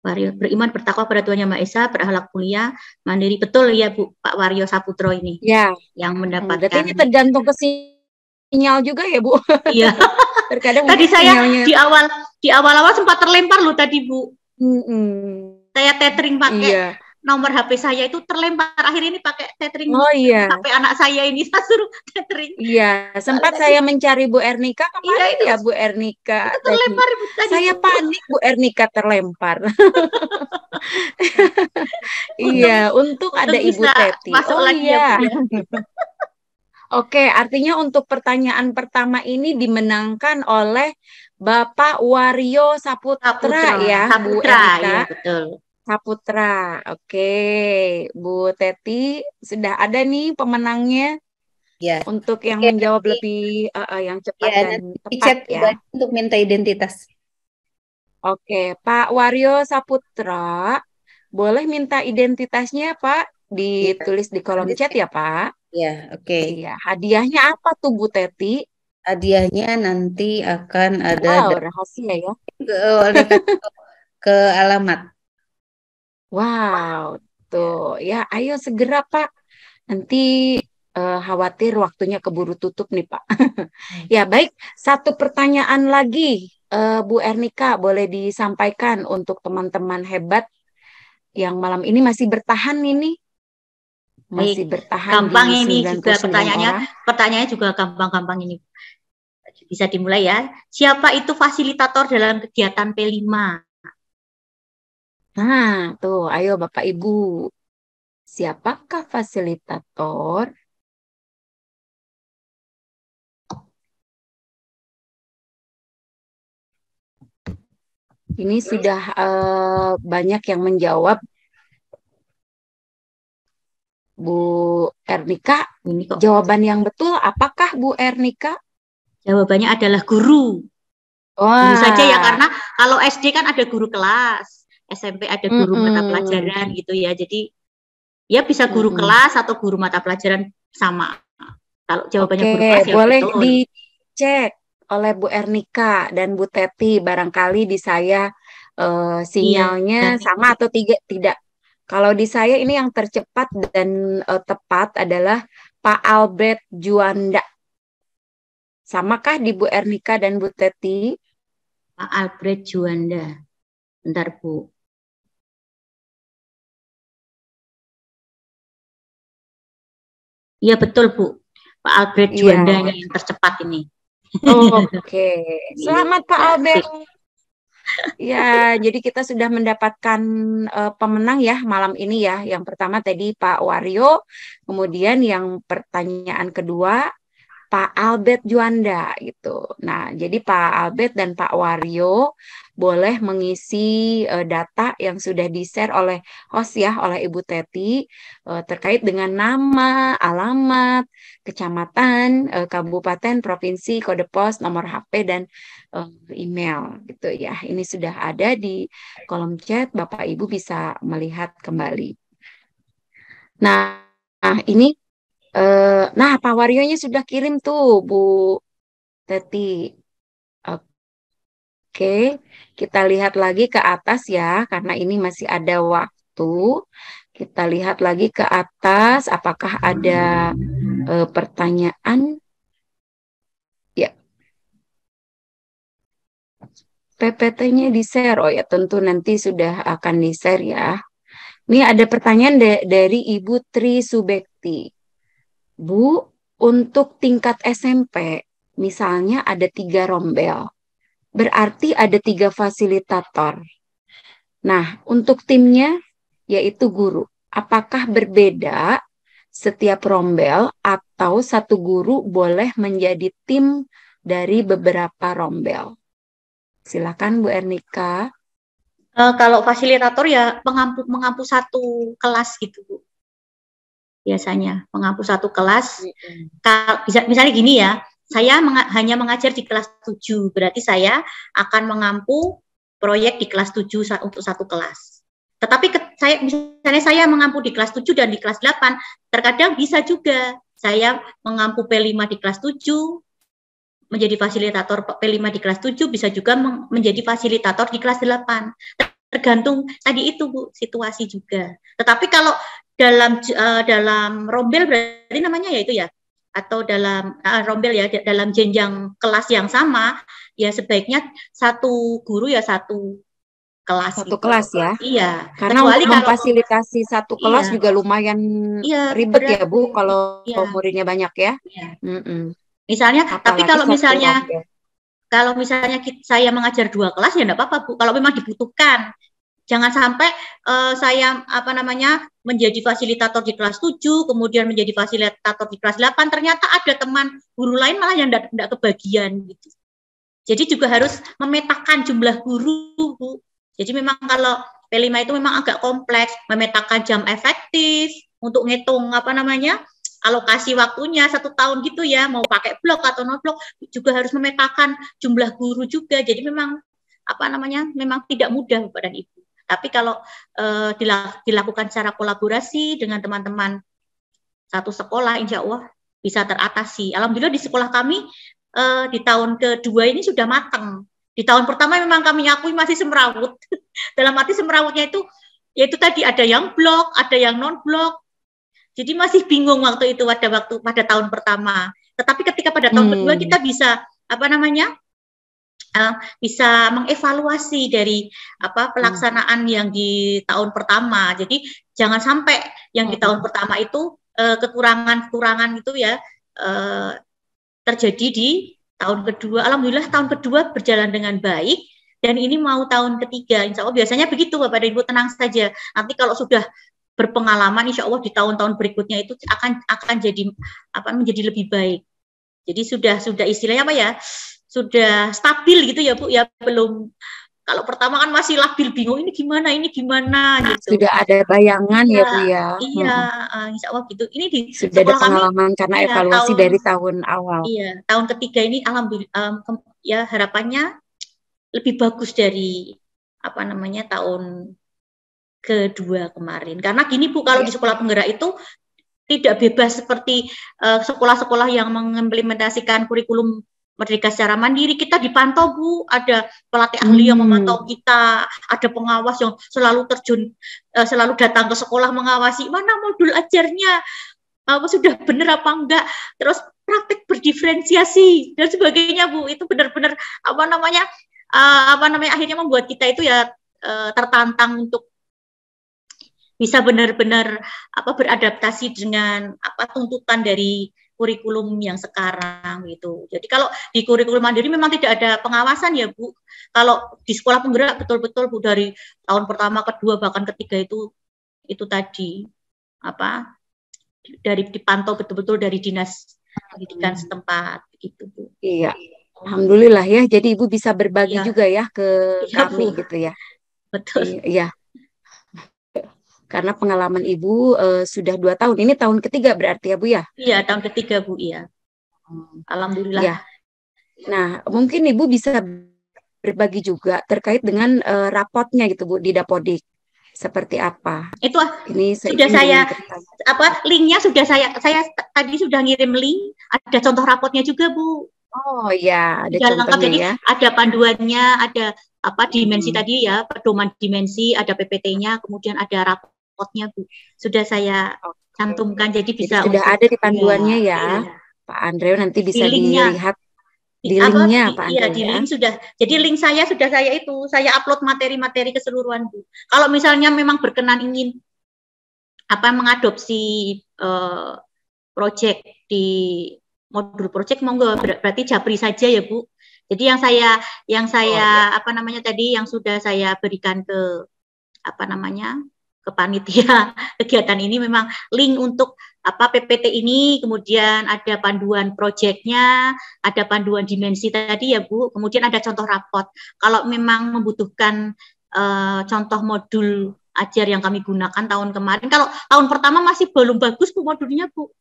Waryo beriman bertakwa pada Tuhan Yang Maha Esa, berakhlak mulia, mandiri. Betul ya Bu, Pak Waryo Saputro ini Ya, yang berarti mendapatkan. ini tergantung ke sinyal juga ya Bu. Iya. Terkadang Tadi mungkin saya sinyalnya. di awal-awal sempat terlempar loh tadi Bu. Saya tethering pakai Iya. nomor HP saya itu terlempar. Akhir ini pakai tethering Oh iya. HP anak saya ini, saya suruh tethering. Iya, sempat saya mencari Bu Ernika kemana Iya, itu ya Bu Ernika itu tadi. terlempar Bu tadi. Saya Bu. panik Bu Ernika terlempar. Iya, untung ada Ibu Bisa Teti. masuk Oh lagi ya iya. Bu ya. Oke, artinya untuk pertanyaan pertama ini dimenangkan oleh Bapak Waryo Saputra ya, Bu Saputra, Ernika. ya betul. Saputra. Oke, Bu Teti sudah ada nih pemenangnya ya. untuk yang Oke, menjawab nanti, lebih yang cepat ya, dan nanti di tepat chat ya. pribadi untuk minta identitas. Oke, Pak Waryo Saputra, boleh minta identitasnya Pak? Ya, Ditulis di kolom nanti chat ya Pak. ya, oke. Iya, hadiahnya apa tuh Bu Teti? Hadiahnya nanti akan ada Wow, rahasia ya. oleh ke alamat. Wow, tuh ya, ayo segera Pak. Nanti khawatir waktunya keburu tutup nih Pak. Ya baik, satu pertanyaan lagi Bu Ernika boleh disampaikan untuk teman-teman hebat yang malam ini masih bertahan ini, masih Baik, bertahan gampang di ini juga 99 orang. pertanyaannya juga gampang-gampang ini. Bisa dimulai ya. Siapa itu fasilitator dalam kegiatan P5? Nah, tuh, ayo Bapak Ibu. Siapakah fasilitator? Ini sudah banyak yang menjawab. Bu Ernika, Ini kok jawaban yang betul apakah Bu Ernika? jawabannya adalah guru. Guru saja ya, Wah, karena kalau SD kan ada guru kelas, SMP ada guru mata pelajaran gitu ya. Jadi ya bisa guru kelas atau guru mata pelajaran sama. Kalau jawabannya oke, guru kelas ya boleh betul. dicek oleh Bu Ernika dan Bu Teti. Barangkali di saya sinyalnya Iya. sama atau tidak. Kalau di saya ini yang tercepat dan tepat adalah Pak Albert Juanda. Samakah di Bu Ernika dan Bu Teti? Pak Albert Juanda. Bentar Bu. Iya betul Bu. Pak Albert Juanda Iya. yang tercepat ini. Oke, selamat Pak Albert. Ya, jadi kita sudah mendapatkan pemenang ya malam ini ya. Yang pertama tadi Pak Wario, kemudian yang pertanyaan kedua Pak Albert Juanda gitu. Nah, jadi Pak Albert dan Pak Wario boleh mengisi data yang sudah di-share oleh host ya, oleh Ibu Teti terkait dengan nama, alamat, kecamatan, kabupaten, provinsi, kode pos, nomor HP dan email gitu ya. Ini sudah ada di kolom chat, Bapak Ibu bisa melihat kembali. Nah, ini nah, Pak Warionya sudah kirim tuh, Bu Teti. Oke, kita lihat lagi ke atas ya, karena ini masih ada waktu. Kita lihat lagi ke atas, apakah ada pertanyaan? Ya, PPT-nya di-share. Oh ya, tentu nanti sudah akan di-share ya. Ini ada pertanyaan dari Ibu Tri Subekti. Bu, untuk tingkat SMP, misalnya ada 3 rombel, berarti ada 3 fasilitator. Nah, untuk timnya, yaitu guru, apakah berbeda setiap rombel atau satu guru boleh menjadi tim dari beberapa rombel? Silakan Bu Ernika. Kalau fasilitator ya mengampu satu kelas gitu Bu. Biasanya mengampu satu kelas. Bisa misalnya gini ya, saya hanya mengajar di kelas 7, berarti saya akan mengampu proyek di kelas 7 untuk satu kelas. Tetapi misalnya saya mengampu di kelas 7 dan di kelas 8, terkadang bisa juga saya mengampu P5 di kelas 7, menjadi fasilitator P5 di kelas 7, bisa juga menjadi fasilitator di kelas 8. Tergantung tadi itu Bu, situasi juga. Tetapi kalau dalam rombel berarti namanya ya itu ya, atau dalam rombel ya, dalam jenjang kelas yang sama, ya sebaiknya satu guru ya satu kelas. Satu gitu. Kelas ya? Iya. Karena untuk memfasilitasi satu kelas juga lumayan ribet ya Bu, kalau muridnya banyak ya. Iya. Misalnya, tapi kalau misalnya saya mengajar 2 kelas ya enggak apa-apa Bu, kalau memang dibutuhkan. Jangan sampai saya menjadi fasilitator di kelas 7, kemudian menjadi fasilitator di kelas 8, ternyata ada teman guru lain malah yang enggak kebagian gitu. Jadi juga harus memetakan jumlah guru, Bu. Jadi memang kalau P5 itu memang agak kompleks, memetakan jam efektif untuk ngitung alokasi waktunya 1 tahun gitu ya, mau pakai blok atau non blok, juga harus memetakan jumlah guru juga. Jadi memang memang tidak mudah Bapak dan Ibu. Tapi kalau dilakukan secara kolaborasi dengan teman-teman satu sekolah, insya Allah bisa teratasi. Alhamdulillah di sekolah kami di tahun kedua ini sudah matang. Di tahun pertama memang kami akui masih semrawut. Dalam arti semrawutnya itu, yaitu tadi ada yang blok, ada yang non blok. Jadi masih bingung waktu itu pada tahun pertama. Tetapi ketika pada tahun kedua kita bisa bisa mengevaluasi dari pelaksanaan yang di tahun pertama. Jadi jangan sampai yang di tahun pertama itu kekurangan-kekurangan itu ya terjadi di tahun kedua. Alhamdulillah tahun kedua berjalan dengan baik dan ini mau tahun ketiga. Insya Allah biasanya begitu Bapak dan Ibu, tenang saja. Nanti kalau sudah berpengalaman, insya Allah di tahun-tahun berikutnya itu akan jadi menjadi lebih baik. Jadi sudah istilahnya sudah stabil gitu ya Bu ya, belum. Kalau pertama kan masih labil, bingung ini gimana gitu. Sudah ada bayangan ya Bu ya. Iya, insya Allah gitu. Ini di sudah ada pengalaman karena evaluasi dari tahun awal. Iya, tahun ketiga ini alhamdulillah ya harapannya lebih bagus dari tahun kedua kemarin. Karena gini Bu, kalau di sekolah penggerak itu tidak bebas seperti sekolah-sekolah yang mengimplementasikan kurikulum Merdeka secara mandiri. Kita dipantau Bu, ada pelatih ahli yang memantau kita, ada pengawas yang selalu terjun, selalu datang ke sekolah mengawasi mana modul ajarnya, sudah benar apa enggak, terus praktik berdiferensiasi dan sebagainya Bu. Itu benar-benar akhirnya membuat kita itu ya tertantang untuk bisa benar-benar beradaptasi dengan tuntutan dari kurikulum yang sekarang gitu. Jadi kalau di kurikulum mandiri memang tidak ada pengawasan ya Bu. Kalau di sekolah penggerak betul-betul Bu, dari tahun pertama, kedua, bahkan ketiga itu tadi dari dipantau betul-betul dari dinas pendidikan setempat gitu Bu. Iya. Alhamdulillah ya. Jadi Ibu bisa berbagi juga ya ke kami Bu. Gitu ya. Betul. Iya. Karena pengalaman Ibu sudah 2 tahun. Ini tahun ketiga berarti ya Bu ya? Iya, tahun ketiga Bu, iya. Alhamdulillah. Ya. Nah, mungkin Ibu bisa berbagi juga terkait dengan rapotnya gitu Bu di Dapodik. Seperti apa? Itu ini sudah saya linknya sudah saya tadi sudah ngirim link, ada contoh rapotnya juga Bu. Oh iya, ada contohnya jadi ya. Ada panduannya, ada dimensi tadi ya, pedoman dimensi, ada PPT-nya, kemudian ada rapotnya Bu. Sudah saya cantumkan, jadi bisa. Sudah ada di panduannya ya. Pak Andreu nanti bisa dilihat di linknya Pak Andreu. Iya, di link sudah. Jadi link saya sudah saya upload materi-materi keseluruhan Bu. Kalau misalnya memang berkenan ingin mengadopsi project di modul project, monggo, berarti Japri saja ya Bu. Jadi yang saya tadi yang sudah saya berikan ke ke panitia kegiatan ini memang link untuk PPT ini, kemudian ada panduan projectnya, ada panduan dimensi tadi ya Bu, kemudian ada contoh rapot. Kalau memang membutuhkan contoh modul ajar yang kami gunakan tahun kemarin, kalau tahun pertama masih belum bagus Bu modulnya Bu.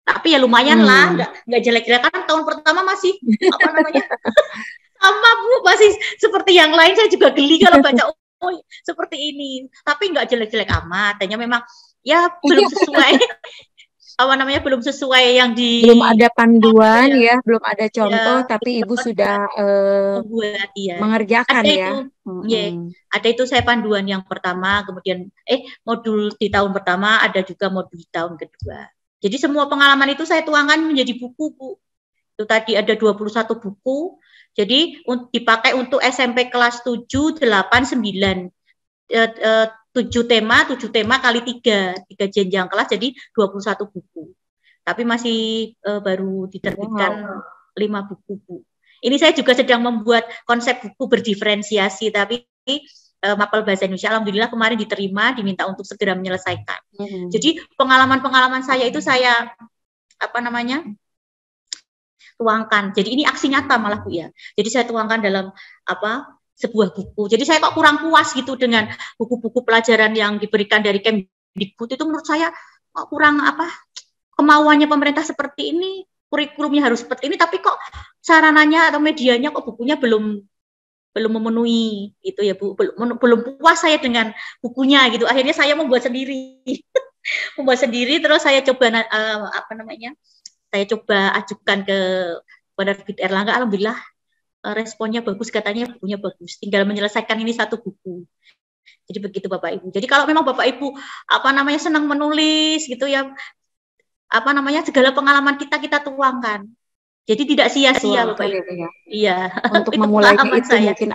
Tapi ya lumayan lah, nggak jelek-jelek, kan tahun pertama masih sama Bu, masih seperti yang lain. Saya juga geli kalau baca seperti ini, tapi nggak jelek-jelek amat. Hanya memang ya belum sesuai belum sesuai yang belum ada panduan ya, belum ada contoh, tapi Ibu sudah membuat mengerjakan ada ya. Ada itu saya panduan yang pertama, kemudian modul di tahun pertama, ada juga modul di tahun kedua. Jadi semua pengalaman itu saya tuangkan menjadi buku Bu. Itu tadi ada 21 buku. Jadi dipakai untuk SMP kelas 7, 8, 9. 7 tema kali 3 jenjang kelas, jadi 21 buku. Tapi masih baru diterbitkan 5 buku Bu. Ini saya juga sedang membuat konsep buku berdiferensiasi, tapi Mapel Bahasa Indonesia alhamdulillah kemarin diterima, diminta untuk segera menyelesaikan. Jadi pengalaman-pengalaman saya itu saya tuangkan. Jadi ini aksi nyata malah Bu ya. Jadi saya tuangkan dalam sebuah buku. Jadi saya kok kurang puas gitu dengan buku-buku pelajaran yang diberikan dari Kemdikbud. Itu menurut saya kok kurang kemauannya pemerintah seperti ini, kurikulumnya harus seperti ini, tapi kok sarananya atau medianya kok bukunya belum memenuhi gitu ya Bu. Belum puas saya dengan bukunya gitu. Akhirnya saya membuat sendiri. Terus saya coba saya coba ajukan ke Penerbit Erlangga. Alhamdulillah responnya bagus, katanya bukunya bagus. Tinggal menyelesaikan ini satu buku. Jadi begitu Bapak Ibu. Jadi kalau memang Bapak Ibu senang menulis gitu ya, segala pengalaman kita tuangkan. Jadi tidak sia-sia Bapak Perjuangkan Ibu. ya Bu ya. Iya, Untuk itu memulainya pengalaman itu saya. mungkin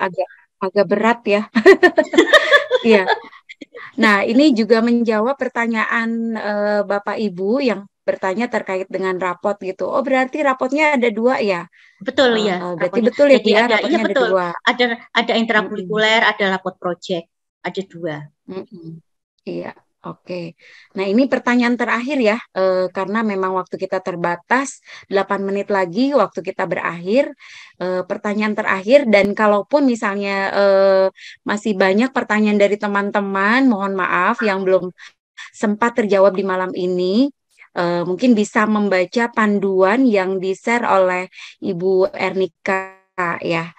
agak berat ya. Iya. Nah, ini juga menjawab pertanyaan Bapak Ibu yang bertanya terkait dengan rapot gitu. Oh, berarti rapotnya ada 2 ya? Betul ya, Berarti rapotnya. betul ya Jadi Bu ya, iya rapotnya ada betul. 2. Ada Mm-mm. intrakurikuler, ada rapot project, ada 2. Mm-mm. Iya, oke. Nah, ini pertanyaan terakhir ya, karena memang waktu kita terbatas, 8 menit lagi waktu kita berakhir. Pertanyaan terakhir, dan kalaupun misalnya masih banyak pertanyaan dari teman-teman, mohon maaf yang belum sempat terjawab di malam ini. Mungkin bisa membaca panduan yang di-share oleh Ibu Ernika ya.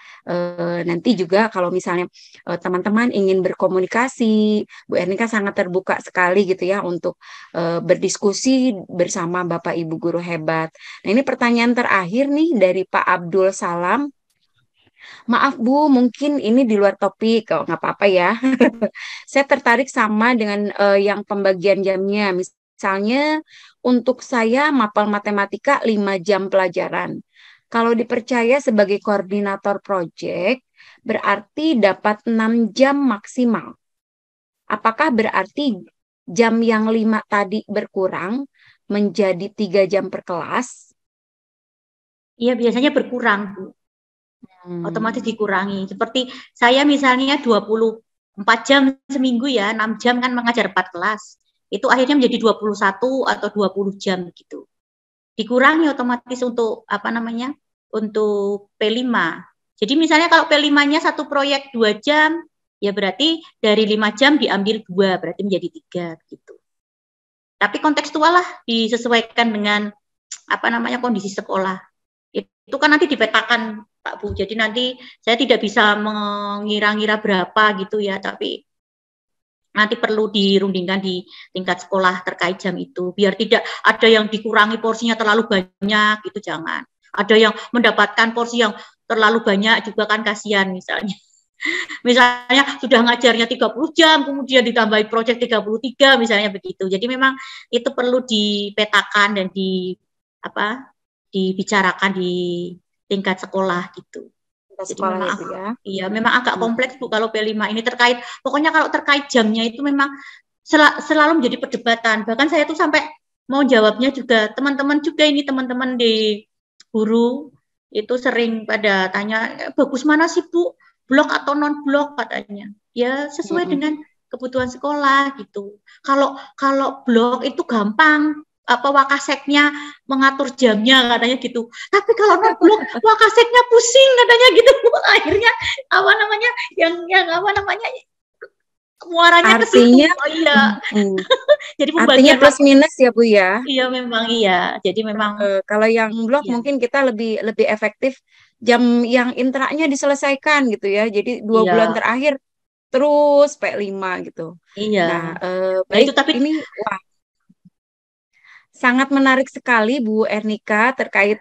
Nanti juga kalau misalnya teman-teman ingin berkomunikasi, Bu Ernika sangat terbuka sekali gitu ya untuk berdiskusi bersama Bapak Ibu guru hebat. Nah, ini pertanyaan terakhir nih dari Pak Abdul Salam. Maaf Bu, mungkin ini di luar topik, kalau nggak apa-apa ya. Saya tertarik sama dengan yang pembagian jamnya. Misalnya untuk saya mapel matematika 5 jam pelajaran. Kalau dipercaya sebagai koordinator proyek, berarti dapat 6 jam maksimal. Apakah berarti jam yang 5 tadi berkurang menjadi 3 jam per kelas? Iya, biasanya berkurang, Bu. Otomatis dikurangi. Seperti saya misalnya 24 jam seminggu ya, 6 jam kan mengajar 4 kelas. Itu akhirnya menjadi 21 atau 20 jam gitu. Dikurangi otomatis untuk apa namanya? Untuk P5. Jadi misalnya kalau P5-nya satu proyek 2 jam, ya berarti dari 5 jam diambil 2, berarti menjadi 3 gitu. Tapi kontekstual lah, disesuaikan dengan apa namanya kondisi sekolah. Itu kan nanti dipetakan Pak Bu. Jadi nanti saya tidak bisa mengira-ngira berapa gitu ya, tapi nanti perlu dirundingkan di tingkat sekolah terkait jam itu. Biar tidak ada yang dikurangi porsinya terlalu banyak, itu jangan. Ada yang mendapatkan porsi yang terlalu banyak juga kan kasihan misalnya. Misalnya sudah ngajarnya 30 jam, kemudian ditambahi proyek 33 misalnya begitu. Jadi memang itu perlu dipetakan dan dibicarakan di tingkat sekolah gitu. Jadi Sekolah memang itu ya. iya memang agak kompleks Bu kalau P5 ini terkait. Pokoknya kalau terkait jamnya itu memang selalu menjadi perdebatan. Bahkan saya tuh sampai mau jawabnya juga teman-teman di guru itu sering pada tanya bagus mana sih Bu, blok atau non blok katanya. Ya sesuai dengan kebutuhan sekolah gitu. Kalau blok itu gampang wakaseknya mengatur jamnya katanya gitu. Tapi kalau non blok wakaseknya pusing katanya gitu. Akhirnya muaranya ke situ. Artinya, Oh iya. Jadi artinya pembagian plus minus ya Bu ya. Iya memang iya. Jadi memang kalau yang blog iya. mungkin kita lebih efektif jam yang intraknya diselesaikan gitu ya. Jadi 2 bulan Iya. terakhir terus P5 gitu. Iya. Nah, Nah, itu baik tapi ini wah sangat menarik sekali Bu Ernika terkait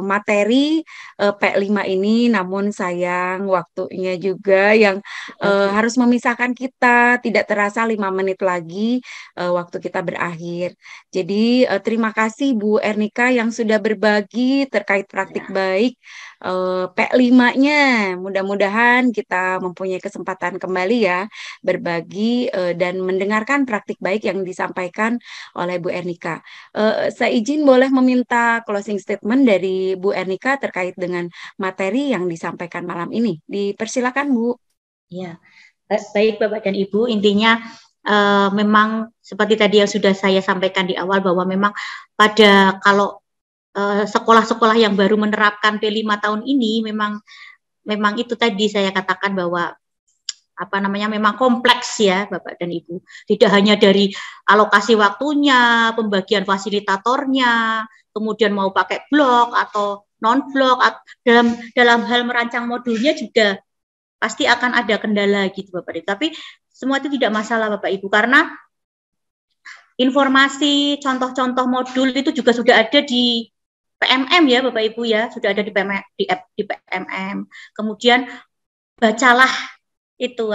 materi P5 ini, namun sayang waktunya juga yang harus memisahkan kita, tidak terasa 5 menit lagi waktu kita berakhir. Jadi terima kasih Bu Ernika yang sudah berbagi terkait praktik baik P5-nya. Mudah-mudahan kita mempunyai kesempatan kembali ya berbagi dan mendengarkan praktik baik yang disampaikan oleh Bu Ernika. Saya izin boleh meminta closing statement dari Bu Ernika terkait dengan materi yang disampaikan malam ini. Dipersilakan Bu. Ya, baik Bapak dan Ibu. Intinya memang seperti tadi yang sudah saya sampaikan di awal bahwa memang kalau sekolah-sekolah yang baru menerapkan P5 tahun ini memang itu tadi saya katakan bahwa memang kompleks ya Bapak dan Ibu. Tidak hanya dari alokasi waktunya, pembagian fasilitatornya, kemudian mau pakai blok atau non blok, dalam hal merancang modulnya juga pasti akan ada kendala gitu Bapak Ibu. Tapi semua itu tidak masalah Bapak Ibu karena informasi contoh-contoh modul itu juga sudah ada di PMM ya Bapak Ibu ya, sudah ada di PMM. Kemudian bacalah itu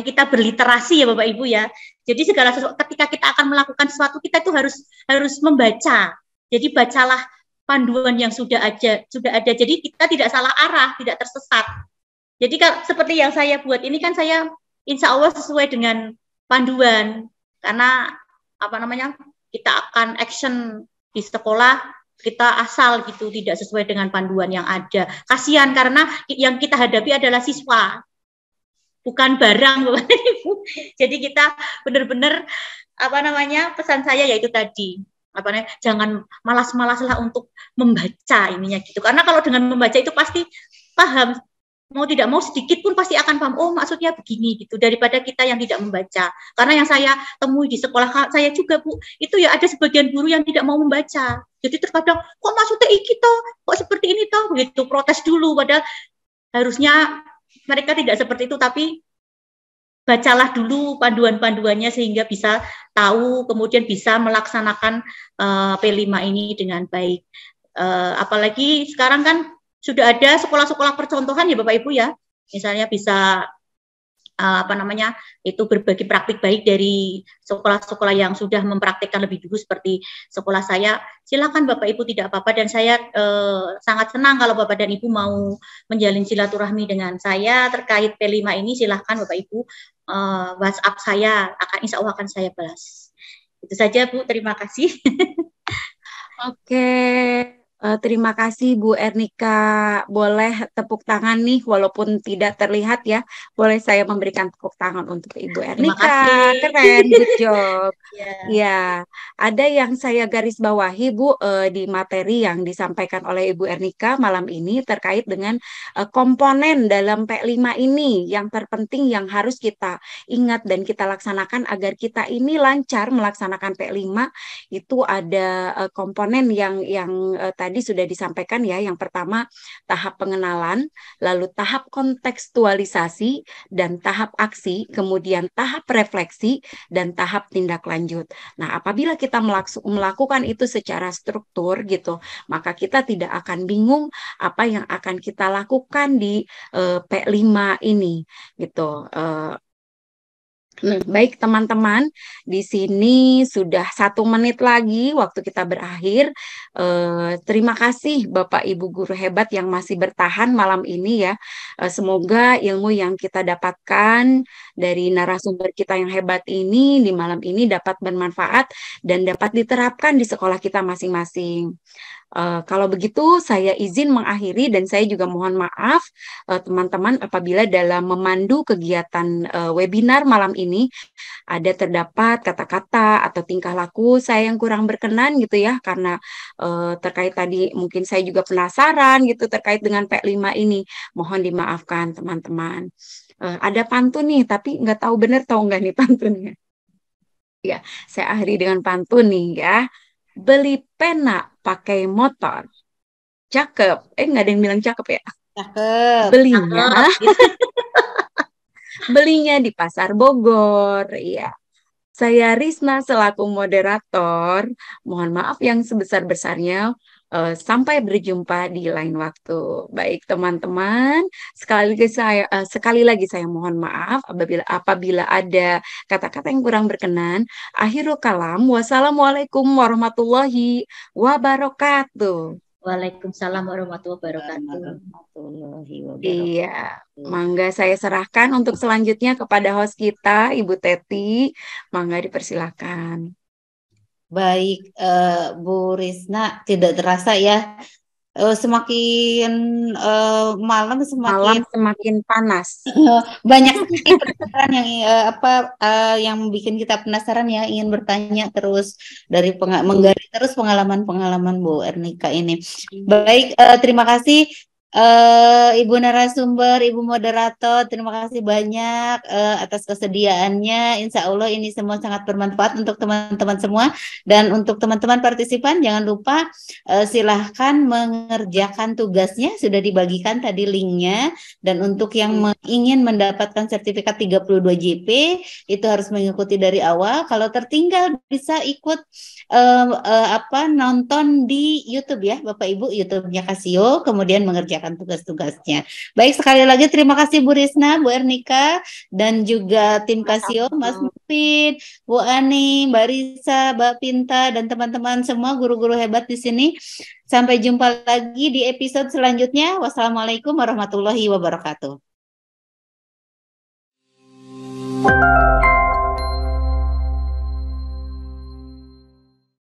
kita berliterasi ya Bapak Ibu ya. Jadi segala sesuatu ketika kita akan melakukan sesuatu kita itu harus membaca. Jadi bacalah panduan yang sudah ada. Jadi kita tidak salah arah, tidak tersesat. Jadi seperti yang saya buat ini kan saya insya Allah sesuai dengan panduan, karena kita akan action di sekolah, kita asal gitu, tidak sesuai dengan panduan yang ada. Kasihan karena yang kita hadapi adalah siswa, bukan barang, Bapak Ibu. Jadi kita benar-benar pesan saya yaitu tadi, jangan malas-malaslah untuk membaca ininya gitu. Karena kalau dengan membaca itu pasti paham, mau tidak mau sedikit pun pasti akan paham, oh maksudnya begini gitu, daripada kita yang tidak membaca. Karena yang saya temui di sekolah saya juga, Bu, itu ya ada sebagian guru yang tidak mau membaca. Jadi terkadang, kok maksudnya kita kok seperti ini toh, gitu, protes dulu, padahal harusnya mereka tidak seperti itu, tapi bacalah dulu panduan-panduannya sehingga bisa tahu, kemudian bisa melaksanakan P5 ini dengan baik. Apalagi sekarang kan sudah ada sekolah-sekolah percontohan ya Bapak Ibu ya, misalnya bisa itu berbagi praktik baik dari sekolah-sekolah yang sudah mempraktikkan lebih dulu seperti sekolah saya. Silakan Bapak Ibu, tidak apa-apa, dan saya sangat senang kalau Bapak dan Ibu mau menjalin silaturahmi dengan saya terkait P5 ini. Silakan Bapak Ibu, WhatsApp saya, insya Allah akan saya balas. Itu saja Bu, terima kasih. Oke. Terima kasih Bu Ernika. Boleh tepuk tangan nih, walaupun tidak terlihat ya. Boleh saya memberikan tepuk tangan untuk Ibu Ernika. Keren, good job. Ya, ada yang saya garis bawahi Bu di materi yang disampaikan oleh Ibu Ernika malam ini terkait dengan komponen dalam P5 ini yang terpenting yang harus kita ingat dan kita laksanakan agar kita ini lancar melaksanakan P5. Itu ada komponen yang tadi sudah disampaikan ya. Yang pertama tahap pengenalan, lalu tahap kontekstualisasi dan tahap aksi, kemudian tahap refleksi dan tahap tindak lanjut. Nah, apabila kita melakukan itu secara struktur gitu, maka kita tidak akan bingung apa yang akan kita lakukan di P5 ini gitu. Baik teman-teman, di sini sudah 1 menit lagi waktu kita berakhir. Terima kasih Bapak Ibu guru hebat yang masih bertahan malam ini ya. Semoga ilmu yang kita dapatkan dari narasumber kita yang hebat ini di malam ini dapat bermanfaat dan dapat diterapkan di sekolah kita masing-masing. Kalau begitu saya izin mengakhiri dan saya juga mohon maaf teman-teman apabila dalam memandu kegiatan webinar malam ini ada terdapat kata-kata atau tingkah laku saya yang kurang berkenan gitu ya, karena terkait tadi mungkin saya juga penasaran gitu terkait dengan P5 ini, mohon dimaafkan teman-teman. Ada pantun nih tapi nggak tahu benar tahu nggak nih pantunnya. Ya, saya akhiri dengan pantun nih ya. Beli pena pakai motor. Cakep. Nggak ada yang bilang cakep ya? Cakep. Belinya di Pasar Bogor. Iya. Saya Risna selaku moderator. Mohon maaf yang sebesar-besarnya. Sampai berjumpa di lain waktu. Baik teman-teman, sekali lagi saya mohon maaf apabila ada kata-kata yang kurang berkenan. Akhirul kalam, wassalamualaikum warahmatullahi wabarakatuh. Waalaikumsalam warahmatullahi wabarakatuh. Iya, mangga saya serahkan untuk selanjutnya kepada host kita, Ibu Teti. Mangga dipersilakan. Baik, Bu Risna, tidak terasa ya, semakin malam semakin panas. Banyak penasaran yang bikin kita penasaran ya, ingin bertanya terus dari menggali terus pengalaman-pengalaman Bu Ernika ini. Baik, terima kasih. Ibu narasumber, Ibu moderator, terima kasih banyak atas kesediaannya. Insya Allah ini semua sangat bermanfaat untuk teman-teman semua. Dan untuk teman-teman partisipan, jangan lupa silahkan mengerjakan tugasnya, sudah dibagikan tadi linknya. Dan untuk yang ingin mendapatkan sertifikat 32 JP, itu harus mengikuti dari awal. Kalau tertinggal bisa ikut nonton di YouTube ya, Bapak Ibu, YouTube-nya Casio, kemudian mengerjakan menyelesaikan tugas-tugasnya. Baik, sekali lagi terima kasih Bu Risna, Bu Ernika, dan juga tim Kasio, Mas Mufid, Bu Ani, Mbak Risa, Mbak Pinta, dan teman-teman semua guru-guru hebat di sini. Sampai jumpa lagi di episode selanjutnya. Wassalamualaikum warahmatullahi wabarakatuh.